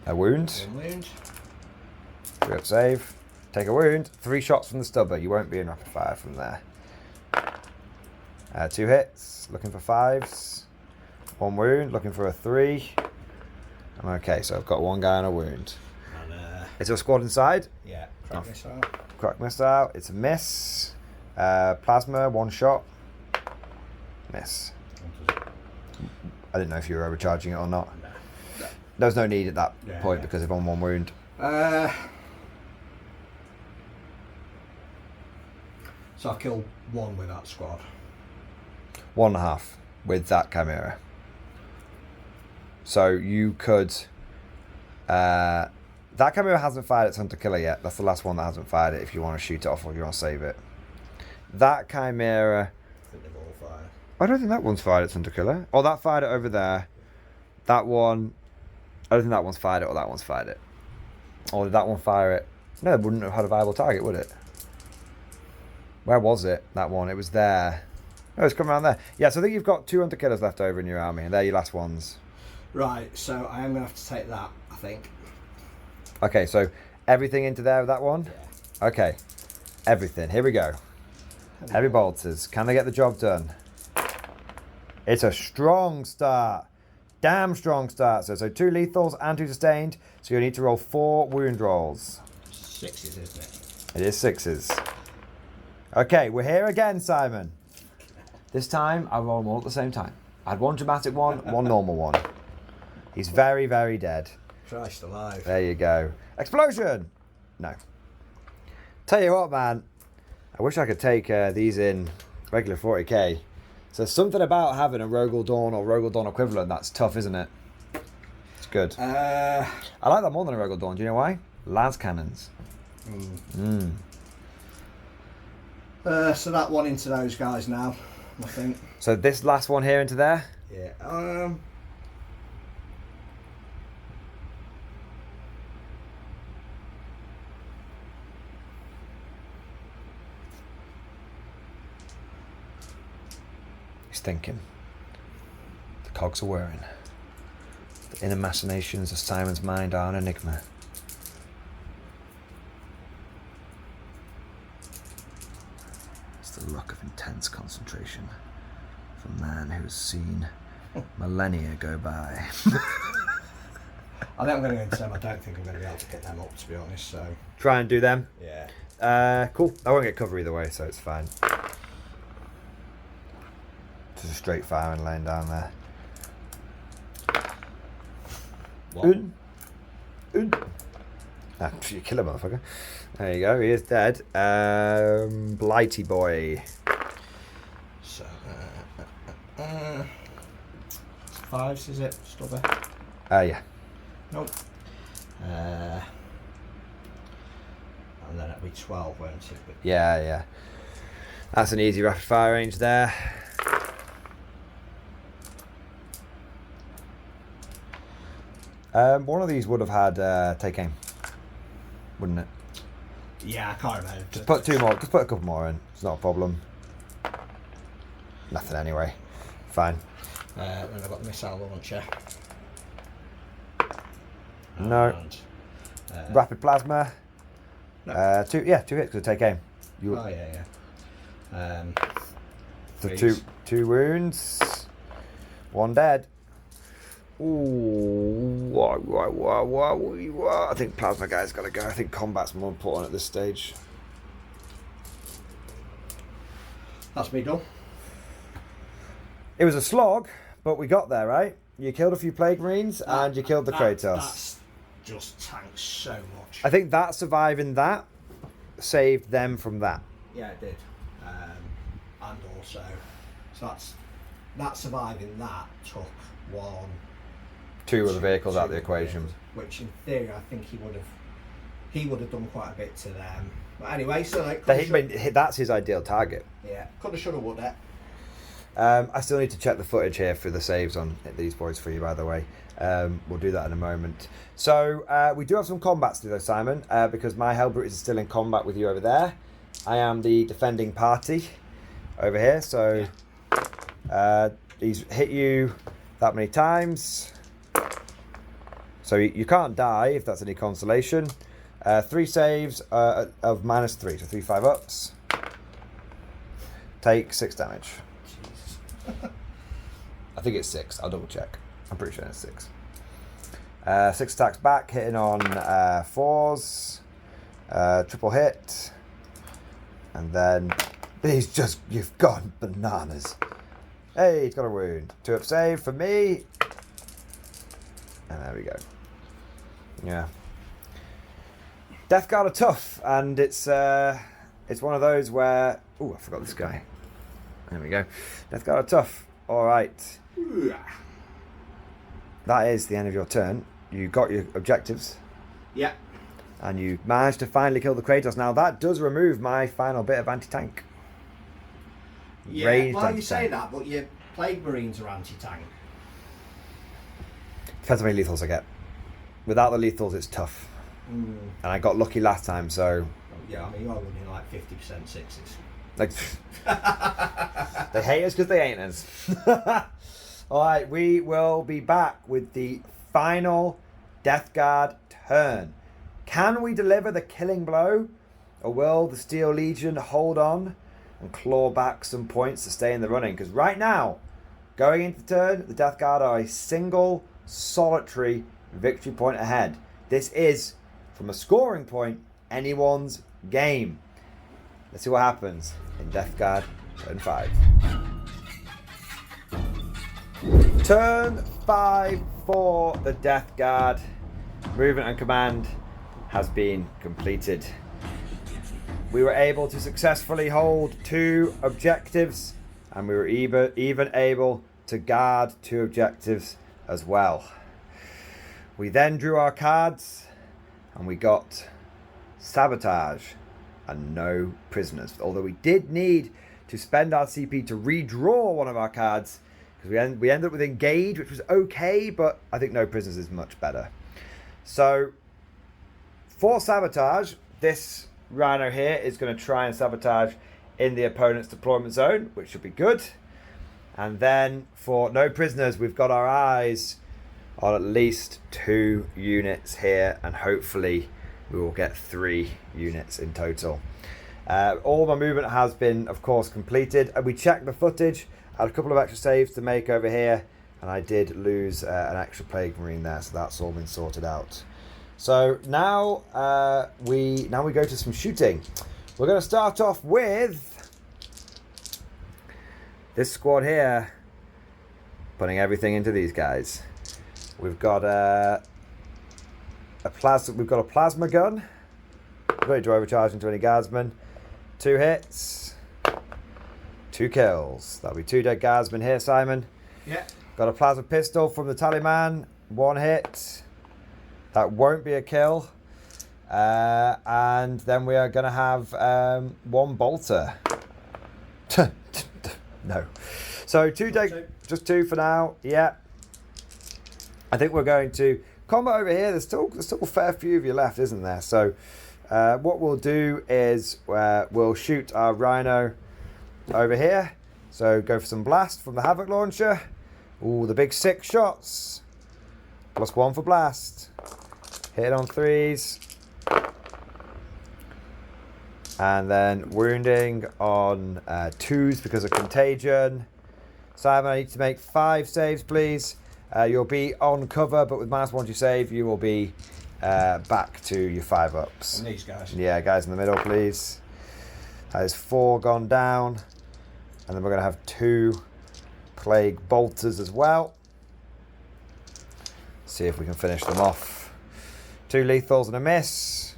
A wound. 1 wound. 3-up save. Take a wound. 3 shots from the stubber. You won't be in rapid fire from there. 2 hits. Looking for 5s. 1 wound. Looking for a 3. I'm okay. So I've got 1 guy on a wound. And, is there a squad inside? Yeah. Crack missile. Crack missile. It's a miss. Plasma. 1 shot. Miss. I didn't know if you were overcharging it or not. No. There was no need at that point because of on 1 wound. So I've killed 1 with that squad. 1.5 with that Chimera. So you could... that Chimera hasn't fired its Hunter Killer yet. That's the last one that hasn't fired it if you want to shoot it off or you want to save it. That Chimera... I think they've all fired. I don't think that one's fired its Hunter Killer. Oh, that fired it over there. That one... I don't think that one's fired it or that one's fired it. Or did that one fire it? No, it wouldn't have had a viable target, would it? Where was it, that one? It was there. Oh, it's coming around there. Yeah, so I think you've got 2 Hunter Killers left over in your army, and they're your last ones. Right, so I am going to have to take that, I think. Okay, so everything into there with that one? Yeah. Okay, everything. Here we go. Heavy bolters. Can they get the job done? It's a strong start. Damn strong start. So 2 lethals and 2 sustained. So you need to roll 4 wound rolls. 6s, isn't it? It is 6s. Okay, we're here again, Simon. This time, I roll them all at the same time. I had 1 dramatic one, 1 normal one. He's very, very dead. Christ alive. There you go. Explosion! No. Tell you what, man. I wish I could take these in regular 40k. So there's something about having a Rogel Dawn or Rogel Dawn equivalent that's tough, isn't it? It's good. I like that more than a Rogel Dawn. Do you know why? Las cannons. So that one into those guys now, I think. So this last one here into there? Yeah. He's thinking. The cogs are whirring. The inner machinations of Simon's mind are an enigma. It's the look of intense concentration from a man who has seen millennia go by. I think I'm going to go into them. I don't think I'm going to be able to get them up, to be honest. So Try and do them. yeah. Cool. I won't get cover either way, so it's fine. Just a straight firing lane down there. Ah, you kill him, motherfucker. There you go. He is dead. Blighty boy. So 5s, is it? Stubber? Yeah. Nope. And then it'll be 12, won't it? But Yeah. That's an easy rapid fire range there. One of these would have had take aim, wouldn't it? yeah, I can't remember. Just put 2 more. Just put a couple more in. It's not a problem. Nothing anyway. Fine. Then I've got the missile launcher. No. And, Rapid plasma. No. 2 hits because take aim. You, Oh yeah. so threes. two wounds. 1 dead. Ooh, I think plasma guy's got to go. I think combat's more important at this stage. That's me done. It was a slog, but we got there, right? You killed a few Plague Marines and you killed the Kratos. That's just tanked so much. I think that surviving that saved them from that. Yeah, it did. And also, so that surviving that took 2 of the vehicles out of the equation. Which in theory, I think he would have done quite a bit to them. But anyway, so like, That's his ideal target. yeah, coulda, shoulda, woulda. I still need to check the footage here for the saves on these boys for you, by the way. We'll do that in a moment. So we do have some combats to do though, Simon, because my Hellbrute is still in combat with you over there. I am the defending party over here, so he's hit you that many times. So you can't die if that's any consolation. 3 saves of -3, so 3 5-ups. Take 6 damage. I think it's 6. I'll double check. I'm pretty sure it's 6. 6 attacks back, hitting on 4s. Triple hit. And then you've gone bananas. Hey, he's got a wound. 2-up save for me. And there we go. Yeah. Death Guard are tough, and it's one of those where Oh, I forgot this guy. There we go. Death Guard are tough. All right. That is the end of your turn. You got your objectives. Yeah. And you managed to finally kill the Kratos. Now, that does remove my final bit of anti-tank. Yeah, Ranged well, you anti-tank. say that, but your Plague Marines are anti-tank. Depends how many lethals I get. Without the lethals, it's tough. And I got lucky last time, so... Yeah, I mean, you're running like 50% sixes. Like, they hate us because they ain't us. Alright, we will be back with the final Death Guard turn. Can we deliver the killing blow? Or will the Steel Legion hold on and claw back some points to stay in the running? Because right now, going into the turn, the Death Guard are a single, solitary victory point ahead. This is, from a scoring point, anyone's game. Let's see what happens in Death Guard turn 5. Turn 5 for the Death Guard. Movement and command has been completed. We were able to successfully hold 2 objectives, and we were even able to guard 2 objectives as well. We then drew our cards, and we got sabotage and no prisoners. Although we did need to spend our CP to redraw one of our cards, because we ended up with engage, which was okay, but I think no prisoners is much better. So for sabotage, this Rhino here is going to try and sabotage in the opponent's deployment zone, which should be good. And then for no prisoners, we've got our eyes on at least 2 units here, and hopefully we will get 3 units in total. All my movement has been, of course, completed. And we checked the footage. I had a couple of extra saves to make over here, and I did lose an extra Plague Marine there, so that's all been sorted out. So now we go to some shooting. We're going to start off with this squad here, putting everything into these guys. We've got a plasma gun, ready to overcharge into any guardsman. 2 hits, 2 kills. That'll be 2 dead guardsmen here, Simon. Yeah. Got a plasma pistol from the Tallyman, 1 hit. That won't be a kill. And then we are going to have 1 bolter. No. So 2 dead, just 2 for now. Yeah. I think we're going to combat over here. There's still a fair few of you left, isn't there? So what we'll do is we'll shoot our Rhino over here. So go for some blast from the Havoc launcher. Ooh, the big 6 shots. +1 for blast. Hit on 3s. And then wounding on 2s because of contagion. Simon, I need to make 5 saves, please. You'll be on cover, but with -1 to save, you will be back to your 5 ups. And these guys. Yeah, guys in the middle, please. That is 4 gone down. And then we're going to have 2 plague bolters as well. See if we can finish them off. 2 lethals and a miss.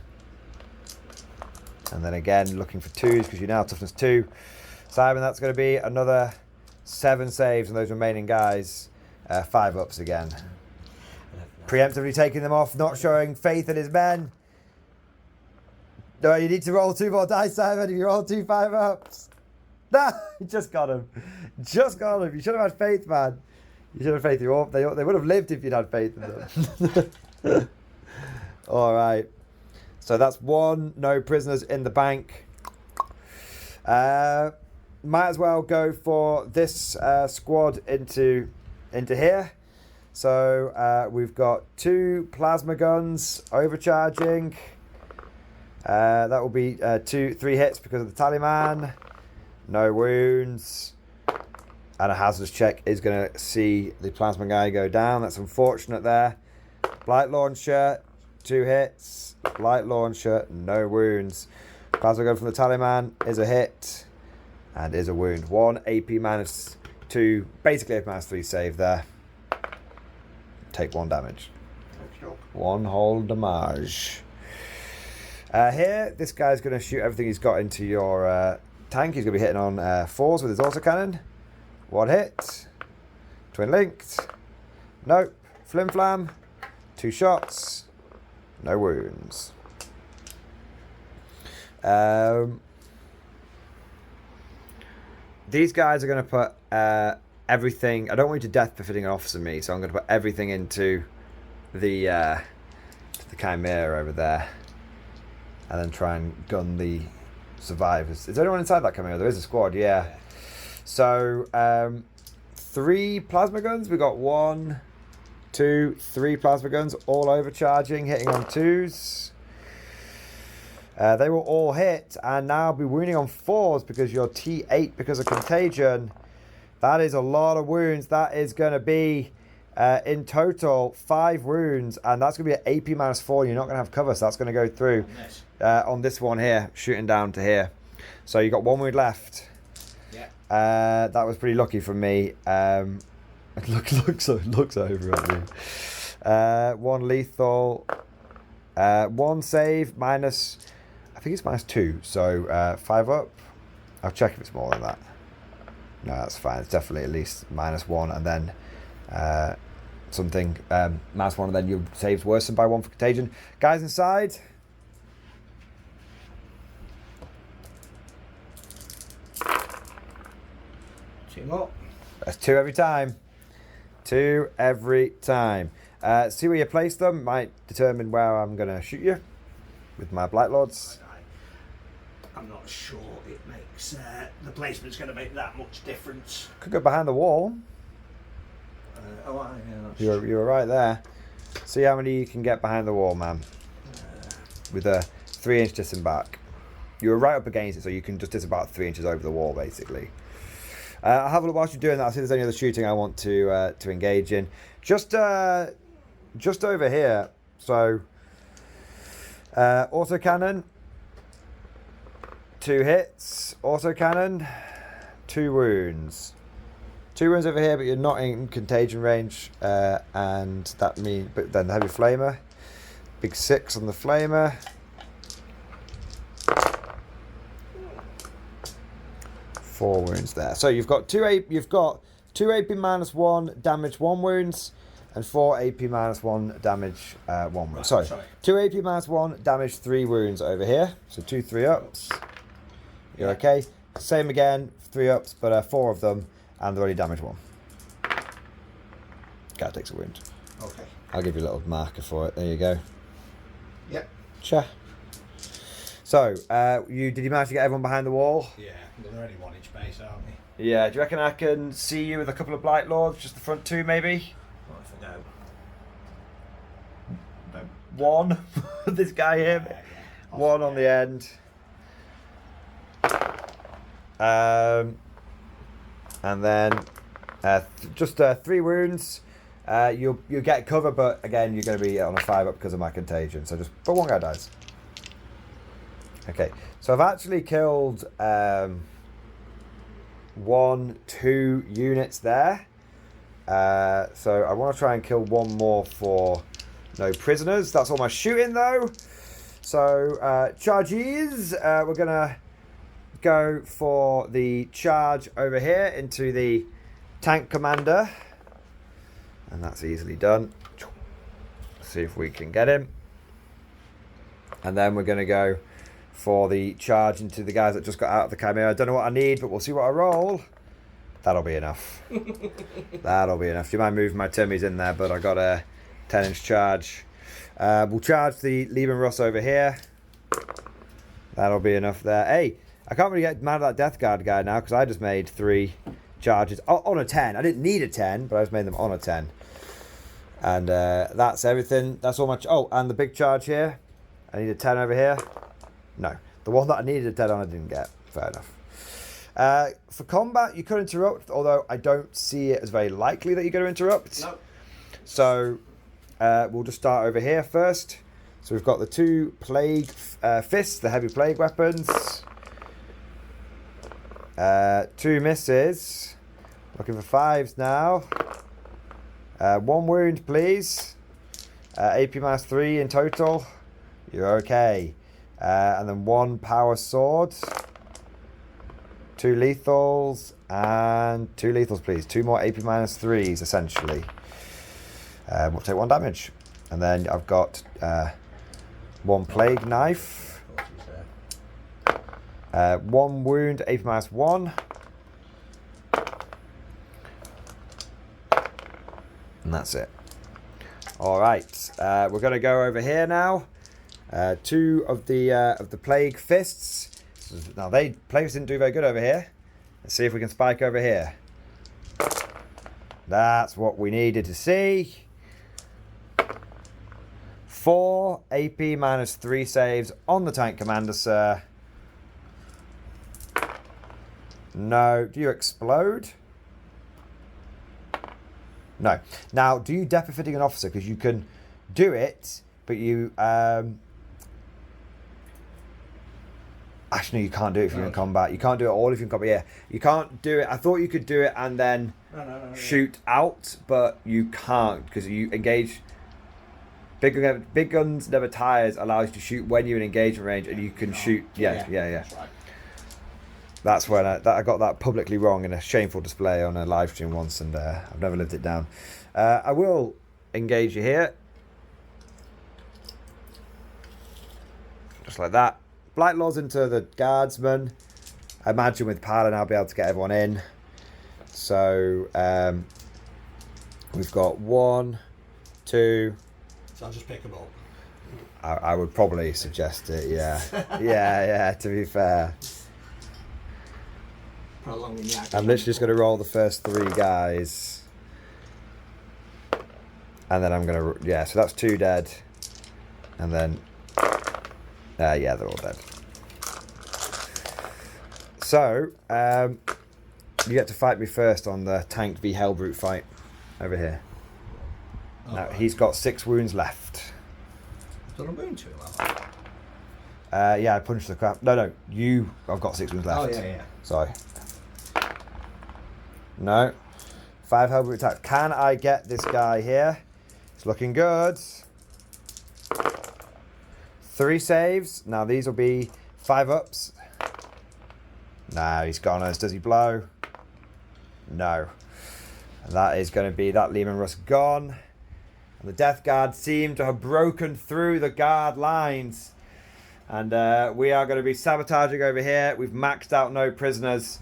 And then again, looking for 2s because you're now toughness 2. Simon, that's going to be another 7 saves on those remaining guys. 5 ups again. Preemptively taking them off, not showing faith in his men. No, you need to roll 2 more dice, Simon. If you roll 2 5 ups. Nah, you just got him. Just got him. You should have had faith, man. You should have faith. They would have lived if you'd had faith in them. All right. So that's 1. No prisoners in the bank. Might as well go for this squad into here. So we've got 2 plasma guns overcharging. That will be 3 hits because of the Tallyman. No wounds. And a hazards check is going to see the plasma guy go down. That's unfortunate there. Light launcher, 2 hits. Light launcher, no wounds. Plasma gun from the Tallyman is a hit and is a wound. 1 AP -2, basically AP -3 save there. Take 1 damage. 1 whole damage. Here, this guy's going to shoot everything he's got into your tank. He's going to be hitting on 4s with his autocannon. 1 hit. Twin linked. Nope. Flim flam. 2 shots. No wounds. These guys are going to put everything. I don't want you to death befitting an officer me, so I'm going to put everything into the Chimera over there, and then try and gun the survivors. Is there anyone inside that Chimera? There is a squad, yeah. So 3 plasma guns. We got 1, 2, 3 plasma guns, all overcharging, hitting on 2s. They will all hit, and now be wounding on 4s because you're T8 because of contagion. That is a lot of wounds. That is going to be, in total, 5 wounds, and that's going to be an AP -4. You're not going to have cover, so that's going to go through on this one here, shooting down to here. So you got 1 wound left. Yeah. That was pretty lucky from me. Looks over at me. 1 lethal. 1 save minus. I think it's -2. So 5 up. I'll check if it's more than that. No, that's fine. It's definitely at least -1, and then something -1, and then your saves worsen by 1 for contagion. Guys inside. That's 2 every time. 2 every time. See where you place them might determine where I'm going to shoot you with my Blight Lords. I'm not sure it makes the placement's going to make that much difference. Could go behind the wall. Yeah, You were right there. See how many you can get behind the wall, man. With a 3-inch disembark. You were right up against it, so you can just disembark 3 inches over the wall, basically. I'll have a look whilst you're doing that. I'll see if there's any other shooting I want to engage in. Just over here. So, autocannon. 2 hits. Autocannon. 2 wounds. 2 wounds over here, but you're not in contagion range. And that means, but then the heavy flamer. Big 6 on the flamer. 4 wounds there. So you've got 2 AP -1 damage 1 wounds, and 4 AP -1 damage 1 wound. Right, sorry. 2 AP -1 damage 3 wounds over here. So 2 3-ups. You're okay. Same again, 3-ups, but 4 of them, and they're already damage 1. Guy takes a wound. Okay. I'll give you a little marker for it. There you go. Yep. Cha. So, did you manage to get everyone behind the wall? Yeah, they're only 1 inch base, aren't they? Yeah, do you reckon I can see you with a couple of Blight Lords, just the front 2 maybe? What if I go? 1. This guy here. Yeah. 1 on the end. And then just 3 wounds. You'll get cover, but again you're going to be on a 5-up because of my contagion. So but 1 guy dies. Okay, so I've actually killed 1, 2 units there. So I want to try and kill 1 more for no prisoners. That's all my shooting though. So charges. We're gonna go for the charge over here into the tank commander, and that's easily done. See if we can get him, and then we're gonna go for the charge into the guys that just got out of the Chimera. I don't know what I need, but we'll see what I roll. That'll be enough. That'll be enough. Do you mind moving my Timmies in there? But I got a 10-inch charge. We'll charge the Lieben Russ over here. That'll be enough there. Hey, I can't really get mad at that Death Guard guy now because I just made 3 charges on a 10. I didn't need a 10, but I just made them on a 10. And that's everything. That's all much. Oh, and the big charge here. I need a 10 over here. No, the one that I needed a 10 on I didn't get. Fair enough. For combat, you could interrupt, although I don't see it as very likely that you're going to interrupt. No. So we'll just start over here first. So we've got the 2 plague fists, the heavy plague weapons. 2 misses. Looking for 5s now. 1 wound, please. AP -3 in total. You're okay. And then 1 power sword. 2 lethals, and 2 lethals, please. 2 more AP -3s, essentially. We'll take 1 damage. And then I've got 1 plague knife. 1 wound, AP -1. And that's it. Alright, we're going to go over here now. 2 of the plague fists. Now, plagues didn't do very good over here. Let's see if we can spike over here. That's what we needed to see. 4 AP -3 saves on the tank commander, sir. No. Do you explode? No. Now, do you death befitting an officer? Because you can do it, but you... Actually, no, you can't do it if you're in combat. You can't do it all if you're in combat. Yeah, you can't do it. I thought you could do it and then shoot out, but you can't because you engage. Big guns never tires allows you to shoot when you're in engagement range, and you can shoot. Yeah. That's right. That's when I got that publicly wrong in a shameful display on a live stream once, and I've never lived it down. I will engage you here, just like that. Blight Lords into the guardsman. I imagine with Paladin I'll be able to get everyone in. So we've got 1, 2. So I'll just pick them up. I would probably suggest it, yeah. yeah, to be fair. I'm literally just going to roll the first 3 guys. And then I'm going to... Yeah, so that's 2 dead. And then... yeah, they're all dead. So, you get to fight me first on the tank v Hellbrute fight over here. Oh, now, he's got 6 wounds left. Is there a wound to him? Yeah, I punched the crap. No, I've got 6 wounds left. Oh, yeah. Sorry. No. 5 Hellbrute attacks. Can I get this guy here? It's looking good. 3 saves. Now these will be 5 ups. No, he's gone us. Does he blow? No. And that is going to be that Lehman Russ gone. And the Death Guard seem to have broken through the guard lines. And we are going to be sabotaging over here. We've maxed out no prisoners.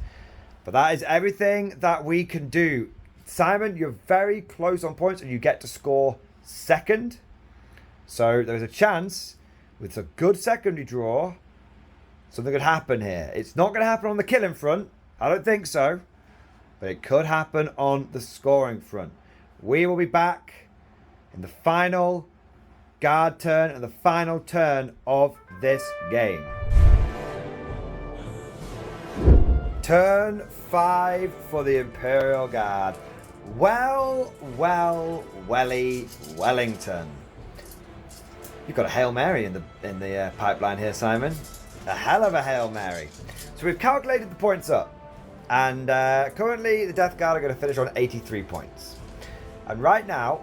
But that is everything that we can do. Simon, you're very close on points and you get to score second. So there's a chance with a good secondary draw, something could happen here. It's not going to happen on the killing front. I don't think so. But it could happen on the scoring front. We will be back in the final guard turn and the final turn of this game. Turn 5 for the Imperial Guard. Welly, Wellington. You've got a Hail Mary in the pipeline here, Simon. A hell of a Hail Mary. So we've calculated the points up. And currently the Death Guard are going to finish on 83 points. And right now,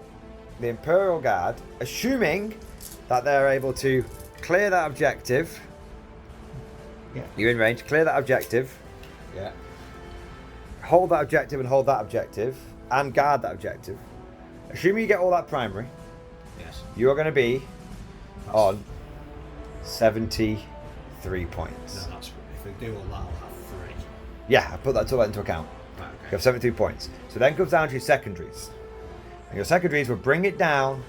the Imperial Guard, assuming that they're able to clear that objective. Yeah. You're in range. Clear that objective. Yeah. Hold that objective and hold that objective. And guard that objective. Assuming you get all that primary. Yes. You are going to be on 73 points. No, if we do all that, I'll have 3. Yeah, I put that into account. Right, okay. You have 72 points. So then comes down to your secondaries. And your secondaries will bring it down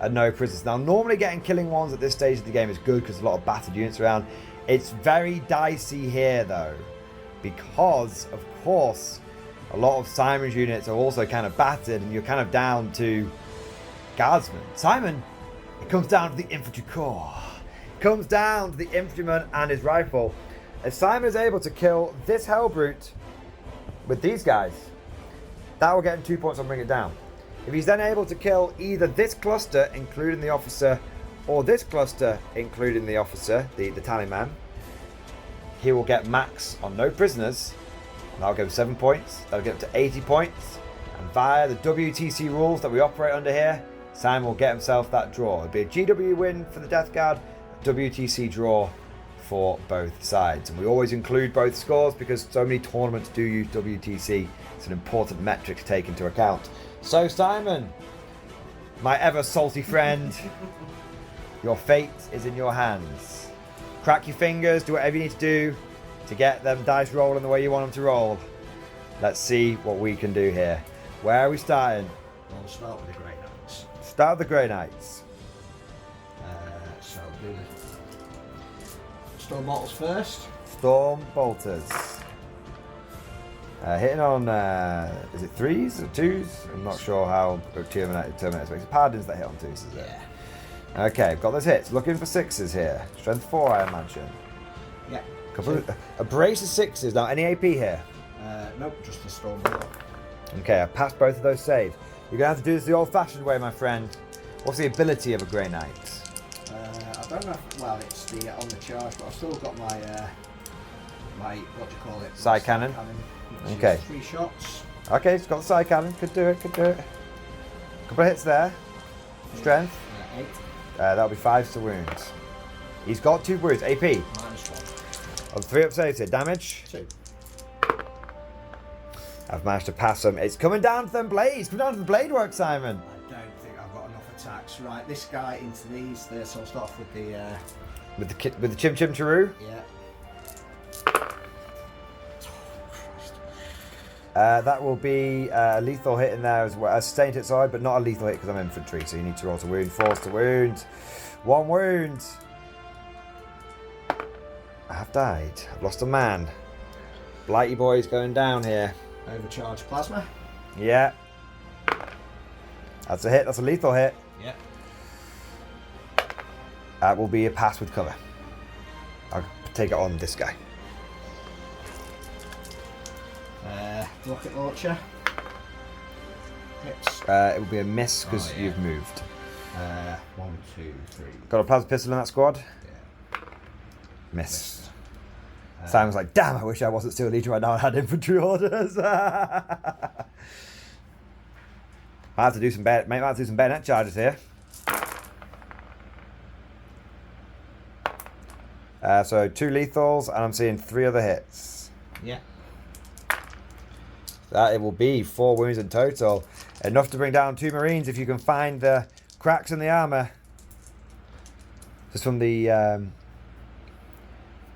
at no prisoners. Now, normally getting killing ones at this stage of the game is good because there's a lot of battered units around. It's very dicey here, though, because, of course, a lot of Simon's units are also kind of battered and you're kind of down to guardsmen. Simon, it comes down to the infantry corps. It comes down to the infantryman and his rifle. If Simon is able to kill this Hellbrute with these guys, that will get him 2 points and bring it down. If he's then able to kill either this cluster, including the officer, or this cluster, including the officer, the tallyman, he will get max on no prisoners. And that'll give him 7 points. That'll get him to 80 points. And via the WTC rules that we operate under here, Simon will get himself that draw. It'll be a GW win for the Death Guard, a WTC draw for both sides. And we always include both scores because so many tournaments do use WTC. It's an important metric to take into account. So Simon, my ever salty friend, your fate is in your hands. Crack your fingers, do whatever you need to do to get them dice rolling the way you want them to roll. Let's see what we can do here. Where are we starting? We'll start with the Grey Knights. Start with the Grey Knights. So do the Storm Mortals first. Storm Bolters. Hitting on, is it 3s or 2s? I'm not sure how Terminators makes it. Paladins that hit on 2s, is it? Yeah. Okay, got those hits. Looking for 6s here. Strength 4, I imagine. Yeah. A brace of 6s. Now, any AP here? Nope, just the Storm Mortal. Okay, I passed both of those saves. You're going to have to do this the old-fashioned way, my friend. What's the ability of a Grey Knight? I don't know if, well, it's the on the charge, but I've still got my, what do you call it? Side cannon? Which Okay. is 3 shots. Okay, it's got the side cannon. Could do it. Couple of hits there. Strength. 8. That'll be 5 to wounds. He's got 2 wounds. AP. -1. On 3 up saves here. Damage. 2. I've managed to pass them. It's coming down to them blades. Coming down to the blade work, Simon. I don't think I've got enough attacks. Right, this guy into these. So I'll start off with the. With the Chim Chim Charoo. Yeah. That will be a lethal hit in there as well. A sustained hit, sorry, but not a lethal hit because I'm infantry, so you need to roll to wound. Force to wound. 1 wound. I have died. I've lost a man. Blighty boy's going down here. Overcharge plasma. Yeah. That's a hit. That's a lethal hit. Yeah. That will be a pass with cover. I'll take it on this guy. Rocket launcher. Hits. It will be a miss because yeah. you've moved. 1, 2, 3. Got a plasma pistol in that squad? Yeah. Miss. Simon's like, damn, I wish I wasn't still Legion right now and had infantry orders. I have to do some bayonet charges here. So 2 lethals, and I'm seeing 3 other hits. Yeah. That it will be 4 wounds in total. Enough to bring down 2 Marines if you can find the cracks in the armour. Just from the...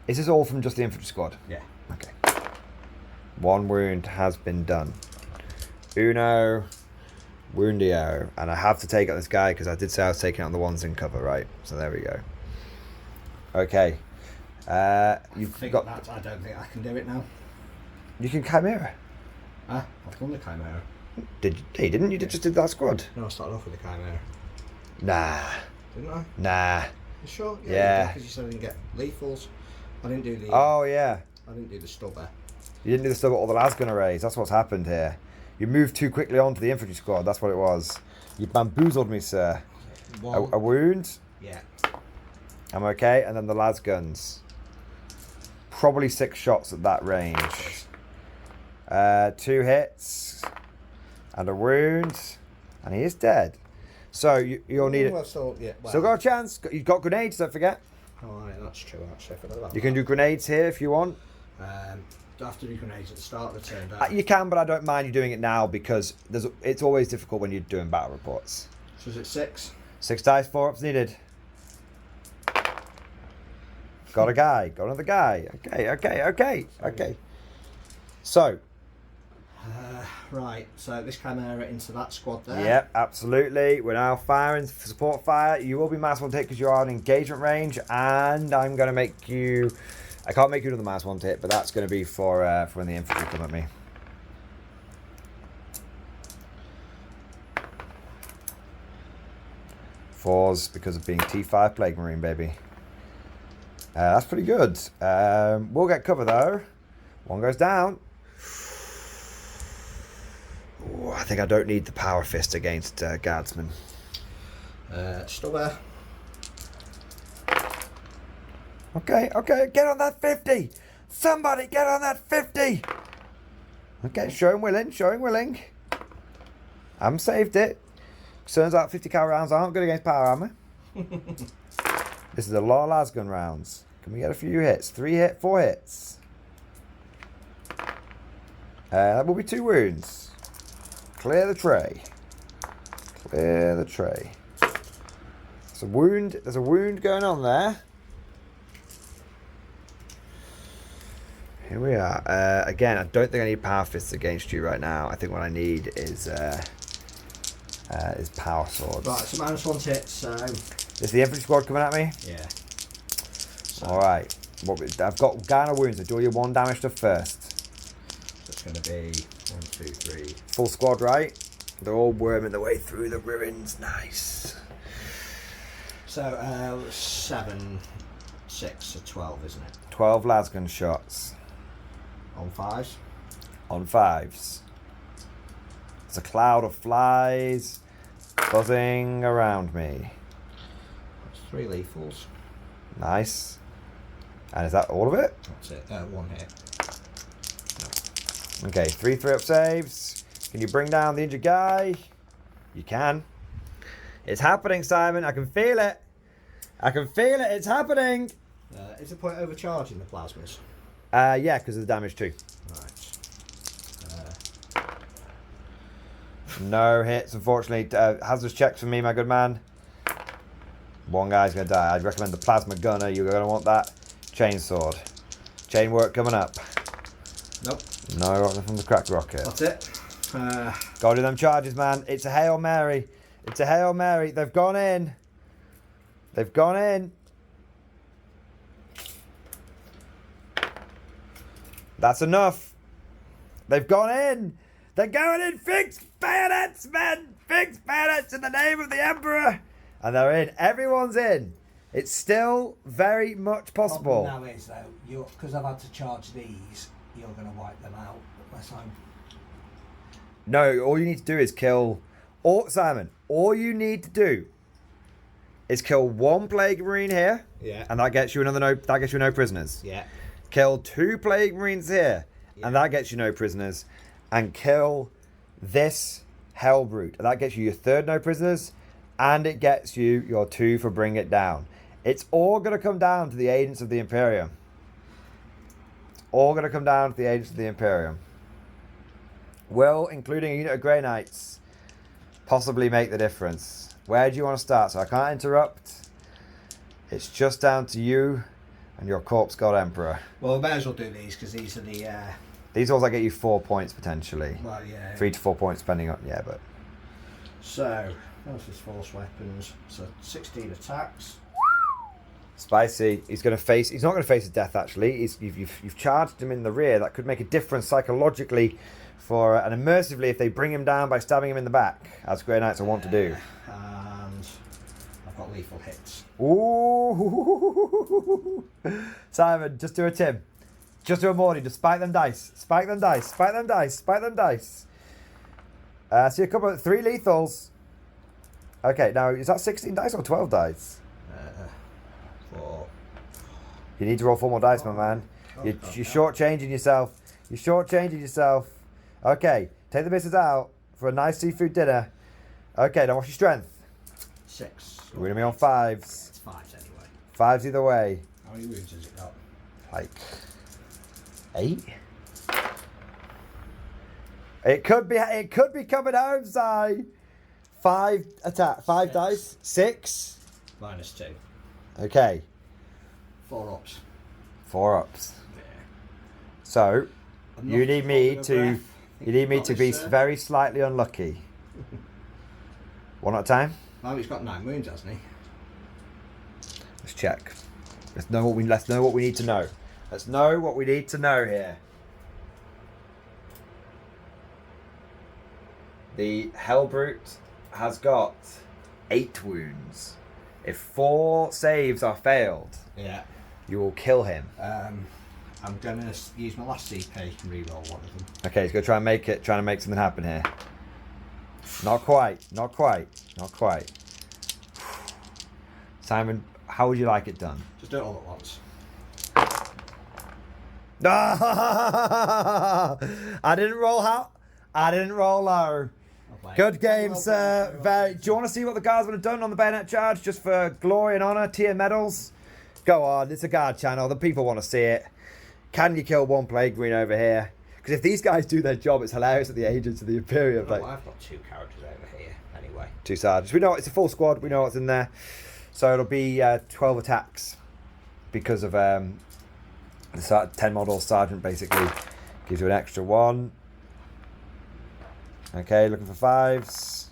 Is this all from just the infantry squad? Yeah. Okay. 1 wound has been done. Uno. Woundio. And I have to take out this guy because I did say I was taking out the ones in cover, right? So there we go. Okay. You've got... I don't think I can do it now. You can Chimera. I've done the Chimera. Didn't you? Just did that squad? No, I started off with the Chimera. Nah. Didn't I? Nah. You sure? Yeah. Because you said I didn't get lethals. I didn't do the... Oh, yeah. I didn't do the stubber. You didn't do the stuff all the lad's gonna raise. That's what's happened here. You moved too quickly onto the infantry squad. That's what it was. You bamboozled me, sir. A wound. Yeah. I'm okay. And then the lad's guns. Probably 6 shots at that range. 2 hits. And a wound. And he is dead. So you'll need it. Well, still Still got a chance. You've got grenades, don't forget. Oh, yeah, that's true, actually. I forgot about You can do grenades here if you want. do I have to do grenades at the start of the turn, don't I? You can, but I don't mind you doing it now because it's always difficult when you're doing battle reports. So is it 6? 6 dice, 4 ups needed. Got a guy. Got another guy. Okay. So. Right, so this Chimera into that squad there. Yep, absolutely. We're now firing for support fire. You will be -1 hit because you are in engagement range, and I'm going to make you... I can't make you another -1 hit, but that's going to be for when the infantry come at me. Fours because of being T5 Plague Marine, baby. That's pretty good. We'll get cover though. 1 goes down. Ooh, I think I don't need the power fist against guardsmen. Stubber. Okay, get on that 50. Somebody get on that 50. Okay, showing willing. I'm saved it. Turns out 50 cal rounds aren't good against power armor. This is a lot of lasgun rounds. Can we get a few hits? 4 hits. That will be 2 wounds. Clear the tray. Clear the tray. There's a wound going on there. Here we are. Again, I don't think I need power fists against you right now. I think what I need is power swords. Right, so -1 hit, so... Is the infantry squad coming at me? Yeah. So, Alright. I've got Garner wounds, so do your 1 damage stuff first. so it's going to be 1, 2, 3. Full squad, right? They're all worming their way through the ruins. Nice. So, 7, 6, so 12, isn't it? 12 lasgun shots. On 5s? On 5s. It's a cloud of flies buzzing around me. That's 3 lethals. Nice. And is that all of it? That's it. 1 hit. Okay, 3 3-up saves. Can you bring down the injured guy? You can. It's happening, Simon. I can feel it. I can feel it. It's happening. Is the point overcharging the plasmas? Yeah, because of the damage too. Right. No hits, unfortunately. Hazardous checks for me, my good man. 1 guy's going to die. I'd recommend the plasma gunner. You're going to want that chainsword. Chain work coming up. Nope. No, nothing from the crack rocket. That's it. Gotta do them charges, man. It's a Hail Mary. It's a Hail Mary. They've gone in. They've gone in. That's enough. They've gone in. They're going in. Fixed bayonets, men. Fixed bayonets in the name of the Emperor. And they're in. Everyone's in. It's still very much possible. Problem now is though, because I've had to charge these, you're going to wipe them out unless I'm... No, all you need to do is kill... Simon, all you need to do is kill 1 Plague Marine here. Yeah. And that gets you no prisoners. Yeah. Kill 2 Plague Marines here. Yeah. And that gets you no prisoners. And kill this Hell Brute. And that gets you your 3rd no prisoners. And it gets you your 2 for bring it down. It's all going to come down to the agents of the Imperium. It's all going to come down to the agents of the Imperium. Will, including a unit of Grey Knights, possibly make the difference? Where do you want to start? So I can't interrupt. It's just down to you and your Corpse God Emperor. Well, we may as well do these because these are the... These also get you 4 points potentially. Well, yeah. 3 to 4 points depending on... Yeah, but... So, what's his force weapons? So, 16 attacks. Spicy. He's going to face... He's not going to face his death, actually. You've charged him in the rear. That could make a difference psychologically for... and immersively if they bring him down by stabbing him in the back, as Grey Knights will want to do. And I've got lethal hits. Ooh. Simon, just do a Tim. Just do a Mordian. Just spike them dice. Spike them dice. Spike them dice. Spike them dice. See a couple of 3 lethals. Okay, now is that 16 dice or 12 dice? 4. You need to roll 4 more dice, my man. You're shortchanging yourself. You're shortchanging yourself. Okay, take the missus out for a nice seafood dinner. Okay, now what's your strength? 6. You're going to be on 5s. It's 5s anyway. 5s either way. How many wounds has it got? Like 8. It could be coming home, Si. 5 attack, 5 6. dice, 6. -2. Okay, 4 ups. 4 ups. Yeah. So I'm you not need me holding a to breath. be very slightly unlucky. 1 at a time. Oh, he's got 9 wounds, hasn't he? Let's check. Let's know what we need to know. Let's know what we need to know here. The Hellbrute has got 8 wounds. If 4 saves are failed, Yeah. you will kill him. I'm gonna use my last CP and re-roll one of them. Okay, he's gonna try and make something happen here. Not quite. Simon, how would you like it done? Just do it all at once. I didn't roll low. Good game, sir. Do you want to see what the guards would have done on the bayonet charge just for glory and honour? Tier medals. Go on, it's a guard channel. The people want to see it. Can you kill one plague green over here? Because if these guys do their job, it's hilarious that the agents of the Imperial. Well, I've got 2 characters over here anyway. 2 sergeants. We know it's a full squad. We know what's in there. So it'll be 12 attacks because of the 10 model sergeant basically gives you an extra 1. Okay, looking for 5s.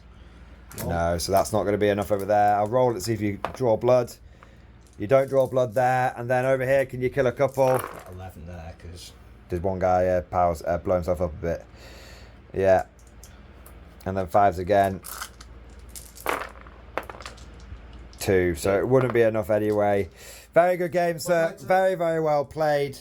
No, so that's not going to be enough over there. I'll roll it to see if you draw blood. You don't draw blood there. And then over here, can you kill a couple? 11 there, because... Did one guy blow himself up a bit? Yeah. And then 5s again. 2. So it wouldn't be enough anyway. Very good game, sir. Very, very well played.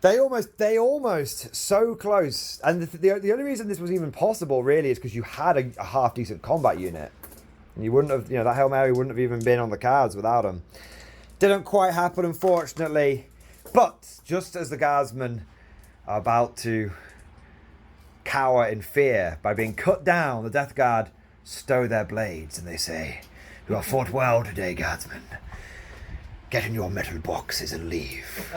They almost so close. And the only reason this was even possible, really, is because you had a half decent combat unit. And you wouldn't have, that Hail Mary wouldn't have even been on the cards without them. Didn't quite happen, unfortunately. But just as the guardsmen are about to cower in fear by being cut down, the Death Guard stow their blades and they say, "You have fought well today, guardsmen. Get in your metal boxes and leave."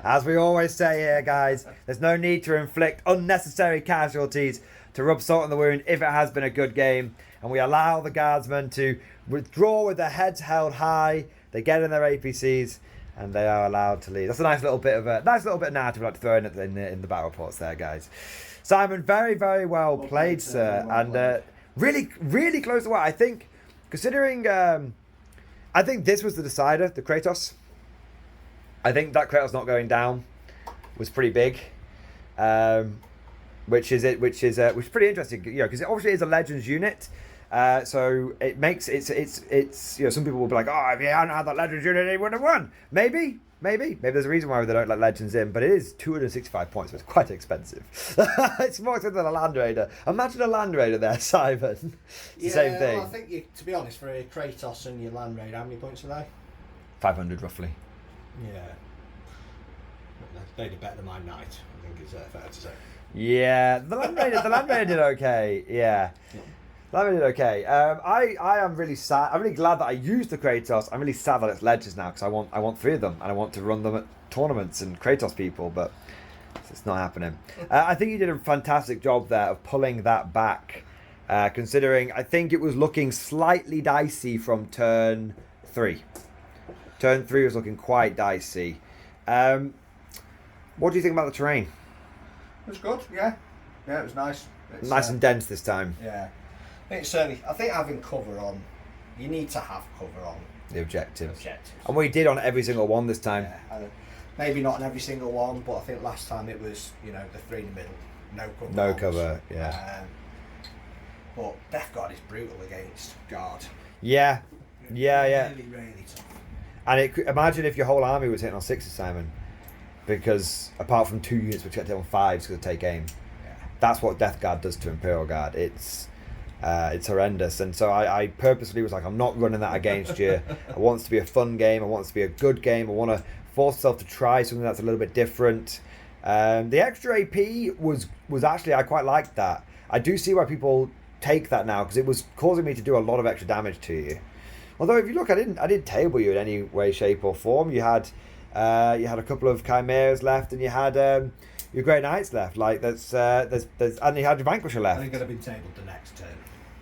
As we always say here, guys, there's no need to inflict unnecessary casualties to rub salt in the wound if it has been a good game. And we allow the guardsmen to withdraw with their heads held high. They get in their APCs and they are allowed to leave. That's a nice little bit of narrative I'd like to throw in the battle reports there, guys. Simon, very, very well played, sir. And really, really close to what I think, considering... I think this was the decider, the Kratos. I think that Kratos not going down was pretty big, which is pretty interesting. Because it obviously is a Legends unit, so it makes it's some people will be like, oh, if you hadn't had that Legends unit, they wouldn't have won. Maybe there's a reason why they don't let Legends in, but it is 265 points, so it's quite expensive. It's more expensive than a Land Raider. Imagine a Land Raider there, Simon. It's the same thing. Well, I think, to be honest, for a Kratos and your Land Raider, how many points are they? 500 roughly. Yeah. They'd be better than my Knight, I think is fair to say. Yeah, the Land Raider did okay. Yeah. That did okay. I am really sad. I'm really glad that I used the Kratos. I'm really sad that it's Legends now because I want 3 of them and I want to run them at tournaments and Kratos people, but it's not happening. I think you did a fantastic job there of pulling that back, considering I think it was looking slightly dicey from turn 3. Turn 3 was looking quite dicey. What do you think about the terrain? It was good, yeah. Yeah, it was nice. It's nice and dense this time. Yeah. I think having cover on, you need to have cover on the objectives. And we did on every single one this time. Yeah, maybe not on every single one, but I think last time it was, the 3 in the middle, no cover. No cover, yeah. But Death Guard is brutal against Guard. Yeah. Really, really tough. And imagine if your whole army was hitting on 6s, Simon. Because apart from 2 units which get hit on 5s because they take aim. Yeah. That's what Death Guard does to Imperial Guard. It's horrendous, and so I purposely was like, I'm not running that against you. I want it to be a fun game. I want it to be a good game. I want to force myself to try something that's a little bit different. The extra AP was actually, I quite liked that. I do see why people take that now because it was causing me to do a lot of extra damage to you. Although if you look, I didn't table you in any way, shape, or form. You had a couple of Chimeras left, and you had your Grey Knights left. Like there's and you had your Vanquisher left. I think I'd have been tabled the next turn.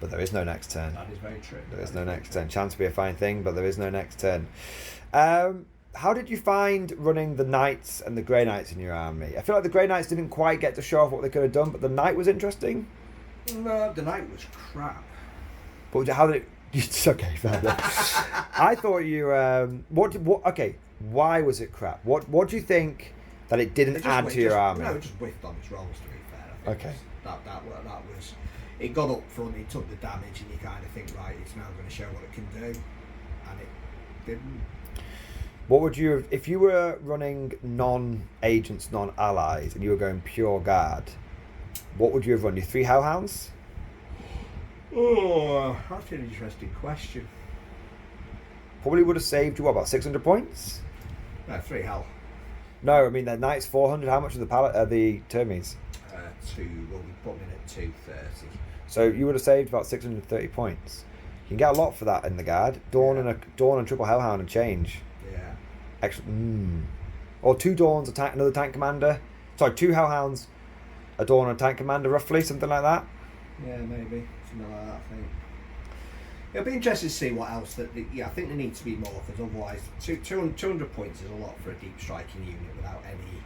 But there is no next turn. That is very true. There is no next turn. Chance to be a fine thing, but there is no next turn. How did you find running the Knights and the Grey Knights in your army? I feel like the Grey Knights didn't quite get to show off what they could have done, but the Knight was interesting. No, the Knight was crap. But how did it... It's okay, fair enough. I thought you... okay, why was it crap? What do you think that it didn't add to your army? No, it just whiffed on its rolls, to be fair. Okay. That was... It got up front, it took the damage, and you kind of think, right, it's now going to show what it can do. And it didn't. What would you... If you were running non-agents, non-allies, and you were going pure guard, what would you have run? Your 3 Hellhounds? Oh, that's an interesting question. Probably would have saved you, what, about 600 points? No, 3 Hell. No, I mean, the Knights 400. How much are the Termies? We put them in at 230. So you would have saved about 630 points. You can get a lot for that in the guard. Dawn and Triple Hellhound and change. Yeah. Extra, or 2 Dawns, another tank commander. Sorry, 2 Hellhounds, a Dawn and a tank commander, roughly, something like that. Yeah, maybe something like that. I think it'll be interesting to see what else that. I think there needs to be more, because otherwise, 200 points is a lot for a deep striking unit without any.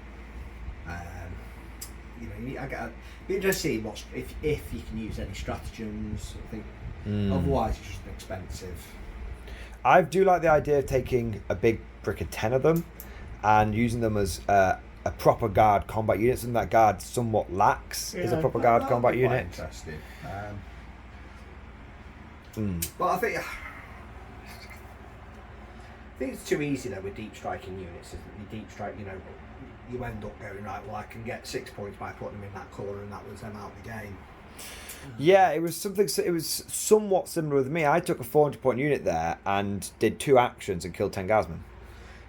Be interested to see what if you can use any stratagems. I think otherwise it's just expensive. I do like the idea of taking a big brick of 10 of them and using them as a proper guard combat unit. Something that guard somewhat lacks is a proper guard combat unit. Interesting. But I think it's too easy though with deep striking units. Isn't it? Deep strike, you end up going, right, well, I can get 6 points by putting them in that corner, and that was them out of the game. Yeah, it was somewhat similar with me. I took a 400-point unit there and did 2 actions and killed 10 guardsmen.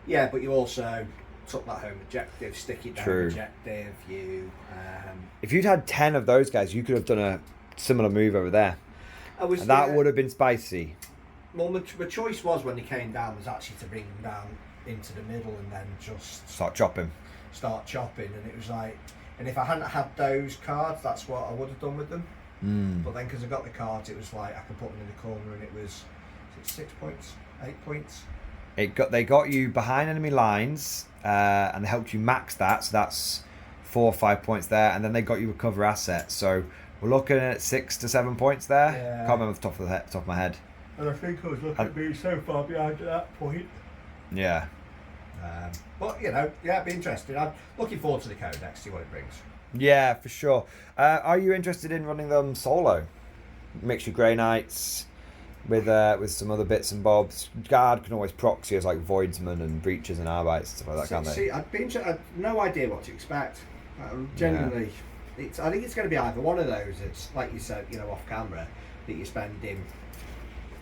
Yeah, but you also took that home objective, sticky down objective. If you'd had 10 of those guys, you could have done a similar move over there. And that would have been spicy. Well, my choice was, when he came down, was actually to bring him down into the middle and then just start chopping. And it was like, and if I hadn't had those cards, that's what I would have done with them. But then, because I got the cards, it was like I could put them in the corner, and it was 6 points, 8 points. They got you behind enemy lines, and they helped you max that, so that's 4 or 5 points there, and then they got you recover assets. So we're looking at 6 to 7 points there. Yeah. Can't remember off the top of my head. And I think I was looking at being so far behind at that point. Yeah. But it'd be interesting. I'm looking forward to the codex, see what it brings. Yeah, for sure. Are you interested in running them solo? Mix your Grey Knights with some other bits and bobs. Guard can always proxy as like Voidsman and Breaches and Arbites and stuff like that, can't they? See, I've no idea what to expect. Genuinely, I think it's going to be either one of those. It's like you said, off camera, that you're spending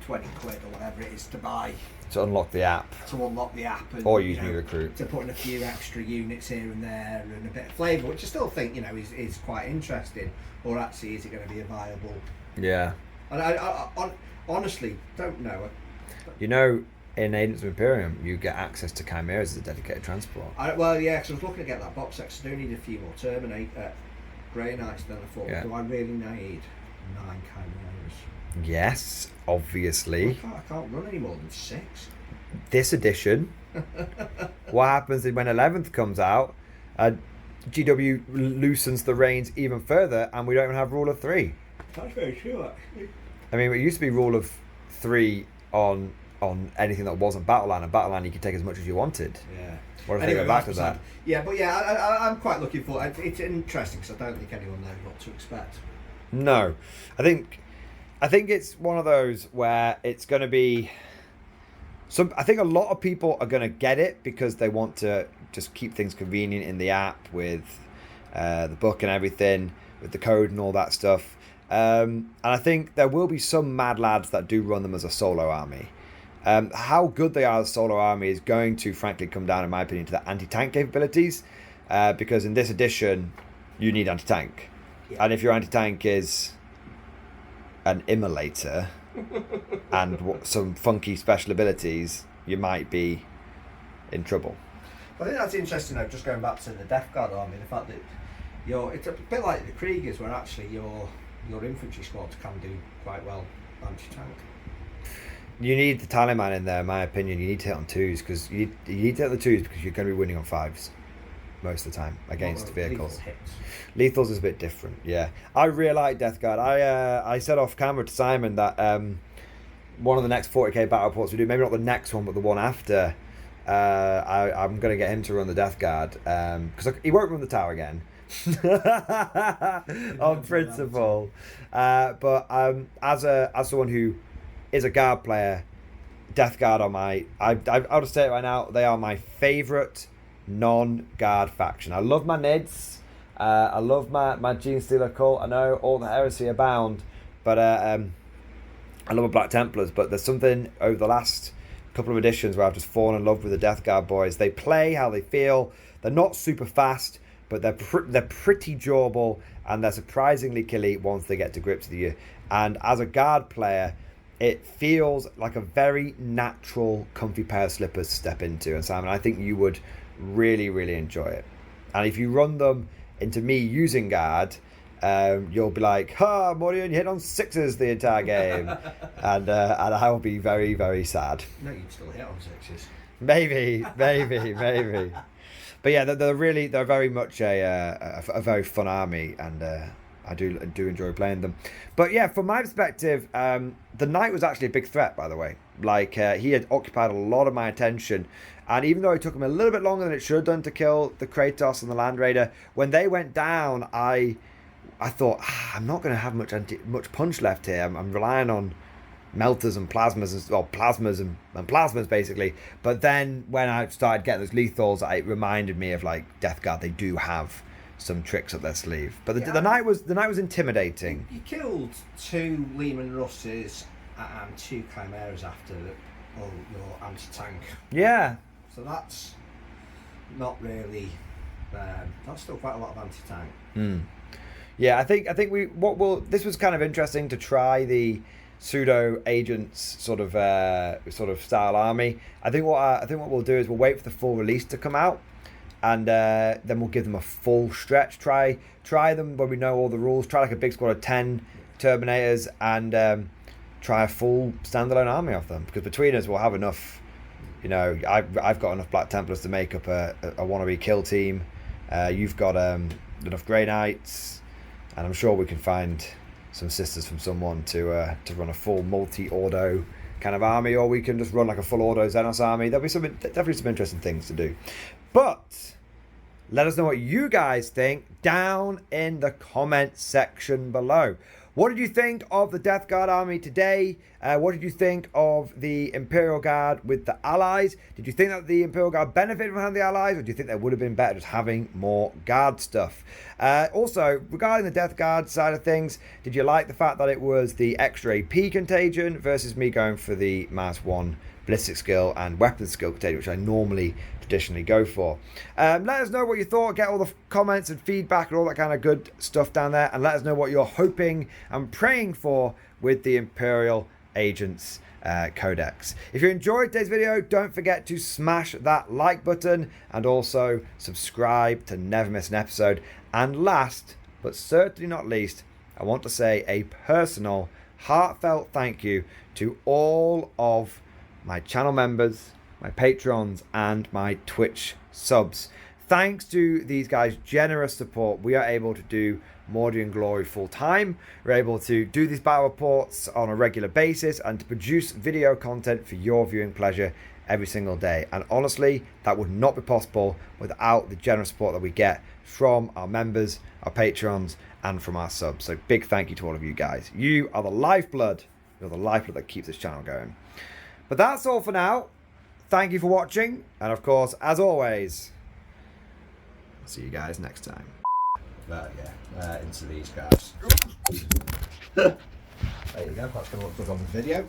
20 quid or whatever it is to buy. To unlock the app. And, or use New Recruit. To put in a few extra units here and there and a bit of flavour, which I still think, is quite interesting. Or actually, is it going to be a viable... Yeah. And I honestly don't know. In Agents of Imperium, you get access to Chimeras as a dedicated transport. Because I was looking to get that box set, so I do need a few more Grey Knights. Then I thought, do I really need 9 Chimeras? Yes, obviously. I can't run any more than 6. This edition, what happens is when 11th comes out, GW loosens the reins even further, and we don't even have rule of 3. That's very true, actually. I mean, it used to be rule of 3 on anything that wasn't Battleline, and Battleline you could take as much as you wanted. Yeah. What if they go back to that? Yeah, but I'm quite looking for it. It's interesting because I don't think anyone knows what to expect. No, I think it's one of those where it's going to be. I think a lot of people are going to get it because they want to just keep things convenient in the app with the book and everything, with the code and all that stuff. And I think there will be some mad lads that do run them as a solo army. How good they are as a solo army is going to, frankly, come down, in my opinion, to the anti-tank capabilities. Because in this edition, you need anti-tank. Yeah. And if your anti-tank is an immolator and some funky special abilities, you might be in trouble. I think that's interesting though, just going back to the Death Guard army, the fact that it's a bit like the Kriegers, where actually your infantry squads can do quite well anti-tank. You need the Taliban in there, in my opinion. You need to hit on 2s, because you need to hit the 2s because you're going to be winning on 5s most of the time against vehicles. Lethals is a bit different, yeah. I really like Death Guard. I said off camera to Simon that one of the next 40k battle reports we do, maybe not the next one, but the one after, I'm going to get him to run the Death Guard, because he won't run the tower again. On principle. But as someone who is a guard player, Death Guard are I'll just say it right now, they are my favourite non-guard faction. I love my Nids, I love my Gene Stealer cult. I know all the heresy abound, but I love my Black Templars. But there's something over the last couple of editions where I've just fallen in love with the Death Guard boys. They play how they feel. They're not super fast, but they're pretty durable, and they're surprisingly killy once they get to grips with you. And as a guard player, it feels like a very natural, comfy pair of slippers to step into. And Simon, I think you would really, really enjoy it. And if you run them into me using guard, you'll be like, "Ha, Mordian, you hit on 6s the entire game," and I will be very, very sad. No, you'd still hit on 6s. Maybe. But yeah, they're very much a very fun army, and I do enjoy playing them. But yeah, from my perspective, the knight was actually a big threat, by the way. Like, he had occupied a lot of my attention, and even though it took him a little bit longer than it should have done to kill the Kratos and the Land Raider, when they went down, I thought, I'm not going to have much punch left here. I'm relying on melters and plasmas, plasmas and plasmas basically. But then when I started getting those lethals, it reminded me of like Death Guard. They do have some tricks up their sleeve. But the knight was intimidating. You killed 2 Lehman Russes and 2 Chimeras after your anti-tank. Yeah. So that's not really. That's still quite a lot of anti-tank. Yeah, I think this was kind of interesting to try the pseudo agents sort of style army. I think what we'll do is we'll wait for the full release to come out, and then we'll give them a full stretch. Try them when we know all the rules. Try like a big squad of 10 Terminators, and try a full standalone army of them, because between us we'll have enough. You know, I've got enough Black Templars to make up a wannabe kill team. You've got enough Grey Knights, and I'm sure we can find some sisters from someone to run a full multi-ordo kind of army, or we can just run like a full ordo Xenos army. There'll be definitely some interesting things to do. But let us know what you guys think down in the comment section below. What did you think of the Death Guard army today? What did you think of the Imperial Guard with the allies? Did you think that the Imperial Guard benefited from having the allies, or do you think they would have been better just having more guard stuff? Also, regarding the Death Guard side of things, did you like the fact that it was the extra AP contagion versus me going for the -1 ballistic skill and weapon skill contagion, which I normally traditionally go for? Let us know what you thought. Get all the comments and feedback and all that kind of good stuff down there, and let us know what you're hoping and praying for with the Imperial Agents Codex. If you enjoyed today's video, don't forget to smash that like button and also subscribe to never miss an episode. And last but certainly not least, I want to say a personal, heartfelt thank you to all of my channel members, my patrons, and my Twitch subs. Thanks to these guys' generous support, we are able to do Mordian Glory full time. We're able to do these battle reports on a regular basis and to produce video content for your viewing pleasure every single day. And honestly, that would not be possible without the generous support that we get from our members, our patrons, and from our subs. So big thank you to all of you guys. You are the lifeblood. You're the lifeblood that keeps this channel going. But that's all for now. Thank you for watching, and of course, as always, I'll see you guys next time. Into these guys. There you go, that's going to look good on the video.